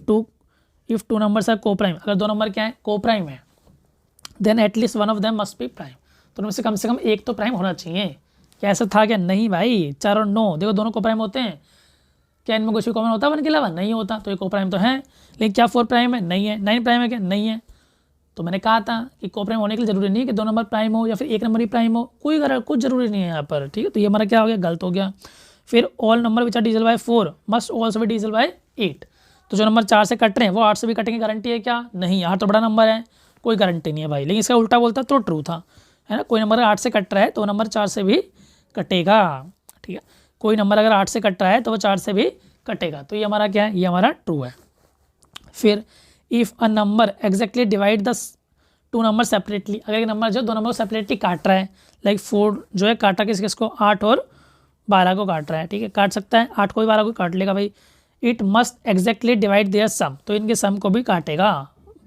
two numbers are coprime, अगर दो नंबर क्या है? को प्राइम है, then at least one of them must be prime, तो उनमें से कम एक तो प्राइम होना चाहिए। क्या ऐसा था क्या? नहीं भाई, 4 और 9 देखो दोनों को प्राइम होते हैं। क्या इनमें कुछ भी कॉमन होता है 1 के अलावा? नहीं होता, तो ये को प्राइम तो है। लेकिन क्या 4 प्राइम है? नहीं है। 9 प्राइम है क्या? नहीं है। तो मैंने कहा था कि को प्राइम होने के लिए जरूरी नहीं है कि 2 नंबर प्राइम हो या फिर 1 नंबर ही प्राइम हो, कुछ जरूरी नहीं है यहाँ पर। ठीक है, तो ये हमारा क्या हो गया? गलत हो गया। फिर all number which are divisible by 4 must also be divisible by 8, तो जो नंबर 4 से कट रहे हैं वो 8 से भी कटेंगे, गारंटी है क्या? नहीं, 8 तो बड़ा नंबर है, कोई गारंटी नहीं है भाई। लेकिन इसका उल्टा बोलता तो ट्रू था, है ना। कोई नंबर 8 से कट रहा है तो वो नंबर 4 से भी कटेगा। ठीक है, कोई नंबर अगर 8 से कट रहा है तो वो 4 से भी कटेगा। तो ये हमारा क्या है? ये हमारा ट्रू है। फिर if a number exactly divide the 2 number separately, अगर एक नंबर जो 2 नंबर को सेपरेटली काट रहा है, लाइक 4 जो है काटा किसको? 8 और 12 को काट रहा है। ठीक है, काट सकता है 8 को भी 12 को काट लेगा भाई। It must exactly divide their sum, तो इनके सम को भी काटेगा।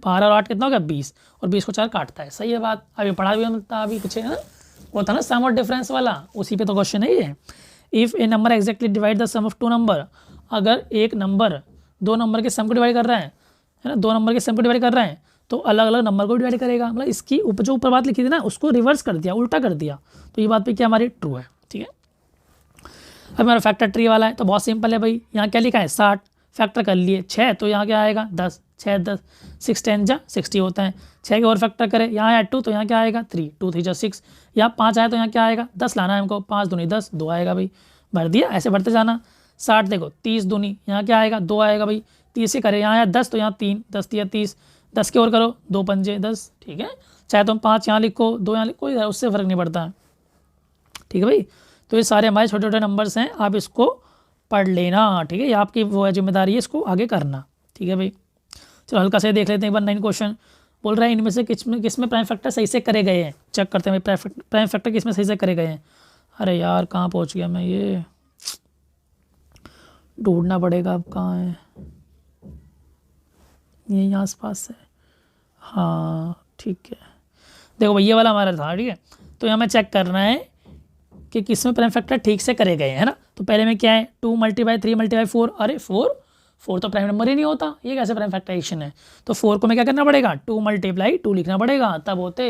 12 और 8 कितना हो गया 20, और 20 को 4 काटता है। सही है बात, अभी पढ़ा भी था अभी पीछे ना, वो था ना सम और डिफरेंस वाला, उसी पे तो क्वेश्चन है ये। If a number exactly divide the sum of two number, अगर एक नंबर दो नंबर के सम को डिवाइड कर रहा है ना, दो नंबर के सम को डिवाइड कर रहा है, तो अलग अलग नंबर को डिवाइड करेगा। मतलब इसकी जो ऊपर बात लिखी थी ना, उसको रिवर्स कर दिया, उल्टा कर दिया। तो ये बात पे क्या हमारी ट्रू है, ठीक है। अब हमारा फैक्टर ट्री वाला है तो बहुत सिंपल है भाई, यहाँ क्या लिखा है 60, फैक्टर कर लिए 6, तो यहाँ क्या आएगा 10, 6 10, 6 10 जा 60 होता है। 6 के और फैक्टर करें, यहाँ आया 2, तो यहाँ क्या आएगा 3, 2 3 जा 6, यहाँ 5 आया तो यहाँ क्या आएगा 10 लाना है हमको, 5 दूनी 10, 2 आएगा भाई, भर दिया। ऐसे बढ़ते जाना। 60 देखो 30 दूनी, यहाँ क्या आएगा 2 आएगा भाई, 30 से करें, यहाँ आया 10 तो यहाँ 3, 10 3 30, 10 के और करो 2 पंजे 10, ठीक है। चाहे तुम 5 यहाँ लिखो 2 यहाँ लिखो, कोई उससे फ़र्क नहीं पड़ता, ठीक है भाई। तो ये सारे हमारे छोटे छोटे नंबर्स हैं, आप इसको पढ़ लेना, ठीक है। ये आपकी वो है जिम्मेदारी है इसको आगे करना, ठीक है भाई। चलो हल्का से देख लेते हैं एक बार 9 क्वेश्चन। बोल रहा है इनमें से किसमें प्राइम फैक्टर सही से करे गए हैं, चेक करते हैं भाई प्राइम फैक्टर किसमें सही से करे गए हैं। अरे यार कहाँ पहुँच गया मैं, ये ढूंढना पड़ेगा अब कहाँ है, ये आस पास है, हाँ ठीक है। देखो भाई ये वाला हमारा था, ठीक है। तो यहाँ में चेक करना है कि किसमें प्राइम फैक्टर ठीक से करे गए हैं ना। तो पहले में क्या है 2 × 3 × 4, अरे 4 तो प्राइम नंबर ही नहीं होता, ये कैसे प्राइम फैक्टराइजेशन है। तो 4 को मैं क्या करना पड़ेगा 2 × 2 लिखना पड़ेगा तब होते।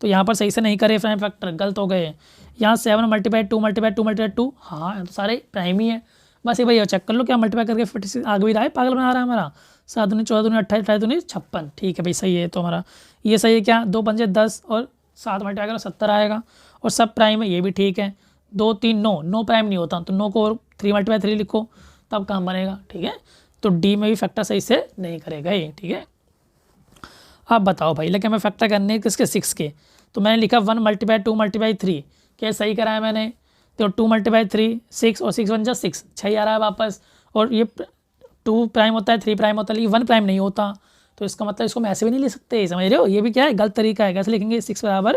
तो यहाँ पर सही से नहीं करे प्राइम फैक्टर, गलत हो गए। यहाँ 7 × 2 × 2 × 2, हाँ तो सारे प्राइम ही है। बस ये भाई चेक कर लो क्या मल्टीप्लाई करके 56 आगे भी रहा है, पागल बना रहा है हमारा। 7 दूनी 14 दूनी 28, 28 दूनी 56, ठीक है भाई सही है। तो हमारा ये सही है क्या, 2 पंजे 10 और 7 मल्टीप्लाई करो 70 आएगा, और सब प्राइम है, ये भी ठीक है। 2 3 9, 9 प्राइम नहीं होता, तो 9 को और 3 × 3 लिखो तब काम बनेगा, ठीक है। तो डी में भी फैक्टर सही से नहीं करेगा ये, ठीक है। आप बताओ भाई लेकिन मैं फैक्टर करने किसके 6 के, तो मैंने लिखा 1 × 2 × 3, क्या सही कराया मैंने। तो 2 × 3 6, और 6 1 जा 6, 6 आ रहा है वापस। और ये 2 प्राइम होता है 3 प्राइम होता है, लेकिन 1 प्राइम नहीं होता। तो इसका मतलब इसको मैं ऐसे भी नहीं लिख सकते, समझ रहे हो। ये भी क्या है गलत तरीका है। कैसे लिखेंगे 6 =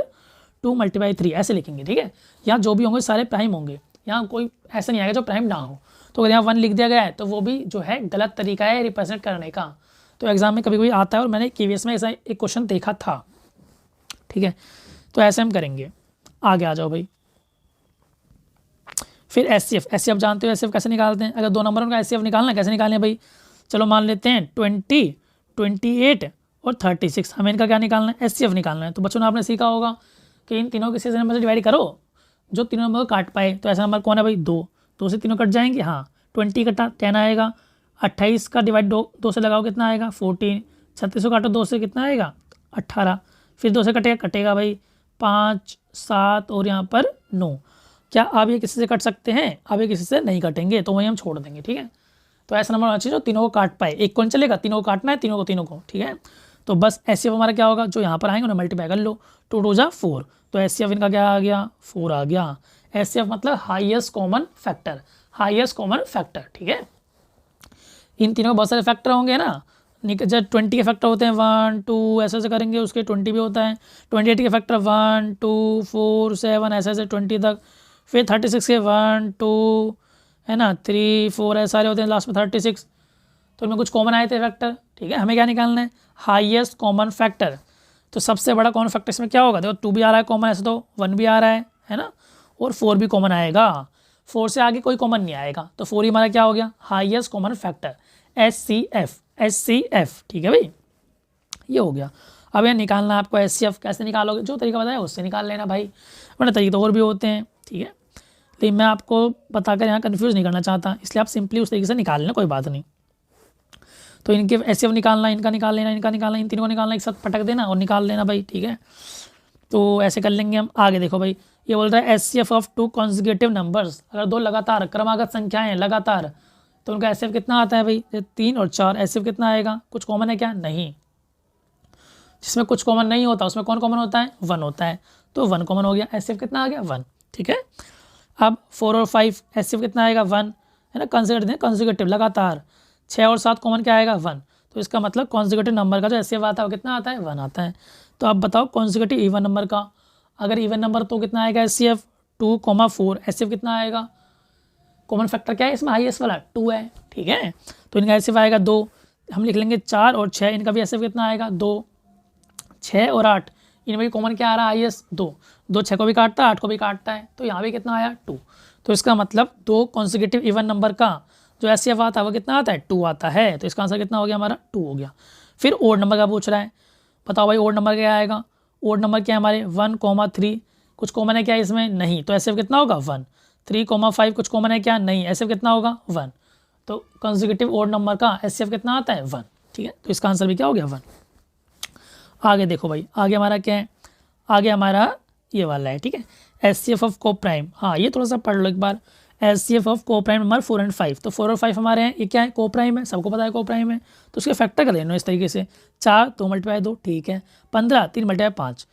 2 × 3 ऐसे लिखेंगे, ठीक है। यहाँ जो भी होंगे सारे प्राइम होंगे, यहाँ कोई ऐसा नहीं आएगा जो प्राइम ना हो। तो अगर यहाँ 1 लिख दिया गया है तो वो भी जो है गलत तरीका है रिप्रेजेंट करने का। तो एग्जाम में कभी कभी आता है, और मैंने KVS में ऐसा एक क्वेश्चन देखा था, ठीक है। तो ऐसे हम करेंगे, आगे आ जाओ भाई। फिर SCF जानते हो SCF कैसे निकालते हैं। अगर 2 नंबर उनका SCF निकालना, कैसे निकालना है भाई। चलो मान लेते हैं 20, 28 और 36, हमें इनका क्या निकालना है SCF निकालना है। तो बच्चों ने आपने सीखा होगा कि इन तीनों किसी नंबर से डिवाइड करो जो तीनों नंबर को काट पाए। तो ऐसा नंबर कौन है भाई 2 से तीनों कट जाएंगे, हाँ 20 कटा 10 आएगा। 28 का डिवाइड 2 से लगाओ कितना आएगा 14। 36 को काटो 2 से कितना आएगा 18। फिर 2 से कटेगा भाई 5 7 और यहाँ पर 9। क्या आप ये किसी से कट सकते हैं, अब ये किसी से नहीं कटेंगे, तो वहीं हम छोड़ देंगे, ठीक है। तो ऐसा नंबर होना चाहिए जो तीनों को काट पाए, एक कौन चलेगा, तीनों को काटना है, तीनों को, ठीक है। तो बस SCF हमारा क्या होगा, जो यहाँ पर आएंगे उन्हें मल्टीप्लाई कर लो, 2 2 जा 4। तो SCF इनका क्या आ गया 4 आ गया। SCF मतलब highest common factor, highest common factor, ठीक है। इन तीनों में बहुत सारे फैक्टर होंगे ना, जब 20 के फैक्टर होते हैं 1 2 ऐसे करेंगे, उसके 20 भी होता है। 28 के फैक्टर 1 2 4 7 ऐसे 20 तक। फिर 36 के 1 2 है ना 3 4 ऐसे सारे होते हैं, लास्ट में 36। तो इनमें कुछ कॉमन आए थे फैक्टर, ठीक है। हमें क्या निकालना है हाईएस्ट कॉमन फैक्टर। तो सबसे बड़ा कॉमन फैक्टर इसमें क्या होगा, देखो 2 भी आ रहा है कॉमन, ऐसे तो 1 भी आ रहा है ना, और 4 भी कॉमन आएगा। 4 से आगे कोई कॉमन नहीं आएगा, तो 4 ही हमारा क्या हो गया हाईएस्ट कॉमन फैक्टर SCF, ठीक है भाई, ये हो गया। अब ये निकालना आपको SCF, कैसे निकालोगे, जो तरीका बताया उससे निकाल लेना भाई, वरना तरीके तो और भी होते हैं, ठीक है। लेकिन मैं आपको बताकर यहाँ कन्फ्यूज़ नहीं करना चाहता, इसलिए आप सिंपली उस तरीके से निकाल लेना, कोई बात नहीं। तो इनके SCF निकालना, इनका निकाल लेना, इनका निकालना, इन तीनों को निकालना, एक साथ पटक देना और निकाल लेना भाई, ठीक है। तो ऐसे कर लेंगे हम। आगे देखो भाई, ये बोल रहा है SCF ऑफ 2 कॉन्जिक्यूटिव नंबर्स, अगर 2 लगातार क्रमागत संख्याएं लगातार, तो उनका SCF कितना आता है भाई 3 और 4। SCF कितना आएगा, कुछ कॉमन है क्या, नहीं। जिसमें कुछ कॉमन नहीं होता उसमें कौन कॉमन होता है 1 होता है, तो 1 कॉमन हो गया, SCF कितना आ गया 1, ठीक है। अब 4 और 5 SCF कितना आएगा 1, है ना, कॉन्जिक्यूटिव लगातार। 6 और 7 कॉमन क्या आएगा 1, तो इसका मतलब कॉन्जिक्यूटिव नंबर का जो SCF आता है वो कितना आता है 1 आता है। तो अब बताओ कॉन्जिक्यूटिव इवन नंबर का, अगर इवन नंबर तो कितना आएगा SCF 2, 4, SCF कितना आएगा, कॉमन फैक्टर क्या है इसमें हाईएस्ट वाला 2 है, ठीक है। तो इनका एस एफ आएगा 2, हम लिख लेंगे 4 और 6, इनका भी एस एफ कितना आएगा 2, 6 और 8, इनमें भी कॉमन क्या आ रहा है आई एस 2, 2 6 को भी काटता है 8 को भी काटता है, तो यहाँ भी कितना आया 2। तो इसका मतलब 2 कॉन्सिक्यूटिव इवन नंबर का जो एस एफ आता है वो कितना आता है 2 आता है। तो इसका आंसर कितना हो गया हमारा 2 हो गया। फिर ओड नंबर का पूछ रहा है, बताओ भाई ओड नंबर क्या आएगा। ओड नंबर क्या है हमारे 1,3, कुछ कॉमन है क्या इसमें, नहीं, तो एस एफ कितना होगा 1। 3,5 कुछ कॉमन है क्या, नहीं, एस एफ कितना होगा 1। तो कॉन्सिक्यूटिव ओड नंबर का एस एफ कितना आता है 1, ठीक है। तो इसका आंसर भी क्या हो गया 1। आगे देखो भाई, आगे हमारा क्या है, आगे हमारा ये वाला है, ठीक है, एस सी एफ ऑफ को प्राइम। हाँ ये थोड़ा सा पढ़ लो एक बार, एस सी एफ ऑफ को प्राइम नंबर 4 और 5। तो 4 और 5 हमारे हैं, ये क्या है को प्राइम है, सबको पता है को प्राइम है, तो उसके फैक्टर कर लेना इस तरीके से, 4 2 × 2 ठीक है, 15 3 × 5,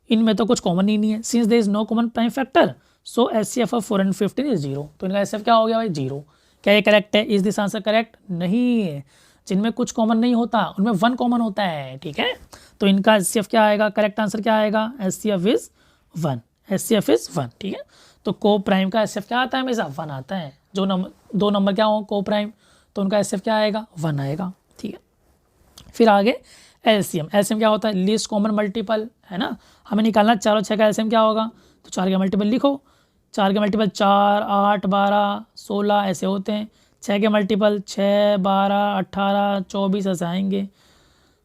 इनमें तो कुछ कॉमन ही नहीं है, since there is no common prime factor so S C F of 4 और 15 इज 0। तो इनका एस एफ क्या हो गया भाई 0। क्या ये करेक्ट है, इज दिस आंसर करेक्ट, नहीं है, जिनमें कुछ कॉमन नहीं होता उनमें 1 कॉमन होता है, ठीक है। तो इनका एस सी एफ क्या आएगा, करेक्ट आंसर क्या आएगा, S C F is 1, S C F is 1, ठीक है। तो को प्राइम का एस एफ क्या आता है हमेशा 1 आता है, जो दो नंबर क्या हो को प्राइम, तो उनका एस एफ क्या आएगा 1 आएगा, ठीक है। फिर आगे एलसीएम, एलसीएम क्या होता है लीस्ट कॉमन मल्टीपल, है ना, हमें निकालना 4 और 6 का एलसीएम क्या होगा, तो 4 के मल्टीपल लिखो, 4 के मल्टीपल 4 8 12 16 ऐसे होते हैं, 6 के मल्टीपल 6 12 18 24 ऐसे आएंगे।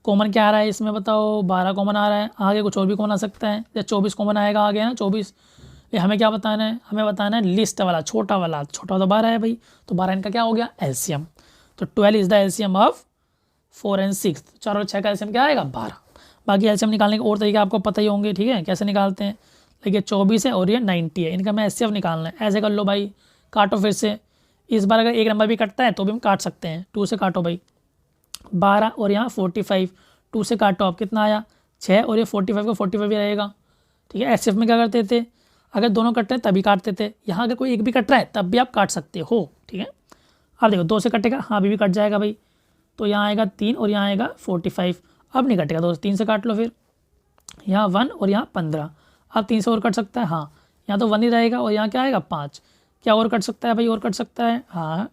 कॉमन क्या आ रहा है इसमें बताओ, 12 कॉमन आ रहा है, आगे कुछ और भी कॉमन आ सकता है, या 24 कॉमन आएगा आगे है ना 24। ये हमें क्या बताना है, हमें बताना है लिस्ट वाला छोटा वाला, छोटा तो 12 है भाई, तो 12 इनका क्या हो गया एलसीएम। तो 12 इज द एलसीएम ऑफ 4 और 6, 4 और 6 का एलसीएम क्या आएगा 12। बाकी एलसीएम निकालने के और तरीके आपको पता ही होंगे, ठीक है, कैसे निकालते हैं। देखिए 24 है और ये 90 है, इनका मैं एचसीएफ निकालना है, ऐसे कर लो भाई, काटो फिर से, इस बार अगर एक नंबर भी कटता है तो भी हम काट सकते हैं, 2 से काटो भाई, 12 और यहाँ 45, 2 से काटो आप कितना आया 6, और ये 45 को 45 ही रहेगा, ठीक है। एचसीएफ में क्या करते थे, अगर दोनों कट रहे हैं तभी काटते थे, यहाँ अगर कोई एक भी कट रहा है तब भी आप काट सकते हो, ठीक है। अब देखो 2 से कटेगा, हाँ अभी भी कट जाएगा भाई, तो यहाँ आएगा 3 और यहाँ आएगा 45, अब नहीं कटेगा 2 से, 3 से काट लो, फिर यहाँ 1 और यहाँ 15, अब 3 से और कट सकता है, हाँ यहाँ तो 1 ही रहेगा, और यहाँ क्या आएगा 5, क्या और कट सकता है भाई, और कट सकता है, हाँ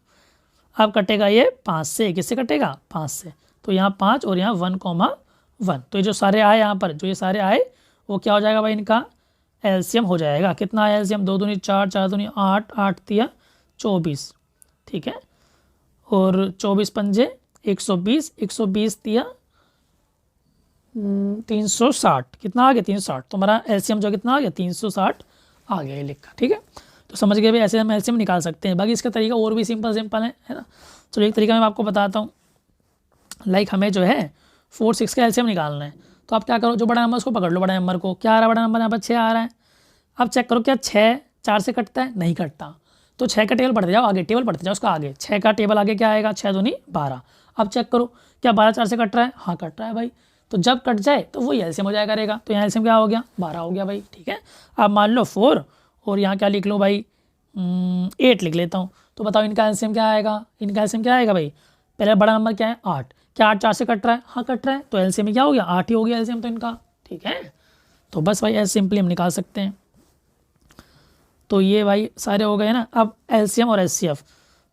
अब कटेगा ये 5 से, किससे कटेगा 5 से, तो यहाँ 5 और यहाँ 1,1, तो ये जो सारे आए यहाँ पर, जो ये सारे आए वो क्या हो जाएगा भाई, इनका एलसीएम हो जाएगा, कितना आया एलसीएम, 2 दूनी 4, 4 दूनी 8, 8 तिया 24, ठीक है, और 24 पंजे 120, 120 तिया 360, कितना आ गया 360, तो हमारा एलसीएम जो कितना आ गया 360 आ गया ये लिखा, ठीक है। तो समझ गए भाई, ऐसे हम एलसीएम निकाल सकते हैं। बाकी इसका तरीका और भी सिंपल है ना। चलो एक तरीका मैं आपको बताता हूँ, लाइक हमें जो है 4 6 का एलसीएम निकालना है, तो आप क्या करो, जो बड़ा नंबर उसको पकड़ लो, बड़ा नंबर को, क्या आ रहा है बड़ा नंबर यहाँ पर 6 आ रहा है, अब चेक करो क्या 6 4 से कटता है, नहीं कटता, तो 6 का टेबल पढ़ते जाओ आगे, टेबल पढ़ते जाओ उसका आगे, 6 का टेबल आगे क्या आएगा 6 दूनी 12, अब चेक करो क्या 12 4 से कट रहा है, हाँ कट रहा है भाई, तो जब कट जाए तो वही एलसीएम हो जाया करेगा, तो यहाँ एलसीएम क्या हो गया 12 हो गया भाई, ठीक है। अब मान लो 4 और यहाँ क्या लिख लो भाई 8 लिख लेता हूँ, तो बताओ इनका एलसीएम क्या आएगा, इनका एलसीएम क्या आएगा भाई, पहले बड़ा नंबर क्या है 8, क्या 8 4 से कट रहा है, हाँ कट रहा है, तो एलसीएम में क्या हो गया 8 ही हो गया एलसीएम तो इनका, ठीक है। तो बस भाई ऐसे सिंपली हम निकाल सकते हैं। तो ये भाई सारे हो गए ना। अब एलसीएम और एचसीएफ,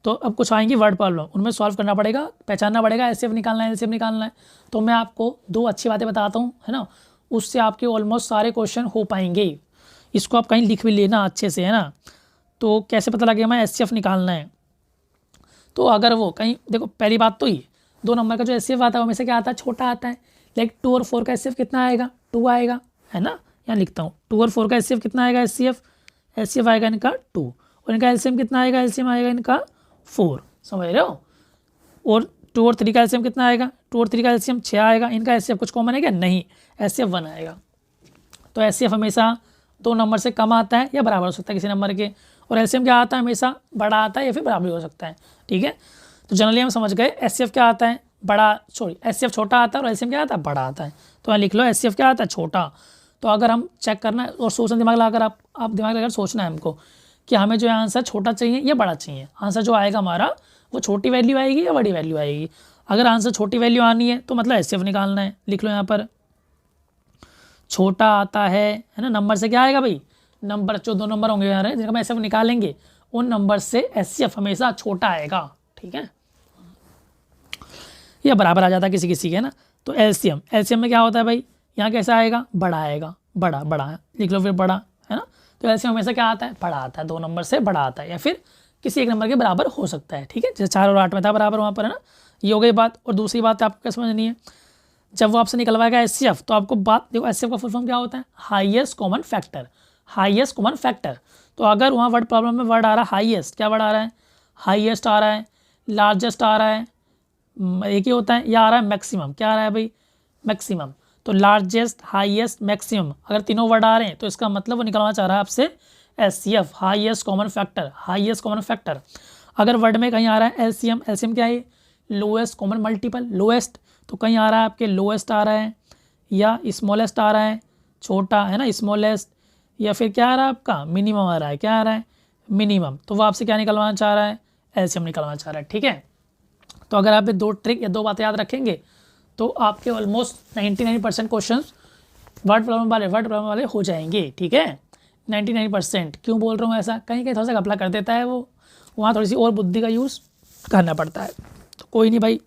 तो अब कुछ आएंगी वर्ड प्रॉब्लम, उनमें सॉल्व करना पड़ेगा, पहचानना पड़ेगा, एचसीएफ निकालना है एलसीएम निकालना है। तो मैं आपको 2 अच्छी बातें बताता हूँ, है ना, उससे आपके ऑलमोस्ट सारे क्वेश्चन हो पाएंगे। इसको आप कहीं लिख भी लेना अच्छे से, है ना। तो कैसे पता लगेगा हमें एचसीएफ निकालना है, तो अगर वो कहीं देखो, पहली बात तो ये 2 नंबर का जो एचसीएफ आता है वो हमेशा क्या आता है छोटा आता है, लाइक 2 और 4 का एचसीएफ कितना आएगा 2 आएगा, है ना, यहाँ लिखता हूँ 2 और 4 का एचसीएफ कितना आएगा एचसीएफ आएगा इनका 2, और इनका एलसीएम कितना आएगा, एलसीएम आएगा इनका 4, समझ रहे हो। और 2 और 3 का एलसीएम कितना आएगा, 2 और 3 का एलसीएम 6 आएगा, इनका एचसीएफ कुछ कॉमन है क्या, नहीं, एचसीएफ 1 आएगा। तो एचसीएफ हमेशा 2 नंबर से कम आता है या बराबर हो सकता है किसी नंबर के, और एलसीएम क्या आता है हमेशा बड़ा आता है या फिर बराबर हो सकता है, ठीक है। तो जनरली हम समझ गए एचसीएफ क्या आता है बड़ा, एचसीएफ छोटा आता है और एलसीएम क्या आता है बड़ा आता है। तो यहाँ लिख लो एचसीएफ क्या आता है छोटा। तो अगर हम चेक करना है और सोचना दिमाग लगाकर, आप दिमाग लगाकर सोचना है हमको कि हमें जो आंसर छोटा चाहिए या बड़ा चाहिए, आंसर जो आएगा हमारा वो छोटी वैल्यू आएगी या बड़ी वैल्यू आएगी। अगर आंसर छोटी वैल्यू आनी है तो मतलब एचसीएफ निकालना है, लिख लो यहाँ पर छोटा आता है ना, नंबर से क्या आएगा भाई, नंबर जो 2 नंबर होंगे यार जिनका हम एचसीएफ निकालेंगे उन नंबर से एचसीएफ हमेशा छोटा आएगा, ठीक है। या बराबर आ जाता है किसी किसी के ना। तो एलसीएम, एलसीएम में क्या होता है भाई, यहाँ कैसा आएगा, बड़ा आएगा, बड़ा बड़ा लिख लो फिर बड़ा, है ना। तो एलसीएम हमेशा क्या आता है, बड़ा आता है, 2 नंबर से बड़ा आता है या फिर किसी एक नंबर के बराबर हो सकता है, ठीक है। जैसे 4 और 8 में था बराबर वहाँ पर, है ना। ये हो गई बात। और दूसरी बात आपको क्या समझनी है, जब वो आपसे निकलवाएगा एचसीएफ तो आपको बात देखो, एचसीएफ का फुल फॉर्म क्या होता है, highest common factor, highest common factor. तो अगर वहाँ वर्ड प्रॉब्लम में वर्ड आ रहा है हाईएस्ट, क्या वर्ड आ रहा है, हाईएस्ट आ रहा है, लार्जेस्ट आ रहा है, एक ही होता है, या आ रहा है मैक्सिमम, क्या आ रहा है भाई, मैक्सिमम। तो लार्जेस्ट, हाईएस्ट, मैक्सिमम, अगर तीनों वर्ड आ रहे हैं तो इसका मतलब वो निकलना चाह रहा है आपसे HCF, highest common factor, highest common factor. अगर वर्ड में कहीं आ रहा है एलसीएम, एलसीएम क्या है, लोएस्ट कॉमन मल्टीपल, लोएस्ट, तो कहीं आ रहा है आपके लोएस्ट आ रहा है या स्मॉलेस्ट आ रहा है, छोटा, है ना, स्मॉलेस्ट, या फिर क्या आ रहा है आपका मिनिमम आ रहा है, क्या आ रहा है, मिनिमम। तो वो आपसे क्या निकलवाना चाह रहा है, एलसीएम निकलवाना चाह रहा है, ठीक है। तो अगर आप ये 2 ट्रिक या 2 बातें याद रखेंगे तो आपके ऑलमोस्ट 99% क्वेश्चन वर्ड प्रॉब्लम वाले हो जाएंगे, ठीक है। 99%। क्यों बोल रहा हूँ ऐसा, कहीं कहीं थोड़ा सा घपला कर देता है वो, वहाँ थोड़ी सी और बुद्धि का यूज़ करना पड़ता है। तो कोई नहीं भाई,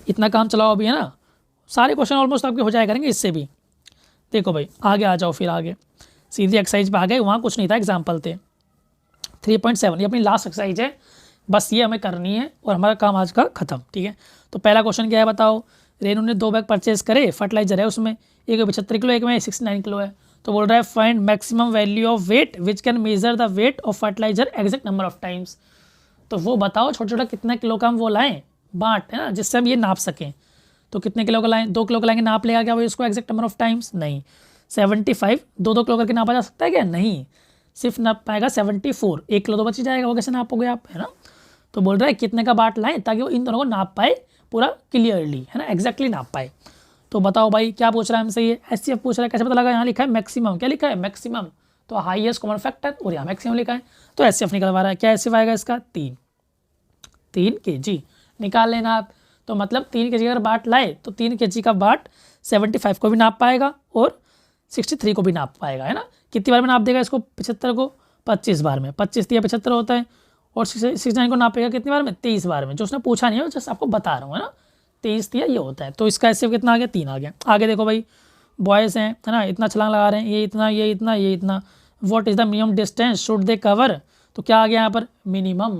इतना काम चलाओ अभी, है ना, सारे क्वेश्चन ऑलमोस्ट आपके हो जाया करेंगे इससे भी। देखो भाई आगे आ जाओ, फिर आगे सीधी एक्सरसाइज पे आ गए, वहाँ कुछ नहीं था, एग्जाम्पल थे। 3.7 ये अपनी लास्ट एक्सरसाइज है, बस ये हमें करनी है और हमारा काम आज का खत्म, ठीक है। तो पहला क्वेश्चन क्या है बताओ, रेनू ने 2 बैग परचेज करे, फर्टिलाइजर है उसमें, एक में 75 किलो, एक में 69 किलो है। तो बोल रहा है find maximum value of weight which can measure the weight of fertiliser exact number of times. तो वो बताओ छोटा छोटा कितना किलो का हम वो लाएँ बाट, है ना, जिससे हम ये नाप सकें। तो कितने किलो का लाएँ, 2 किलो का लाएंगे, नाप लेगा क्या भाई उसको एग्जैक्ट नंबर ऑफ टाइम्स, नहीं। 75 2 किलो करके नापा जा सकता है क्या, नहीं, सिर्फ नाप पाएगा 74, 1 किलो तो बच ही जाएगा, वो कैसे नापोगे आप, है ना। तो बोल रहा है कितने का बाट लाएं ताकि वो इन दोनों को नाप पाए पूरा क्लियरली, है ना, एग्जैक्टली नाप पाए। तो बताओ भाई क्या पूछ रहा है हमसे, ये एचसीएफ पूछ रहा है, कैसे पता लगा, यहाँ लिखा है मैक्सिमम, क्या लिखा है, मैक्सिमम, तो हाईएस्ट कॉमन फैक्टर, और यहाँ मैक्सिमम लिखा है, तो एचसीएफ निकलवा रहा है। क्या एचसीएफ आएगा इसका, 3 kg निकाल लेना आप। तो मतलब 3 kg अगर बाट लाए तो 3 kg का बाट 75 को भी नाप पाएगा और 63 को भी नाप पाएगा, है ना। कितनी बार में नाप देगा इसको, 75 को 25 बार में, 25 या 75 होता है, और 69 को नापेगा कितनी बार में, 23 बार में। जो उसने पूछा नहीं है, जस्ट आपको बता रहा हूँ, है ना, 23 ये होता है। तो इसका एचसीएफ कितना आ गया, 3 आ गया। आगे देखो भाई, बॉयज़ हैं, है ना, इतना छलांग लगा रहे हैं, ये इतना, ये इतना, ये इतना, what is the minimum distance should they cover. तो क्या आ गया यहाँ पर, मिनिमम।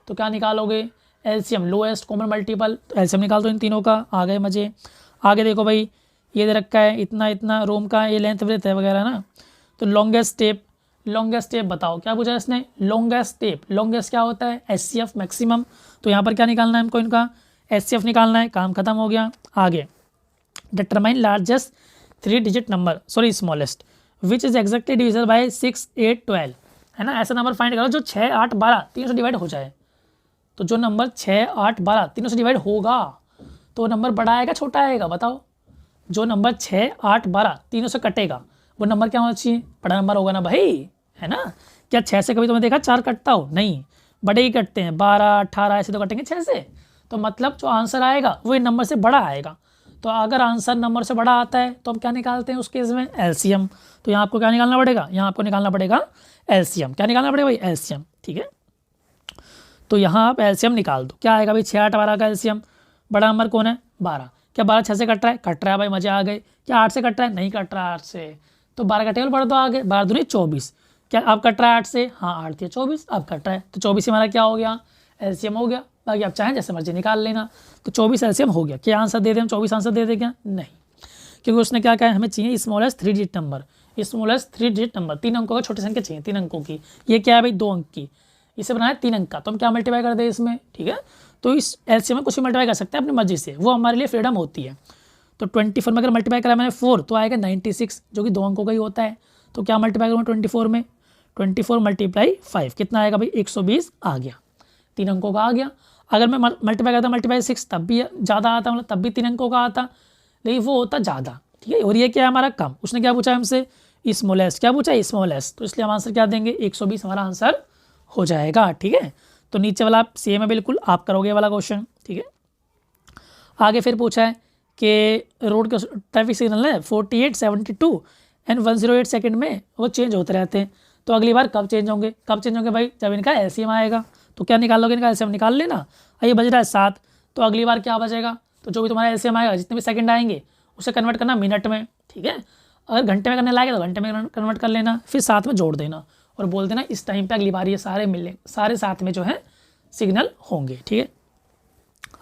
तो क्या निकालोगे, LCM, lowest common multiple, LCM निकाल दो इन तीनों का, आ गए मजे। आगे देखो भाई, ये दे रखा है इतना इतना रोम का, ये लेंथ ब्रेथ है वगैरह ना। तो लॉन्गेस्ट स्टेप, लॉन्गेस्ट स्टेप बताओ, क्या पूछा इसने, लॉन्गेस्ट स्टेप, लॉन्गेस्ट क्या होता है, एचसीएफ मैक्सिमम। तो यहाँ पर क्या निकालना है हमको, इनका एचसीएफ निकालना है, काम खत्म हो गया। आगे determine largest 3 digit number, sorry smallest, which is exactly divisible by 6, 8, 12, है ना। ऐसा नंबर फाइंड करो जो 6, 8, 12 तीनों से डिवाइड हो जाए। तो जो नंबर 6, 8, 12 तीनों से डिवाइड होगा तो नंबर बड़ा आएगा छोटा आएगा, बताओ। जो नंबर 6, 8, 12 तीनों से कटेगा वो नंबर क्या होना चाहिए, बड़ा नंबर होगा ना भाई, है ना। क्या 6 से कभी तुमने देखा 4 कटता हो, नहीं, बड़े ही कटते हैं, 12, 18 ऐसे तो कटेंगे 6 से। तो मतलब जो आंसर आएगा वो इन नंबर से बड़ा आएगा। तो अगर आंसर नंबर से बड़ा आता है तो हम क्या निकालते हैं उस केस में, एलसीएम। तो यहाँ आपको क्या निकालना पड़ेगा, यहाँ आपको निकालना पड़ेगा एलसीएम। क्या निकालना पड़ेगा भाई, एलसीएम, ठीक है। तो यहाँ आप एलसीएम निकाल दो, क्या आएगा भाई, 6, 8, 12 का एलसीएम। बड़ा नंबर कौन है, 12। क्या 12 6 से कट रहा है, कट रहा है भाई, मजे आ गए। क्या 8 से कट रहा है, नहीं कट रहा 8 से। तो 12 का टेबल पढ़ दो आगे, 12 दूनी 24। क्या अब कट रहा है 8 से, हाँ 8 या 24 अब कट रहा है। तो 24 से हमारा क्या हो गया, एलसीएम हो गया। बाकी आप चाहें जैसे मर्जी निकाल लेना। तो 24 एलसीएम हो गया। क्या आंसर दे दें हम, 24 आंसर दे दें क्या, नहीं, क्योंकि उसने क्या कहा, हमें चाहिए smallest 3 digit number, smallest 3 digit number, 3 अंकों का छोटी संख्या चाहिए, 3 अंकों की। ये क्या है भाई, 2 अंक की, इसे बनाया 3 अंक का। तो हम क्या मल्टीप्लाई कर दें इसमें, ठीक है। तो इस एलसीएम में कुछ भी मल्टीप्लाई कर सकते हैं अपनी मर्जी से, वो हमारे लिए फ्रीडम होती है। तो 24 में अगर मल्टीप्लाई करा मैंने 4 तो आएगा 96, जो कि 2 अंकों का ही होता है। तो क्या मल्टीप्लाई करूँगा 24 में, 24 मल्टीप्लाई 5 कितना आएगा भाई, 120 आ गया, 3 अंकों का आ गया। अगर मैं मल्टीप्लाई करता मल्टीप्लाई 6 तब भी ज़्यादा आता, मतलब तब भी 3 अंकों का आता, लेकिन वो होता ज़्यादा, ठीक है। और ये क्या है हमारा कम। उसने क्या पूछा हमसे, स्मॉलेस्ट, क्या पूछा, स्मॉलेस्ट। तो इसलिए हम आंसर क्या देंगे, 120 हमारा आंसर हो जाएगा, ठीक है। तो नीचे वाला आप सेम है बिल्कुल, आप करोगे वाला क्वेश्चन, ठीक है। आगे फिर पूछा है कि रोड के ट्रैफिक सिग्नल है 48, 72 एंड 108 सेकंड में वो चेंज होते रहते हैं। तो अगली बार कब चेंज होंगे, कब चेंज होंगे भाई, जब इनका एलसीएम आएगा। तो क्या निकाल लोगे, इनका एलसीएम निकाल लेना। ये बज रहा है 7, तो अगली बार क्या बचेगा, तो जो भी तुम्हारा एलसीएम आएगा, जितने भी सेकंड आएंगे उसे कन्वर्ट करना मिनट में, ठीक है। अगर घंटे में करने लाएगा तो घंटे में कन्वर्ट कर लेना, फिर साथ में जोड़ देना और बोल देना इस टाइम पे अगली बार ये सारे मिले, सारे साथ में जो है सिग्नल होंगे, ठीक है।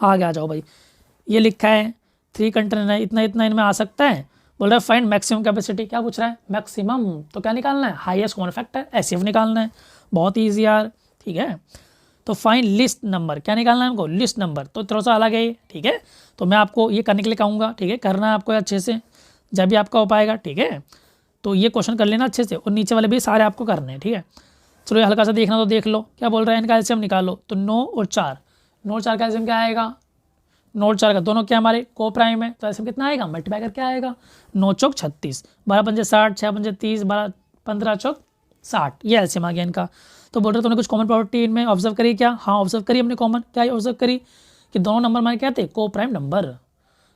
आगे आ जाओ भाई, ये लिखा है 3 कंटेनर है, इतना इतना इनमें आ सकता है। बोल रहा है फाइंड मैक्सिमम कैपेसिटी, क्या पूछ रहा है, मैक्सिमम, तो क्या निकालना है, हाईएस्ट कॉमन फैक्टर एचसीएफ निकालना है, बहुत ईजी यार, ठीक है। तो फाइंड लिस्ट नंबर, क्या निकालना है हमको, लिस्ट नंबर, तो थोड़ा सा अलग है, ठीक है। तो मैं आपको ये करने के लिए कहूँगा, ठीक है, करना है आपको अच्छे से, जब भी आपका हो पाएगा, ठीक है। तो ये क्वेश्चन कर लेना अच्छे से, और नीचे वाले भी सारे आपको करने हैं, ठीक है। चलो ये हल्का सा देखना तो देख लो, क्या बोल रहा है, इनका एलसीएम निकालो, तो 9 और 4, 9 और 4 का एलसीएम क्या आएगा, 9 और 4 का दोनों क्या हमारे को प्राइम है, तो एलसीएम कितना आएगा, मल्टीप्लाई करके आएगा, 9 चौक 36, 12 पंजे 60, 6 पंजे 30, 12 15 चौक 60, ये एलसीएम आ गया इनका। तो बोल रहे तुमने कुछ कॉमन प्रॉपर्टी इनमें ऑब्जर्व करी क्या, हाँ ऑब्जर्व करी हमने कॉमन, क्या ऑब्जर्व करी कि दोनों नंबर हमारे क्या थे, को प्राइम नंबर।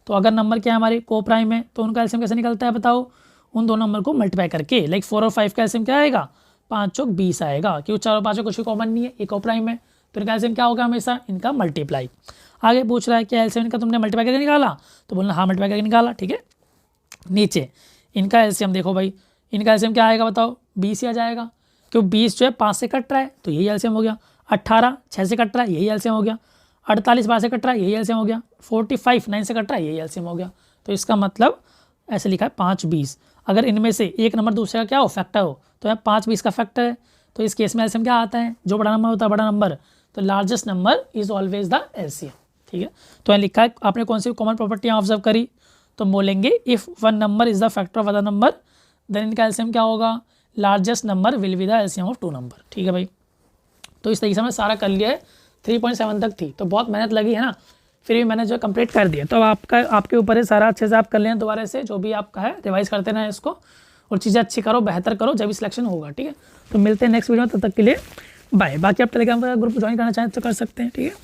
तो अगर नंबर क्या है हमारे को प्राइम है तो उनका एलसीएम कैसे निकलता है बताओ, उन दोनों नंबर को मल्टीप्लाई करके, लाइक 4 और 5 का एलसीएम क्या आएगा, 5 चौक 20 आएगा, क्योंकि 4 और 5 कुछ भी कॉमन नहीं है, एक को प्राइम है, तो इनका एलसीएम क्या होगा हमेशा, इनका मल्टीप्लाई। आगे पूछ रहा है कि एलसीएम इनका तुमने मल्टीप्लाई करके निकाला, तो बोलना हाँ मल्टीप्लाई करके निकाला, ठीक है। नीचे इनका एलसीएम देखो भाई, इनका एलसीएम क्या आएगा बताओ, 20 ही आ जाएगा, क्यों 20 जो है 5 से कट रहा है तो यही एलसीएम हो गया, 18 6 से कट रहा है यही एलसीएम हो गया, 48 12 से कट रहा है यही एलसीएम हो गया, 45 9 से कट रहा है यही एलसीएम हो गया। तो इसका मतलब ऐसे लिखा है 5 20, अगर इनमें से एक नंबर दूसरे का क्या हो, फैक्टर हो, तो यहाँ 5 20 का फैक्टर है, तो इस केस में एलसीएम क्या आता है, जो बड़ा नंबर होता है बड़ा नंबर, तो largest number is always the LCM, ठीक है। तो यहाँ लिखा है आपने कौन सी कॉमन प्रॉपर्टियाँ ऑब्जर्व करी, तो बोलेंगे if one number is the factor of other number then इनका एलसीएम क्या होगा, largest number will be the LCM of 2 number, ठीक है भाई। तो इस तरीके से हमने सारा कर लिया है, 3.7 तक थी, तो बहुत मेहनत लगी है ना, फिर भी मैंने जो कंप्लीट कर दिया। तो अब आपके ऊपर है सारा, अच्छे से आप कर लें दोबारा से, जो भी आपका है रिवाइज करते रहें इसको, और चीज़ें अच्छी करो, बेहतर करो, जब भी सिलेक्शन होगा, ठीक है। तो मिलते हैं नेक्स्ट वीडियो में, तब तक के लिए बाय। बाकी आप टेलीग्राम का ग्रुप ज्वाइन करना चाहें तो कर सकते हैं, ठीक है।